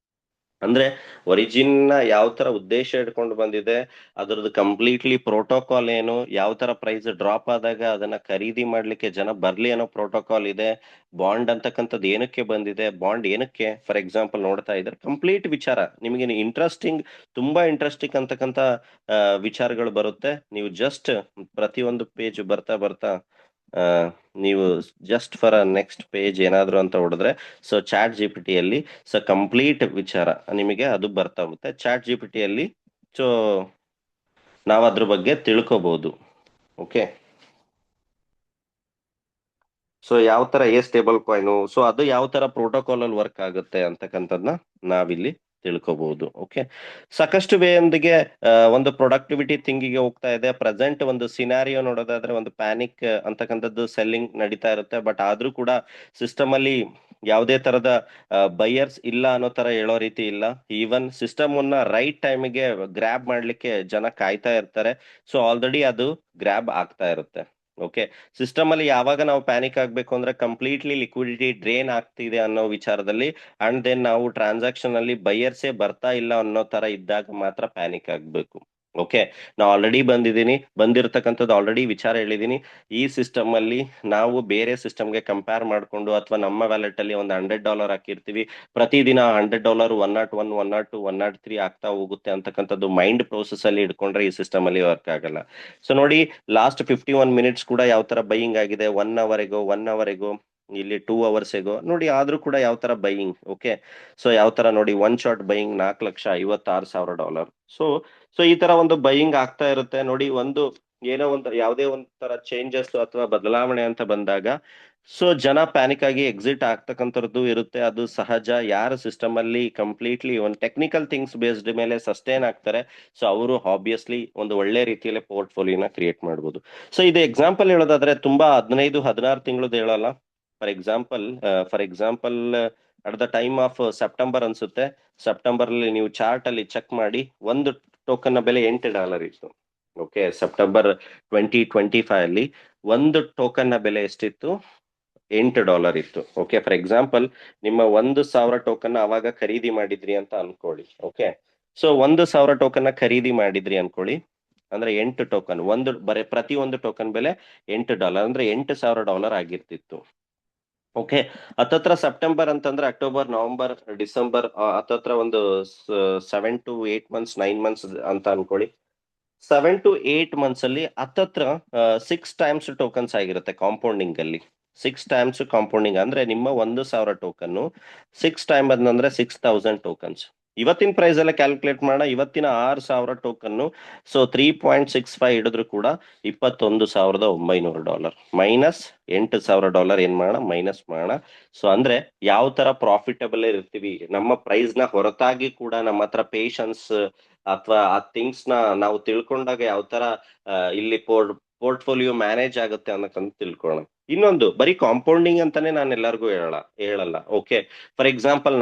ಅಂದ್ರೆ ಒರಿಜಿನ್ ಯಾವ ತರ ಉದ್ದೇಶ ಇಟ್ಕೊಂಡು ಬಂದಿದೆ, ಅದ್ರದ್ದು ಕಂಪ್ಲೀಟ್ಲಿ ಪ್ರೋಟೋಕಾಲ್ ಏನು, ಯಾವ ತರ ಪ್ರೈಸ್ ಡ್ರಾಪ್ ಆದಾಗ ಅದನ್ನ ಖರೀದಿ ಮಾಡ್ಲಿಕ್ಕೆ ಜನ ಬರ್ಲಿ ಅನ್ನೋ ಪ್ರೋಟೋಕಾಲ್ ಇದೆ, ಬಾಂಡ್ ಅಂತಕ್ಕಂಥದ್ದು ಏನಕ್ಕೆ ಬಂದಿದೆ, ಬಾಂಡ್ ಏನಕ್ಕೆ ಫಾರ್ ಎಕ್ಸಾಂಪಲ್ ನೋಡ್ತಾ ಇದ್ರೆ ಕಂಪ್ಲೀಟ್ ವಿಚಾರ ನಿಮಗೆ ತುಂಬಾ ಇಂಟ್ರೆಸ್ಟಿಂಗ್ ಅಂತಕ್ಕಂಥ ವಿಚಾರಗಳು ಬರುತ್ತೆ. ನೀವು ಜಸ್ಟ್ ಪ್ರತಿಯೊಂದು ಪೇಜ್ ಬರ್ತಾ ನೀವು ಜಸ್ಟ್ ಫಾರ್ ನೆಕ್ಸ್ಟ್ ಪೇಜ್ ಏನಾದ್ರು ಅಂತ ಹೊಡೆದ್ರೆ ಸೊ ChatGPT ಅಲ್ಲಿ ಸೊ ಕಂಪ್ಲೀಟ್ ವಿಚಾರ ನಿಮಗೆ ಅದು ಬರ್ತಾ ಹೋಗುತ್ತೆ. ChatGPT ಅಲ್ಲಿ ಸೊ ನಾವು ಅದ್ರ ಬಗ್ಗೆ ತಿಳ್ಕೊಬಹುದು. ಓಕೆ, ಸೊ ಯಾವ ತರ ಸ್ಟೇಬಲ್ ಕಾಯಿನ್, ಸೊ ಅದು ಯಾವ ತರ ಪ್ರೋಟೋಕಾಲ್ ಅಲ್ಲಿ ವರ್ಕ್ ಆಗುತ್ತೆ ಅಂತಕ್ಕಂಥದ್ನ ನಾವಿಲ್ಲಿ ತಿಳ್ಕೊಬಹುದು. ಓಕೆ, ಸಾಕಷ್ಟು ವೇಯೊಂದಿಗೆ ಒಂದು ಪ್ರೊಡಕ್ಟಿವಿಟಿ ಥಿಂಗಿಗೆ ಹೋಗ್ತಾ ಇದೆ. ಪ್ರೆಸೆಂಟ್ ಒಂದು ಸಿನಾರಿಯೋ ನೋಡೋದಾದ್ರೆ ಒಂದು ಪ್ಯಾನಿಕ್ ಅಂತಕ್ಕಂಥದ್ದು ಸೆಲ್ಲಿಂಗ್ ನಡೀತಾ ಇರುತ್ತೆ. ಬಟ್ ಆದ್ರೂ ಕೂಡ ಸಿಸ್ಟಮ್ ಅಲ್ಲಿ ಯಾವುದೇ ತರದ ಬೈಯರ್ಸ್ ಇಲ್ಲ ಅನ್ನೋ ತರ ಹೇಳೋ ರೀತಿ ಇಲ್ಲ. ಈವನ್ ಸಿಸ್ಟಮ್ ಅನ್ನ ರೈಟ್ ಟೈಮಿಗೆ ಗ್ರ್ಯಾಬ್ ಮಾಡ್ಲಿಕ್ಕೆ ಜನ ಕಾಯ್ತಾ ಇರ್ತಾರೆ. ಸೊ ಆಲ್ರೆಡಿ ಅದು ಗ್ರ್ಯಾಬ್ ಆಗ್ತಾ ಇರುತ್ತೆ. ಓಕೆ, ಸಿಸ್ಟಮ್ ಅಲ್ಲಿ ಯಾವಾಗ ನಾವು ಪ್ಯಾನಿಕ್ ಆಗ್ಬೇಕು ಅಂದ್ರೆ ಕಂಪ್ಲೀಟ್ಲಿ ಲಿಕ್ವಿಡಿಟಿ ಡ್ರೈನ್ ಆಗ್ತಿದೆ ಅನ್ನೋ ವಿಚಾರದಲ್ಲಿ ಅಂಡ್ ದೆನ್ ನಾವು ಟ್ರಾನ್ಸಾಕ್ಷನ್ ಅಲ್ಲಿ ಬೈಯರ್ಸೇ ಬರ್ತಾ ಇಲ್ಲ ಅನ್ನೋ ತರ ಇದ್ದಾಗ ಮಾತ್ರ ಪ್ಯಾನಿಕ್ ಆಗ್ಬೇಕು. ಓಕೆ, ನಾ ಆಲ್ರೆಡಿ ಬಂದಿರತಕ್ಕಂಥದ್ದು ಆಲ್ರೆಡಿ ವಿಚಾರ ಹೇಳಿದೀನಿ. ಈ ಸಿಸ್ಟಮ್ ಅಲ್ಲಿ ನಾವು ಬೇರೆ ಸಿಸ್ಟಮ್ಗೆ ಕಂಪೇರ್ ಮಾಡ್ಕೊಂಡು ಅಥವಾ ನಮ್ಮ ವ್ಯಾಲೆಟ್ ಅಲ್ಲಿ ಒಂದು $100 ಹಾಕಿರ್ತೀವಿ, ಪ್ರತಿದಿನ $100 101, 102, 103 ಆಗ್ತಾ ಹೋಗುತ್ತೆ ಅಂತಕ್ಕಂಥದ್ದು ಮೈಂಡ್ ಪ್ರೋಸೆಸ್ ಅಲ್ಲಿ ಇಟ್ಕೊಂಡ್ರೆ ಈ ಸಿಸ್ಟಮ್ ಅಲ್ಲಿ ವರ್ಕ್ ಆಗಲ್ಲ. ಸೊ ನೋಡಿ, ಲಾಸ್ಟ್ 51 ಮಿನಿಟ್ಸ್ ಕೂಡ ಯಾವ ತರ ಬೈಯಿಂಗ್ ಆಗಿದೆ, 1 ಅವರ್ಗೂ ಇಲ್ಲಿ 2 ಅವರ್ಸ್ಗೂ ನೋಡಿ, ಆದ್ರೂ ಕೂಡ ಯಾವ ತರ ಬೈಯಿಂಗ್. ಓಕೆ, ಸೊ ಯಾವ ತರ ನೋಡಿ, one shot buying $4,56,000. So so ಈ ತರ ಒಂದು ಬೈಯಿಂಗ್ ಆಗ್ತಾ ಇರುತ್ತೆ ನೋಡಿ. ಏನೋ ಒಂದು ಯಾವುದೇ ತರ ಚೇಂಜಸ್ ಅಥವಾ ಬದಲಾವಣೆ ಅಂತ ಬಂದಾಗ ಸೊ ಜನ ಪ್ಯಾನಿಕ್ ಆಗಿ ಎಕ್ಸಿಟ್ ಆಗ್ತಕ್ಕಂಥದ್ದು ಇರುತ್ತೆ. ಅದು ಸಹಜ. ಯಾರ ಸಿಸ್ಟಮ್ ಅಲ್ಲಿ ಕಂಪ್ಲೀಟ್ಲಿ ಒಂದು ಟೆಕ್ನಿಕಲ್ ಥಿಂಗ್ಸ್ ಬೇಸ್ಡ್ ಮೇಲೆ ಸಸ್ಟೈನ್ ಆಗ್ತಾರೆ ಸೊ ಅವರು ಆಬ್ವಿಯಸ್ಲಿ ಒಂದು ಒಳ್ಳೆ ರೀತಿಯಲ್ಲಿ ಪೋರ್ಟ್ಫೋಲಿಯೋನ ಕ್ರಿಯೇಟ್ ಮಾಡ್ಬೋದು. ಸೊ ಇದು ಎಕ್ಸಾಂಪಲ್ ಹೇಳೋದಾದ್ರೆ ತುಂಬಾ 15-16 ತಿಂಗಳದ್ದು ಹೇಳಲ್ಲ. For example at the time of September ಅನ್ಸುತ್ತೆ, ಸೆಪ್ಟೆಂಬರ್ ಅಲ್ಲಿ ನೀವು ಚಾರ್ಟ್ ಅಲ್ಲಿ ಚೆಕ್ ಮಾಡಿ, ಒಂದು ಟೋಕನ್ ನ ಬೆಲೆ $8 ಇತ್ತು. ಓಕೆ, ಸೆಪ್ಟೆಂಬರ್ 2025 ಅಲ್ಲಿ ಒಂದು ಟೋಕನ್ ನ ಬೆಲೆ ಎಷ್ಟಿತ್ತು? $8 ಇತ್ತು. ಓಕೆ, ಫಾರ್ ಎಕ್ಸಾಂಪಲ್ ನಿಮ್ಮ 1,000 ಟೋಕನ್ ಅವಾಗ ಖರೀದಿ ಮಾಡಿದ್ರಿ ಅಂತ ಅನ್ಕೊಳ್ಳಿ. ಓಕೆ, ಸೊ 1,000 ಟೋಕನ್ ಖರೀದಿ ಮಾಡಿದ್ರಿ ಅನ್ಕೊಳ್ಳಿ, ಅಂದ್ರೆ 8 ಟೋಕನ್, ಪ್ರತಿ ಒಂದು ಟೋಕನ್ ಬೆಲೆ $8 ಅಂದ್ರೆ $8,000 ಆಗಿರ್ತಿತ್ತು. ಓಕೆ. ಹತ್ತತ್ರ ಸೆಪ್ಟೆಂಬರ್ ಅಂತಂದ್ರೆ ಅಕ್ಟೋಬರ್, ನವೆಂಬರ್, ಡಿಸೆಂಬರ್, ಹತ್ತತ್ರ ಒಂದು 7 to 8 months, 9 months ಅಂತ ಅನ್ಕೊಳ್ಳಿ. 7 to 8 months ಅಲ್ಲಿ ಹತ್ತತ್ರ 6 times ಟೋಕನ್ಸ್ ಆಗಿರುತ್ತೆ ಕಾಂಪೌಂಡಿಂಗ್ ಅಲ್ಲಿ. 6 times ಕಾಂಪೌಂಡಿಂಗ್ ಅಂದ್ರೆ ನಿಮ್ಮ 1,000 ಟೋಕನ್ 6 ಟೈಮ್ ಬಂದಂದ್ರೆ 6,000 ಟೋಕನ್ಸ್. ಇವತ್ತಿನ ಪ್ರೈಸ್ ಎಲ್ಲ ಕ್ಯಾಲ್ಕುಲೇಟ್ ಮಾಡೋಣ. ಇವತ್ತಿನ 6,000 ಟೋಕನ್, ಸೊ 3.65 ಹಿಡಿದ್ರು ಕೂಡ $21,900 ಮೈನಸ್ $8,000 ಏನ್ ಮಾಡೋಣ, ಮೈನಸ್ ಮಾಡೋಣ. ಸೊ ಅಂದ್ರೆ ಯಾವ ತರ ಪ್ರಾಫಿಟಬಲ್ ಇರ್ತೀವಿ, ನಮ್ಮ ಪ್ರೈಸ್ ನ ಹೊರತಾಗಿ ಕೂಡ ನಮ್ಮ ಹತ್ರ ಪೇಶನ್ಸ್ ಅಥವಾ ಆ ಥಿಂಗ್ಸ್ ನ ನಾವು ತಿಳ್ಕೊಂಡಾಗ ಯಾವ ತರ ಇಲ್ಲಿ ಪೋರ್ಟ್ಫೋಲಿಯೋ ಮ್ಯಾನೇಜ್ ಆಗುತ್ತೆ ಅನ್ನೋಕ್ಕಂತ ತಿಳ್ಕೊಳ್ಳೋಣ. ಇನ್ನೊಂದು ಬರೀ ಕಾಂಪೌಂಡಿಂಗ್ ಅಂತಾನೆ ನಾನು ಎಲ್ಲರಿಗೂ ಹೇಳಲ್ಲ. ಓಕೆ, ಫಾರ್ ಎಕ್ಸಾಂಪಲ್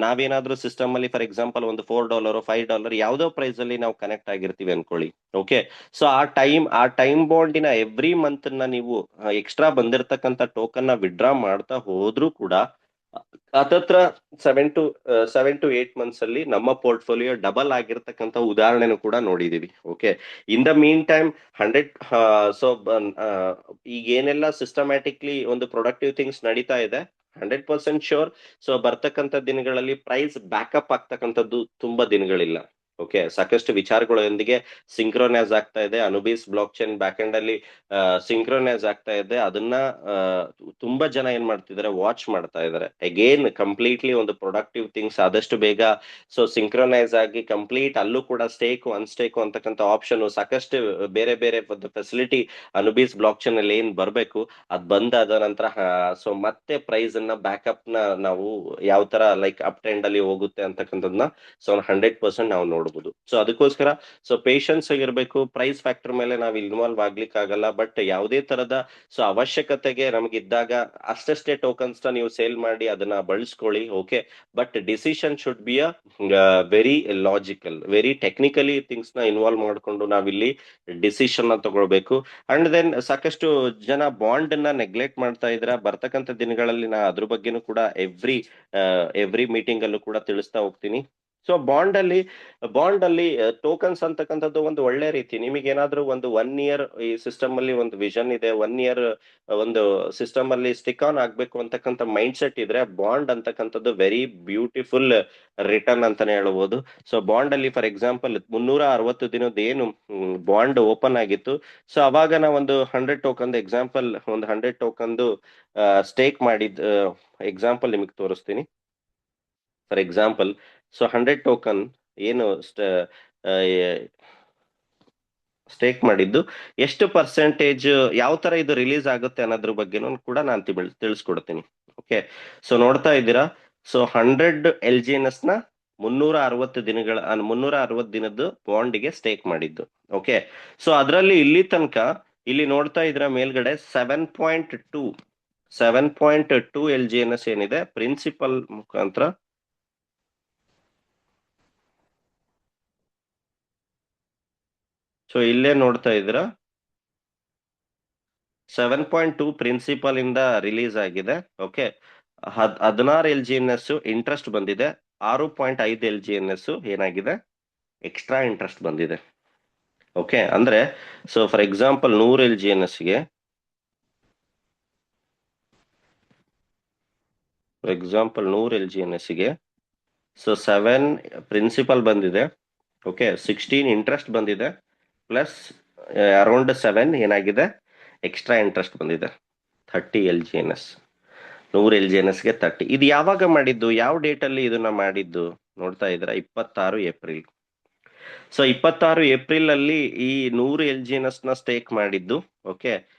ನಾವೇನಾದ್ರೂ ಸಿಸ್ಟಮ್ ಅಲ್ಲಿ ಫಾರ್ ಎಕ್ಸಾಂಪಲ್ ಒಂದು $4, $5 ಯಾವ್ದೋ ಪ್ರೈಸ್ ಅಲ್ಲಿ ನಾವು ಕನೆಕ್ಟ್ ಆಗಿರ್ತೀವಿ ಅನ್ಕೊಳ್ಳಿ. ಓಕೆ, ಸೊ ಆ ಟೈಮ್ ಬಾಂಡಿನ ಎವ್ರಿ ಮಂತ್ ನೀವು ಎಕ್ಸ್ಟ್ರಾ ಬಂದಿರತಕ್ಕಂತ ಟೋಕನ್ ನ ವಿಡ್ರಾ ಮಾಡ್ತಾ ಹೋದ್ರೂ ಕೂಡ ಹತ್ತತ್ರ 7 to 8 months ಅಲ್ಲಿ ನಮ್ಮ ಪೋರ್ಟ್ಫೋಲಿಯೋ ಡಬಲ್ ಆಗಿರ್ತಕ್ಕಂಥ ಉದಾಹರಣೆನೂ ಕೂಡ ನೋಡಿದೀವಿ. Okay, in the mean time 100 so ಈಗ ಏನೆಲ್ಲ ಸಿಸ್ಟಮ್ಯಾಟಿಕ್ಲಿ ಒಂದು ಪ್ರೊಡಕ್ಟಿವ್ ಥಿಂಗ್ಸ್ ನಡೀತಾ ಇದೆ, 100% ಶೋರ್. ಸೊ ಬರ್ತಕ್ಕಂಥ ದಿನಗಳಲ್ಲಿ ಪ್ರೈಸ್ ಬ್ಯಾಕಪ್ ಆಗ್ತಕ್ಕಂಥದ್ದು ತುಂಬಾ ದಿನಗಳಿಲ್ಲ. ಓಕೆ, ಸಾಕಷ್ಟು ವಿಚಾರಗಳೊಂದಿಗೆ ಸಿಂಕ್ರೋನೈಸ್ ಆಗ್ತಾ ಇದೆ. ಅನುಬೀಸ್ ಬ್ಲಾಕ್ ಚೈನ್ ಬ್ಯಾಕ್ ಎಂಡ್ ಅಲ್ಲಿ ಸಿಂಕ್ರೋನೈಸ್ ಆಗ್ತಾ ಇದೆ. ಅದನ್ನ ಆ, ತುಂಬಾ ಜನ ಏನ್ ಮಾಡ್ತಿದ್ದಾರೆ, ವಾಚ್ ಮಾಡ್ತಾ ಇದ್ದಾರೆ. ಅಗೇನ್ ಕಂಪ್ಲೀಟ್ಲಿ ಒಂದು ಪ್ರೊಡಕ್ಟಿವ್ ಥಿಂಗ್ಸ್ ಆದಷ್ಟು ಬೇಗ ಸೊ ಸಿಂಕ್ರೋನೈಸ್ ಆಗಿ ಕಂಪ್ಲೀಟ್ ಅಲ್ಲೂ ಕೂಡ ಸ್ಟೇಕು ಅನ್ಸ್ಟೇಕು ಅಂತಕ್ಕಂಥ ಆಪ್ಷನ್ ಸಾಕಷ್ಟು ಬೇರೆ ಬೇರೆ ಒಂದು ಫೆಸಿಲಿಟಿ ಅನುಬೀಸ್ ಬ್ಲಾಕ್ ಚೈನ್ ಅಲ್ಲಿ ಏನ್ ಬರಬೇಕು ಅದ್ ಬಂದಾದ ನಂತರ ಸೊ ಮತ್ತೆ ಪ್ರೈಸ್ ಅನ್ನ ಬ್ಯಾಕಪ್ ನ ನಾವು ಯಾವ ತರ ಲೈಕ್ ಅಪ್ ಟ್ರೆಂಡ್ ಅಲ್ಲಿ ಹೋಗುತ್ತೆ ಅಂತಕ್ಕಂಥದ್ನ ಸೊ 100% ನಾವು ನೋಡಬಹುದು. ಸೊ ಅದಕ್ಕೋಸ್ಕರ ಸೊ ಪೇಶನ್ಸ್ ಆಗಿರ್ಬೇಕು. ಪ್ರೈಸ್ ಫ್ಯಾಕ್ಟರ್ ಮೇಲೆ ನಾವು ಇನ್ವಾಲ್ವ್ ಆಗ್ಲಿಕ್ಕೆ ಆಗಲ್ಲ. ಬಟ್ ಯಾವುದೇ ತರದ ಸೊ ಅವಶ್ಯಕತೆಗೆ ನಮಗಿದ್ದಾಗ ಅಷ್ಟಷ್ಟೇ ಟೋಕನ್ಸ್ ನ ನೀವು ಸೇಲ್ ಮಾಡಿ ಅದನ್ನ ಬಳಸ್ಕೊಳ್ಳಿ. Okay, but decision should be a very logical, very technically things ನ ಇನ್ವಾಲ್ವ್ ಮಾಡ್ಕೊಂಡು ನಾವಿಲ್ಲಿ ಡಿಸಿಷನ್ ನ ತಗೊಳ್ಬೇಕು. ಅಂಡ್ ದೆನ್ ಸಾಕಷ್ಟು ಜನ ಬಾಂಡ್ ನ ನೆಗ್ಲೆಕ್ಟ್ ಮಾಡ್ತಾ ಇದ್ರ. ಬರ್ತಕ್ಕಂಥ ದಿನಗಳಲ್ಲಿ ನಾ ಅದ್ರ ಬಗ್ಗೆನೂ ಕೂಡ ಎವ್ರಿ ಮೀಟಿಂಗ್ ಅಲ್ಲೂ ಕೂಡ ತಿಳಿಸ್ತಾ ಹೋಗ್ತೀನಿ. ಸೊ ಬಾಂಡ್ ಅಲ್ಲಿ ಟೋಕನ್ಸ್ ಅಂತಕ್ಕಂಥದ್ದು ಒಂದು ಒಳ್ಳೆ ರೀತಿ. ನಿಮಗೆ ಏನಾದ್ರೂ ಒಂದು 1 year ಈ ಸಿಸ್ಟಮ್ ಅಲ್ಲಿ ಒಂದು ವಿಷನ್ ಇದೆ, 1 year ಒಂದು ಸಿಸ್ಟಮ್ ಅಲ್ಲಿ ಸ್ಟಿಕ್ ಆನ್ ಆಗ್ಬೇಕು ಅಂತಕ್ಕಂಥ ಮೈಂಡ್ ಸೆಟ್ ಇದ್ರೆ ಬಾಂಡ್ ಅಂತಕ್ಕಂಥದ್ದು ವೆರಿ ಬ್ಯೂಟಿಫುಲ್ ರಿಟರ್ನ್ ಅಂತಾನೆ ಹೇಳ್ಬೋದು. ಸೊ ಬಾಂಡ್ ಅಲ್ಲಿ ಫಾರ್ ಎಕ್ಸಾಂಪಲ್ 360 ದಿನದ ಏನು ಬಾಂಡ್ ಓಪನ್ ಆಗಿತ್ತು, ಸೊ ಅವಾಗ ನಾವು ಒಂದು 100 ಟೋಕನ್ ಎಕ್ಸಾಂಪಲ್, ಒಂದು 100 ಟೋಕನ್ದು ಸ್ಟೇಕ್ ಮಾಡಿದ್ ಎಕ್ಸಾಂಪಲ್ ನಿಮಗೆ ತೋರಿಸ್ತೀನಿ. ಫಾರ್ ಎಕ್ಸಾಂಪಲ್, ಸೊ 100 ಟೋಕನ್ ಏನು ಸ್ಟೇಕ್ ಮಾಡಿದ್ದು ಎಷ್ಟು ಪರ್ಸೆಂಟೇಜ್, ಯಾವ ತರ ಇದು ರಿಲೀಸ್ ಆಗುತ್ತೆ ಅನ್ನೋದ್ರ ಬಗ್ಗೆನೂ ಕೂಡ ನಾನು ತಿಳಿಸ್ಕೊಡ್ತೀನಿ. ಓಕೆ, ಸೊ ನೋಡ್ತಾ ಇದ್ದೀರಾ, ಸೊ 100 LGNS ನ 360 ದಿನದ್ದು ಬಾಂಡಿಗೆ ಸ್ಟೇಕ್ ಮಾಡಿದ್ದು. ಓಕೆ, ಸೊ ಅದರಲ್ಲಿ ಇಲ್ಲಿ ತನಕ ಇಲ್ಲಿ ನೋಡ್ತಾ ಇದ್ರ ಮೇಲ್ಗಡೆ 7.2 LGNS ಏನಿದೆ ಪ್ರಿನ್ಸಿಪಲ್ ಮುಖಾಂತರ, ಸೊ ಇಲ್ಲೇ ನೋಡ್ತಾ ಇದ್ದೀರಾ 7.2 ಪ್ರಿನ್ಸಿಪಲ್ ಇಂದ ರಿಲೀಸ್ ಆಗಿದೆ. ಓಕೆ, 16 LGNS ಇಂಟ್ರೆಸ್ಟ್ ಬಂದಿದೆ, 6.5 LGNS ಏನಾಗಿದೆ, ಎಕ್ಸ್ಟ್ರಾ ಇಂಟ್ರೆಸ್ಟ್ ಬಂದಿದೆ. ಓಕೆ, ಅಂದ್ರೆ ಸೊ ಫಾರ್ ಎಕ್ಸಾಂಪಲ್ 100 LGNS ಗೆ ಸೊ 7 ಪ್ರಿನ್ಸಿಪಲ್ ಬಂದಿದೆ. ಓಕೆ, 16 ಇಂಟ್ರೆಸ್ಟ್ ಬಂದಿದೆ, ಪ್ಲಸ್ ಅರೌಂಡ್ 7 ಏನಾಗಿದೆ, ಎಕ್ಸ್ಟ್ರಾ ಇಂಟ್ರೆಸ್ಟ್ ಬಂದಿದೆ. 30 LGNS, 100 LGNS ಗೆ 30. ಇದು ಯಾವಾಗ ಮಾಡಿದ್ದು, ಯಾವ ಡೇಟ್ ಅಲ್ಲಿ ಇದನ್ನ ಮಾಡಿದ್ದು ನೋಡ್ತಾ ಇದ್ರ, 26 ಏಪ್ರಿಲ್. ಸೊ 26 ಏಪ್ರಿಲ್ ಅಲ್ಲಿ ಈ 100 LGNS ನ ಸ್ಟೇಕ್ ಮಾಡಿದ್ದು. ಓಕೆ,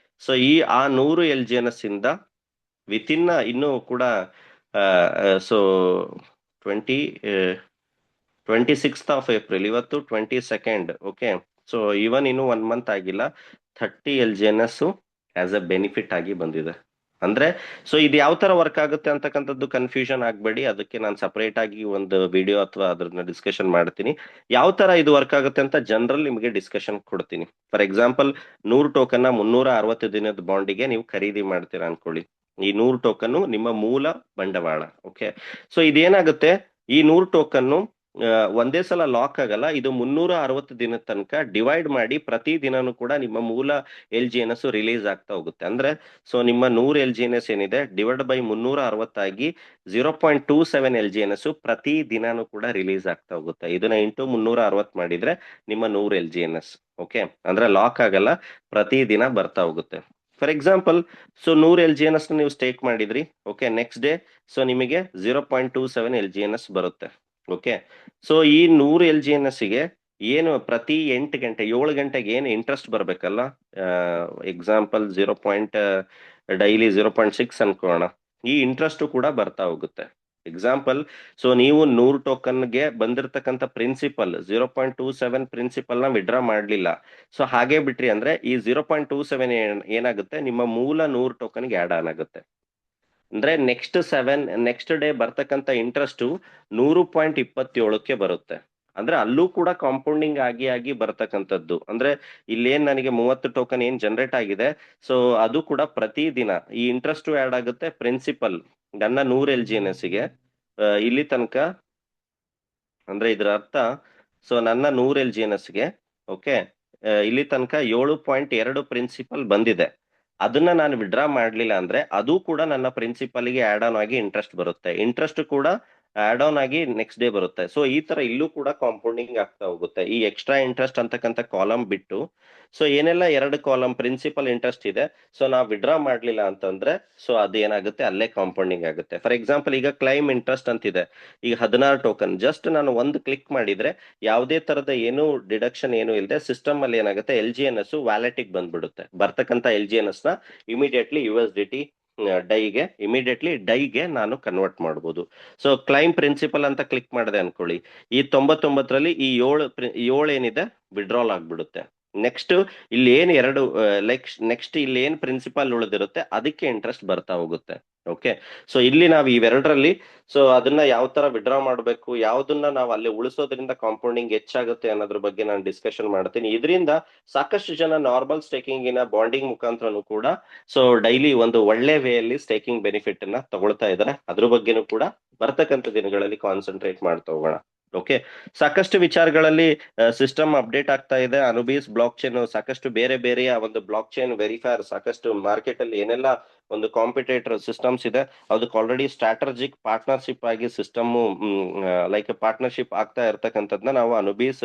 ಸೊ ಆ 100 LGNS ಇಂದ ವಿತಿನ್ ಇನ್ನೂ ಕೂಡ ಸೊ 26 ಏಪ್ರಿಲ್, ಇವತ್ತು 22. ಓಕೆ, ಸೊ ಇವನ್ ಇನ್ನು 1 ಮಂತ್ ಆಗಿಲ್ಲ, 30 LGNS ಆಸ್ ಅ ಬೆನಿಫಿಟ್ ಆಗಿ ಬಂದಿದೆ. ಅಂದ್ರೆ ಸೊ ಇದು ಯಾವ ತರ ವರ್ಕ್ ಆಗುತ್ತೆ ಅಂತಕ್ಕಂಥದ್ದು ಕನ್ಫ್ಯೂಷನ್ ಆಗ್ಬೇಡಿ. ಅದಕ್ಕೆ ನಾನು ಸಪರೇಟ್ ಆಗಿ ಒಂದು ವಿಡಿಯೋ ಅಥವಾ ಅದ್ರನ್ನ ಡಿಸ್ಕಷನ್ ಮಾಡ್ತೀನಿ. ಯಾವ ತರ ಇದು ವರ್ಕ್ ಆಗುತ್ತೆ ಅಂತ ಜನರಲ್ ನಿಮಗೆ ಡಿಸ್ಕಷನ್ ಕೊಡ್ತೀನಿ. ಫಾರ್ ಎಕ್ಸಾಂಪಲ್ 100 ಟೋಕನ್ 360 ದಿನದ ಬಾಂಡಿಗೆ ನೀವು ಖರೀದಿ ಮಾಡ್ತೀರಾ ಅನ್ಕೊಳ್ಳಿ. ಈ 100 ಟೋಕನ್ ನಿಮ್ಮ ಮೂಲ ಬಂಡವಾಳ. ಓಕೆ, ಸೊ ಇದೇನಾಗುತ್ತೆ, ಈ 100 ಟೋಕನ್ ಒಂದೇ ಸಲ ಲಾಕ್ ಆಗಲ್ಲ, ಇದು 360 ದಿನದ ತನಕ ಡಿವೈಡ್ ಮಾಡಿ ಪ್ರತಿ ದಿನಾನು ಕೂಡ ನಿಮ್ಮ ಮೂಲ L G N S release ಆಗ್ತಾ ಹೋಗುತ್ತೆ. ಅಂದ್ರೆ ಸೊ ನಿಮ್ಮ 100 ಎಲ್ ಜಿ ಎನ್ ಎಸ್ ಏನಿದೆ divide by 360 0.27 L G N S ಪ್ರತಿ ದಿನಾನು ಕೂಡ ರಿಲೀಸ್ ಆಗ್ತಾ ಹೋಗುತ್ತೆ. ಇದನ್ನ ಇಂಟು 360 ಮಾಡಿದ್ರೆ ನಿಮ್ಮ 100 L G N S. Okay, ಅಂದ್ರೆ ಲಾಕ್ ಆಗಲ್ಲ, ಪ್ರತಿ ದಿನ ಬರ್ತಾ ಹೋಗುತ್ತೆ. For example, so 100 L G N S ನೀವು ಸ್ಟೇಕ್ ಮಾಡಿದ್ರಿ. ಓಕೆ, ನೆಕ್ಸ್ಟ್ ಡೇ ಸೊ ನಿಮಗೆ 0.27 ಎಲ್ ಜಿ ಎನ್ ಎಸ್ ಬರುತ್ತೆ. ಓಕೆ, ಸೊ ಈ 100 ಎಲ್ ಜಿ ಎನ್ ಎಸ್ ಗೆ ಏನು ಪ್ರತಿ 8 ಗಂಟೆ 7 ಗಂಟೆಗೆ ಏನು ಇಂಟ್ರೆಸ್ಟ್ ಬರಬೇಕಲ್ಲ, ಎಕ್ಸಾಂಪಲ್ 0. ಡೈಲಿ 0.6 ಅನ್ಕೋಣ, ಈ ಇಂಟ್ರೆಸ್ಟ್ ಕೂಡ ಬರ್ತಾ ಹೋಗುತ್ತೆ. ಎಕ್ಸಾಂಪಲ್, ಸೊ ನೀವು 100 ಟೋಕನ್ಗೆ ಬಂದಿರತಕ್ಕಂಥ ಪ್ರಿನ್ಸಿಪಲ್ 0.27 ಪ್ರಿನ್ಸಿಪಲ್ ನ ವಿಡ್ರಾ ಮಾಡ್ಲಿಲ್ಲ, ಸೊ ಹಾಗೆ ಬಿಟ್ರಿ ಅಂದ್ರೆ ಈ 0.27 ಏನಾಗುತ್ತೆ ನಿಮ್ಮ ಮೂಲ 100 ಟೋಕನ್ಗೆ ಆಡ್ ಆನ್ ಆಗುತ್ತೆ. ಅಂದ್ರೆ ನೆಕ್ಸ್ಟ್ ಡೇ ಬರ್ತಕ್ಕಂಥ ಇಂಟ್ರೆಸ್ಟ್ 100.27ಕ್ಕೆ ಬರುತ್ತೆ. ಅಂದ್ರೆ ಅಲ್ಲೂ ಕೂಡ ಕಾಂಪೌಂಡಿಂಗ್ ಆಗಿ ಆಗಿ ಬರ್ತಕ್ಕಂಥದ್ದು. ಅಂದ್ರೆ ಇಲ್ಲೇನ್ ನನಗೆ 30 ಟೋಕನ್ ಏನ್ ಜನರೇಟ್ ಆಗಿದೆ, ಸೊ ಅದು ಕೂಡ ಪ್ರತಿ ದಿನ ಈ ಇಂಟ್ರೆಸ್ಟ್ ಆಡ್ ಆಗುತ್ತೆ. ಪ್ರಿನ್ಸಿಪಲ್ ನನ್ನ 100 ಎಲ್ ಜಿ ಎನ್ ಎಸ್ ಗೆ ಇಲ್ಲಿ ತನಕ, ಅಂದ್ರೆ ಇದ್ರ ಅರ್ಥ, ಸೊ ನನ್ನ 100 ಎಲ್ ಜಿ ಎನ್ ಎಸ್ ಗೆ ಓಕೆ ಇಲ್ಲಿ ತನಕ 7.2 ಪ್ರಿನ್ಸಿಪಲ್ ಬಂದಿದೆ. ಅದನ್ನ ನಾನು ವಿಡ್ರಾ ಮಾಡ್ಲಿಲ್ಲ ಅಂದ್ರೆ ಅದು ಕೂಡ ನನ್ನ ಪ್ರಿನ್ಸಿಪಲ್ ಗೆ ಆಡ್ ಆನ್ ಆಗಿ ಇಂಟ್ರೆಸ್ಟ್ ಬರುತ್ತೆ. ಇಂಟ್ರೆಸ್ಟ್ ಕೂಡ ಆಡ್ ಆನ್ ಆಗಿ ನೆಕ್ಸ್ಟ್ ಡೇ ಬರುತ್ತೆ. ಸೊ ಈ ತರ ಇಲ್ಲೂ ಕೂಡ ಕಾಂಪೌಂಡಿಂಗ್ ಆಗ್ತಾ ಹೋಗುತ್ತೆ. ಈ ಎಕ್ಸ್ಟ್ರಾ ಇಂಟ್ರೆಸ್ಟ್ ಅಂತಕ್ಕಂಥ ಕಾಲಮ್ ಬಿಟ್ಟು, ಸೊ ಏನೆಲ್ಲ 2 ಕಾಲಮ್ ಪ್ರಿನ್ಸಿಪಲ್ ಇಂಟ್ರೆಸ್ಟ್ ಇದೆ, ಸೊ ನಾವು ವಿಡ್ರಾ ಮಾಡ್ಲಿಲ್ಲ ಅಂತಂದ್ರೆ ಸೊ ಅದು ಏನಾಗುತ್ತೆ ಅಲ್ಲೇ ಕಾಂಪೌಂಡಿಂಗ್ ಆಗುತ್ತೆ. ಫಾರ್ ಎಕ್ಸಾಂಪಲ್, ಈಗ ಕ್ಲೈಮ್ ಇಂಟ್ರೆಸ್ಟ್ ಅಂತಿದೆ, ಈಗ 16 ಟೋಕನ್, ಜಸ್ಟ್ ನಾನು ಒಂದು ಕ್ಲಿಕ್ ಮಾಡಿದ್ರೆ ಯಾವುದೇ ತರದ ಏನು ಡಿಡಕ್ಷನ್ ಏನು ಇಲ್ಲದೆ ಸಿಸ್ಟಮ್ ಅಲ್ಲಿ ಏನಾಗುತ್ತೆ ಎಲ್ ಜಿ ಎನ್ ಎಸ್ ವ್ಯಾಲೆಟಿಗೆ ಬಂದ್ಬಿಡುತ್ತೆ. ಬರ್ತಕ್ಕಂಥ ಎಲ್ ಜಿ ಎನ್ ಎಸ್ ನ immediately U S D T ಡೈಗೆ ನಾನು ಕನ್ವರ್ಟ್ ಮಾಡ್ಬೋದು. ಸೊ ಕ್ಲೈಮ್ ಪ್ರಿನ್ಸಿಪಲ್ ಅಂತ ಕ್ಲಿಕ್ ಮಾಡಿದೆ ಅನ್ಕೊಳ್ಳಿ, ಈ 99ರಲ್ಲಿ ಈ 7 ಏನಿದೆ ವಿಡ್ರಾಲ್ ಆಗ್ಬಿಡುತ್ತೆ. ನೆಕ್ಸ್ಟ್ ಇಲ್ಲಿ ಏನ್ ಎರಡು ನೆಕ್ಸ್ಟ್ ಇಲ್ಲಿ ಏನ್ ಪ್ರಿನ್ಸಿಪಲ್ ಉಳಿದಿರುತ್ತೆ ಅದಕ್ಕೆ ಇಂಟ್ರೆಸ್ಟ್ ಬರ್ತಾ ಹೋಗುತ್ತೆ. ಓಕೆ, ಸೊ ಇಲ್ಲಿ ನಾವು ಇವೆರಡರಲ್ಲಿ ಸೊ ಅದನ್ನ ಯಾವ ತರ ವಿಡ್ರಾ ಮಾಡಬೇಕು, ಯಾವ್ದನ್ನ ನಾವು ಅಲ್ಲಿ ಉಳಿಸೋದ್ರಿಂದ ಕಾಂಪೌಂಡಿಂಗ್ ಹೆಚ್ಚಾಗುತ್ತೆ ಅನ್ನೋದ್ರ ಬಗ್ಗೆ ನಾನು ಡಿಸ್ಕಷನ್ ಮಾಡ್ತೀನಿ. ಇದರಿಂದ ಸಾಕಷ್ಟು ಜನ ನಾರ್ಮಲ್ ಸ್ಟೇಕಿಂಗ್ ಬಾಂಡಿಂಗ್ ಮುಖಾಂತರನು ಕೂಡ ಸೊ ಡೈಲಿ ಒಂದು ಒಳ್ಳೆ ವೇಯಲ್ಲಿ ಸ್ಟೇಕಿಂಗ್ ಬೆನಿಫಿಟ್ ಅನ್ನ ತಗೊಳ್ತಾ ಇದ್ದಾರೆ. ಅದ್ರ ಬಗ್ಗೆನೂ ಕೂಡ ಬರ್ತಕ್ಕಂಥ ದಿನಗಳಲ್ಲಿ ಕಾನ್ಸಂಟ್ರೇಟ್ ಮಾಡ್ತಾ ಹೋಗೋಣ. ಓಕೆ, ಸಾಕಷ್ಟು ವಿಚಾರಗಳಲ್ಲಿ ಸಿಸ್ಟಮ್ ಅಪ್ಡೇಟ್ ಆಗ್ತಾ ಇದೆ. ಅನುಬೀಸ್ ಬ್ಲಾಕ್ ಚೈನ್ ಸಾಕಷ್ಟು ಬೇರೆ ಬೇರೆಯ ಒಂದು ಬ್ಲಾಕ್ ಚೈನ್ ವೆರಿಫೈರ್ ಸಾಕಷ್ಟು ಮಾರ್ಕೆಟ್ ಅಲ್ಲಿ ಏನೆಲ್ಲ ಒಂದು ಕಾಂಪಿಟೇಟರ್ ಸಿಸ್ಟಮ್ಸ್ ಇದೆ ಅದಕ್ಕೆ ಆಲ್ರೆಡಿ ಸ್ಟ್ರಾಟಜಿಕ್ ಪಾರ್ಟ್ನರ್ಶಿಪ್ ಆಗಿ ಸಿಸ್ಟಮ್ ಲೈಕ್ ಪಾರ್ಟ್ನರ್ಶಿಪ್ ಆಗ್ತಾ ಇರ್ತಕ್ಕಂಥದ್ನ ನಾವು ಅನುಬೀಸ್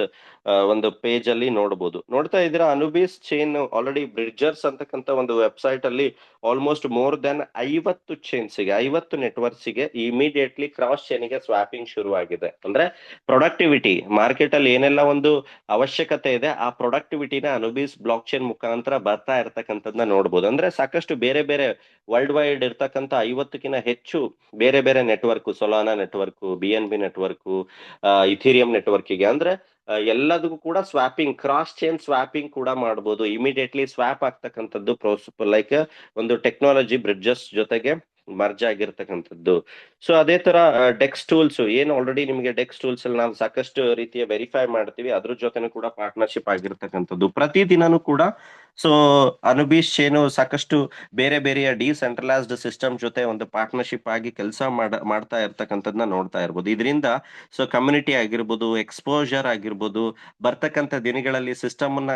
ಒಂದು ಪೇಜ್ ಅಲ್ಲಿ ನೋಡ್ತಾ ಇದ್ದೀರಾ. ಅನುಬೀಸ್ ಚೈನ್ ಆಲ್ರೆಡಿ ಬ್ರಿಡ್ಜರ್ಸ್ ಅಂತಕ್ಕಂಥ ಒಂದು ವೆಬ್ಸೈಟ್ ಅಲ್ಲಿ ಆಲ್ಮೋಸ್ಟ್ ಮೋರ್ ದೆನ್ 50 ಚೈನ್ಸ್ಗೆ 50 ನೆಟ್ವರ್ಕ್ಸ್ಗೆ ಇಮಿಡಿಯೇಟ್ಲಿ ಕ್ರಾಸ್ ಚೈನ್ಗೆ ಸ್ವಾಪಿಂಗ್ ಶುರು ಆಗಿದೆ. ಅಂದ್ರೆ ಪ್ರೊಡಕ್ಟಿವಿಟಿ ಮಾರ್ಕೆಟ್ ಅಲ್ಲಿ ಏನೆಲ್ಲ ಒಂದು ಅವಶ್ಯಕತೆ ಇದೆ ಆ ಪ್ರೊಡಕ್ಟಿವಿಟಿನ ಅನುಬೀಸ್ ಬ್ಲಾಕ್ ಚೈನ್ ಮುಖಾಂತರ ಬರ್ತಾ ಇರ್ತಕ್ಕಂಥದ್ನ ನೋಡ್ಬೋದು. ಅಂದ್ರೆ ಸಾಕಷ್ಟು ಬೇರೆ ಬೇರೆ ವರ್ಲ್ಡ್ ವೈಡ್ ಇರ್ತಕ್ಕಂಥ 50ಕ್ಕಿಂತ ಹೆಚ್ಚು ಬೇರೆ ಬೇರೆ network, Solana network, B N B network, Ethereum ನೆಟ್ವರ್ಕ್ಗೆ ಅಂದ್ರೆ ಎಲ್ಲದಕ್ಕೂ ಕೂಡ ಸ್ವಾಪಿಂಗ್ ಕ್ರಾಸ್ ಚೈನ್ ಸ್ವಾಪಿಂಗ್ ಕೂಡ ಮಾಡಬಹುದು. ಇಮಿಡಿಯೇಟ್ಲಿ ಸ್ವಾಪ್ ಆಗ್ತಕ್ಕಂಥದ್ದು ಲೈಕ್ ಒಂದು ಟೆಕ್ನಾಲಜಿ ಬ್ರಿಡ್ಜಸ್ ಜೊತೆಗೆ ಮರ್ಜ್ ಆಗಿರ್ತಕ್ಕಂಥದ್ದು. ಸೊ ಅದೇ ತರ ಡೆಕ್ಸ್ ಟೂಲ್ಸ್ ಏನು ಆಲ್ರೆಡಿ ನಿಮಗೆ ಡೆಕ್ಸ್ ಟೂಲ್ಸ್ ಅಲ್ಲಿ ನಾವು ಸಾಕಷ್ಟು ರೀತಿಯ ವೆರಿಫೈ ಮಾಡ್ತೀವಿ, ಅದ್ರ ಜೊತೆನೂ ಕೂಡ ಪಾರ್ಟ್ನರ್ಶಿಪ್ ಆಗಿರ್ತಕ್ಕಂಥದ್ದು. ಪ್ರತಿ ದಿನಾನೂ ಕೂಡ ಸೊ ಅನುಬೀಸ್ ಚೈನು ಸಾಕಷ್ಟು ಬೇರೆ ಬೇರೆಯ ಡಿಸೆಂಟ್ರಲೈಸ್ಡ್ ಸಿಸ್ಟಮ್ ಜೊತೆ ಒಂದು ಪಾರ್ಟ್ನರ್ಶಿಪ್ ಆಗಿ ಕೆಲಸ ಮಾಡ್ತಾ ಇರ್ತಕ್ಕಂಥದ್ನ ನೋಡ್ತಾ ಇರ್ಬೋದು. ಇದರಿಂದ ಸೊ ಕಮ್ಯುನಿಟಿ ಆಗಿರ್ಬೋದು, ಎಕ್ಸ್ಪೋಜರ್ ಆಗಿರ್ಬೋದು, ಬರ್ತಕ್ಕಂಥ ದಿನಗಳಲ್ಲಿ ಸಿಸ್ಟಮ್ ಅನ್ನ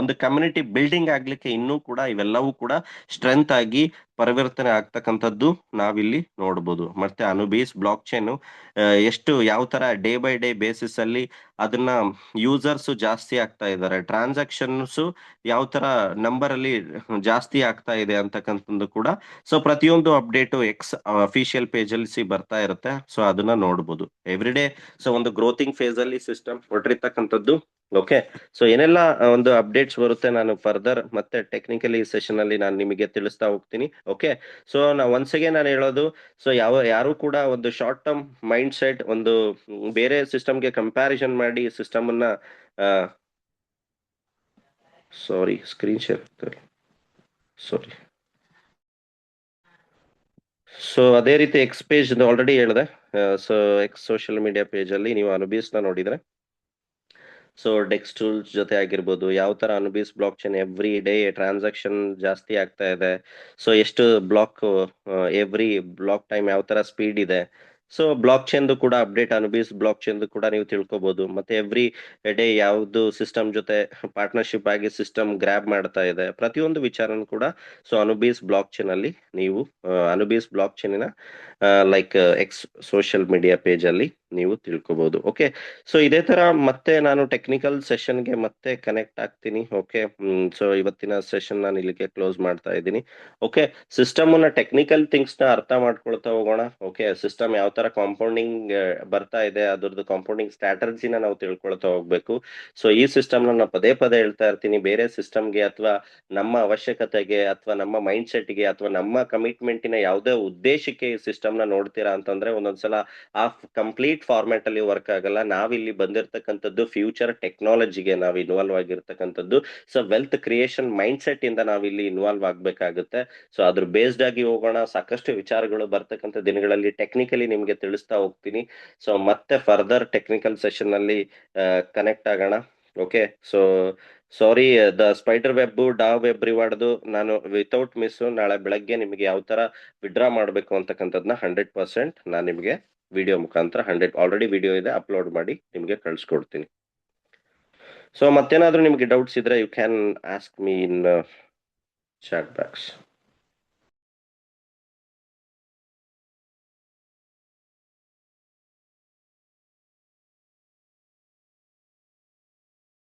ಒಂದು ಕಮ್ಯುನಿಟಿ ಬಿಲ್ಡಿಂಗ್ ಆಗ್ಲಿಕ್ಕೆ ಇನ್ನೂ ಕೂಡ ಇವೆಲ್ಲವೂ ಕೂಡ ಸ್ಟ್ರೆಂತ್ ಆಗಿ ಪರಿವರ್ತನೆ ಆಗ್ತಕ್ಕಂಥದ್ದು ನಾವಿಲ್ಲಿ ನೋಡ್ಬೋದು. ಮತ್ತೆ ಅನುಬೀಸ್ ಬ್ಲಾಕ್ ಚೈನ್ ಎಷ್ಟು ಯಾವ ತರ ಡೇ ಬೈ ಡೇ ಬೇಸಿಸ್ ಅಲ್ಲಿ ಅದನ್ನ ಯೂಸರ್ಸ್ ಜಾಸ್ತಿ ಆಗ್ತಾ ಇದ್ದಾರೆ, ಟ್ರಾನ್ಸಾಕ್ಷನ್ಸ್ ಯಾವ ತರ ನಂಬರ್ ಅಲ್ಲಿ ಜಾಸ್ತಿ ಆಗ್ತಾ ಇದೆ ಅಂತಕ್ಕಂಥದ್ದು ಕೂಡ ಸೊ ಪ್ರತಿಯೊಂದು ಅಪ್ಡೇಟು ಅಫಿಷಿಯಲ್ ಪೇಜ್ ಅಲ್ಲಿ ಬರ್ತಾ ಇರುತ್ತೆ. ಸೊ ಅದನ್ನ ನೋಡ್ಬೋದು ಎವ್ರಿ ಡೇ. ಸೊ ಒಂದು ಗ್ರೋತಿಂಗ್ ಫೇಸ್ ಅಲ್ಲಿ ಸಿಸ್ಟಮ್ ಹೊರಟಿರ್ತಕ್ಕಂಥದ್ದು. ಓಕೆ, ಸೊ ಏನೆಲ್ಲ ಒಂದು ಅಪ್ಡೇಟ್ಸ್ ಬರುತ್ತೆ ನಾನು ಫರ್ದರ್ ಮತ್ತೆ ಟೆಕ್ನಿಕಲಿ ಸೆಷನ್ ಅಲ್ಲಿ ನಾನು ನಿಮಗೆ ತಿಳಿಸ್ತಾ ಹೋಗ್ತೀನಿ. ಓಕೆ, ಸೊ ಒನ್ಸ್ ಅಗೇನ್ ನಾನು ಹೇಳೋದು, ಸೊ ಯಾರು ಕೂಡ ಒಂದು ಶಾರ್ಟ್ ಟರ್ಮ್ ಮೈಂಡ್ ಸೆಟ್ ಒಂದು ಬೇರೆ ಸಿಸ್ಟಮ್ಗೆ ಕಂಪ್ಯಾರಿಸನ್ ಮಾಡಿ ಸಿಸ್ಟಮ್ ಅನ್ನ ಸಾರಿ ಸ್ಕ್ರೀನ್ ಶೇರ್ ಸಾರಿ. ಸೊ ಅದೇ ರೀತಿ ಎಕ್ಸ್ ಪೇಜ್ ಆಲ್ರೆಡಿ ಹೇಳಿದೆ. So X social media page ಅಲ್ಲಿ ನೀವು ಅನುಬೀಸ್ ನ ನೋಡಿದ್ರೆ ಸೊ ಡೆಕ್ಸ್ ಟೂಲ್ಸ್ ಜೊತೆ ಆಗಿರ್ಬೋದು, ಯಾವ ತರ Anubis blockchain every day transaction ಜಾಸ್ತಿ ಆಗ್ತಾ ಇದೆ, ಸೊ ಎಷ್ಟು ಬ್ಲಾಕ್ ಎವ್ರಿ ಬ್ಲಾಕ್ ಟೈಮ್ ಯಾವ ತರ ಸ್ಪೀಡ್ ಇದೆ, ಸೊ ಬ್ಲಾಕ್ ಚೈನ್ದು ಕೂಡ ಅಪ್ಡೇಟ್, ಅನುಬೀಸ್ ಬ್ಲಾಕ್ ಚೈನ್ದು ಕೂಡ ನೀವು ತಿಳ್ಕೊಬಹುದು. ಮತ್ತೆ ಎವ್ರಿ ಡೇ ಯಾವ್ದು ಸಿಸ್ಟಮ್ ಜೊತೆ ಪಾರ್ಟ್ನರ್ಶಿಪ್ ಆಗಿ ಸಿಸ್ಟಮ್ ಗ್ರ್ಯಾಬ್ ಮಾಡ್ತಾ ಇದೆ, ಪ್ರತಿಯೊಂದು ವಿಚಾರನೂ ಕೂಡ ಸೊ ಅನುಬೀಸ್ ಬ್ಲಾಕ್ ಚೈನ್ ಅಲ್ಲಿ ನೀವು ಅನುಬೀಸ್ ಬ್ಲಾಕ್ ಚೈನಿನ like X social media page ಅಲ್ಲಿ ನೀವು ತಿಳ್ಕೊಬಹುದು. ಓಕೆ, ಸೊ ಇದೇ ತರ ಮತ್ತೆ ನಾನು ಟೆಕ್ನಿಕಲ್ ಸೆಷನ್ಗೆ ಮತ್ತೆ ಕನೆಕ್ಟ್ ಆಗ್ತೀನಿ. ಓಕೆ, ಸೊ ಇವತ್ತಿನ ಸೆಷನ್ ನಾನು ಇಲ್ಲಿಗೆ ಕ್ಲೋಸ್ ಮಾಡ್ತಾ ಇದ್ದೀನಿ. ಓಕೆ, ಸಿಸ್ಟಮ್ ನ ಟೆಕ್ನಿಕಲ್ ಥಿಂಗ್ಸ್ ನ ಅರ್ಥ ಮಾಡ್ಕೊಳ್ತಾ ಹೋಗೋಣ. ಓಕೆ, ಸಿಸ್ಟಮ್ ಯಾವ ತರ ಕಾಂಪೌಂಡಿಂಗ್ ಬರ್ತಾ ಇದೆ, ಅದ್ರದ್ದು ಕಾಂಪೌಂಡಿಂಗ್ ಸ್ಟ್ರಾಟಜಿನ ನಾವು ತಿಳ್ಕೊಳ್ತಾ ಹೋಗ್ಬೇಕು. ಸೊ ಈ ಸಿಸ್ಟಮ್ ನಾನು ಪದೇ ಪದೇ ಹೇಳ್ತಾ ಇರ್ತೀನಿ, ಬೇರೆ ಸಿಸ್ಟಮ್ಗೆ ಅಥವಾ ನಮ್ಮ ಅವಶ್ಯಕತೆಗೆ ಅಥವಾ ನಮ್ಮ ಮೈಂಡ್ ಸೆಟ್ಗೆ ಅಥವಾ ನಮ್ಮ ಕಮಿಟ್ಮೆಂಟಿನ ಯಾವುದೇ ಉದ್ದೇಶಕ್ಕೆ ಈ ಸಿಸ್ಟಮ್ ನ ನೋಡ್ತೀರಾ ಅಂತಂದ್ರೆ ಒಂದೊಂದ್ಸಲ ಆ ಕಂಪ್ಲೀಟ್ ಫಾರ್ಮ್ಯಾಟ್ ಅಲ್ಲಿ ವರ್ಕ್ ಆಗಲ್ಲ. ನಾವಿಲ್ಲಿ ಬಂದಿರತಕ್ಕಂಥದ್ದು ಫ್ಯೂಚರ್ ಟೆಕ್ನಾಲಜಿಗೆ ನಾವು ಇನ್ವಾಲ್ವ್ ಆಗಿರ್ತಕ್ಕಂಥದ್ದು. So wealth creation mind set ಇಂದ ನಾವಿಲ್ಲಿ ಇನ್ವಾಲ್ವ್ ಆಗ್ಬೇಕಾಗುತ್ತೆ. ಸೊ ಅದ್ರ ಬೇಸ್ಡ್ ಆಗಿ ಹೋಗೋಣ. ಸಾಕಷ್ಟು ವಿಚಾರಗಳು ಬರ್ತಕ್ಕಂಥ ದಿನಗಳಲ್ಲಿ ಟೆಕ್ನಿಕಲಿ ನಿಮ್ಗೆ ತಿಳಿಸ್ತಾ ಹೋಗ್ತೀನಿ. ಸೊ ಮತ್ತೆ ಫರ್ದರ್ ಟೆಕ್ನಿಕಲ್ ಸೆಷನ್ ಅಲ್ಲಿ ಕನೆಕ್ಟ್ ಆಗೋಣ. Okay, so sorry, the spider web ಡಾ ವೆಬ್ ರಿವಾರ್ಡ್ದು ನಾನು ವಿತೌಟ್ ಮಿಸ್ ನಾಳೆ ಬೆಳಗ್ಗೆ ನಿಮಗೆ ಯಾವ ತರ ವಿಡ್ರಾ ಮಾಡಬೇಕು ಅಂತಕ್ಕಂಥದ್ದನ್ನ 100% ನಾನು ನಿಮಗೆ ವಿಡಿಯೋ ಮುಖಾಂತರ 100 ಆಲ್ರೆಡಿ ವಿಡಿಯೋ ಇದೆ, ಅಪ್ಲೋಡ್ ಮಾಡಿ ನಿಮಗೆ ಕಳಿಸ್ಕೊಡ್ತೀನಿ. ಸೊ ಮತ್ತೇನಾದ್ರೂ ನಿಮಗೆ ಡೌಟ್ಸ್ ಇದ್ರೆ you can ask me in chat box.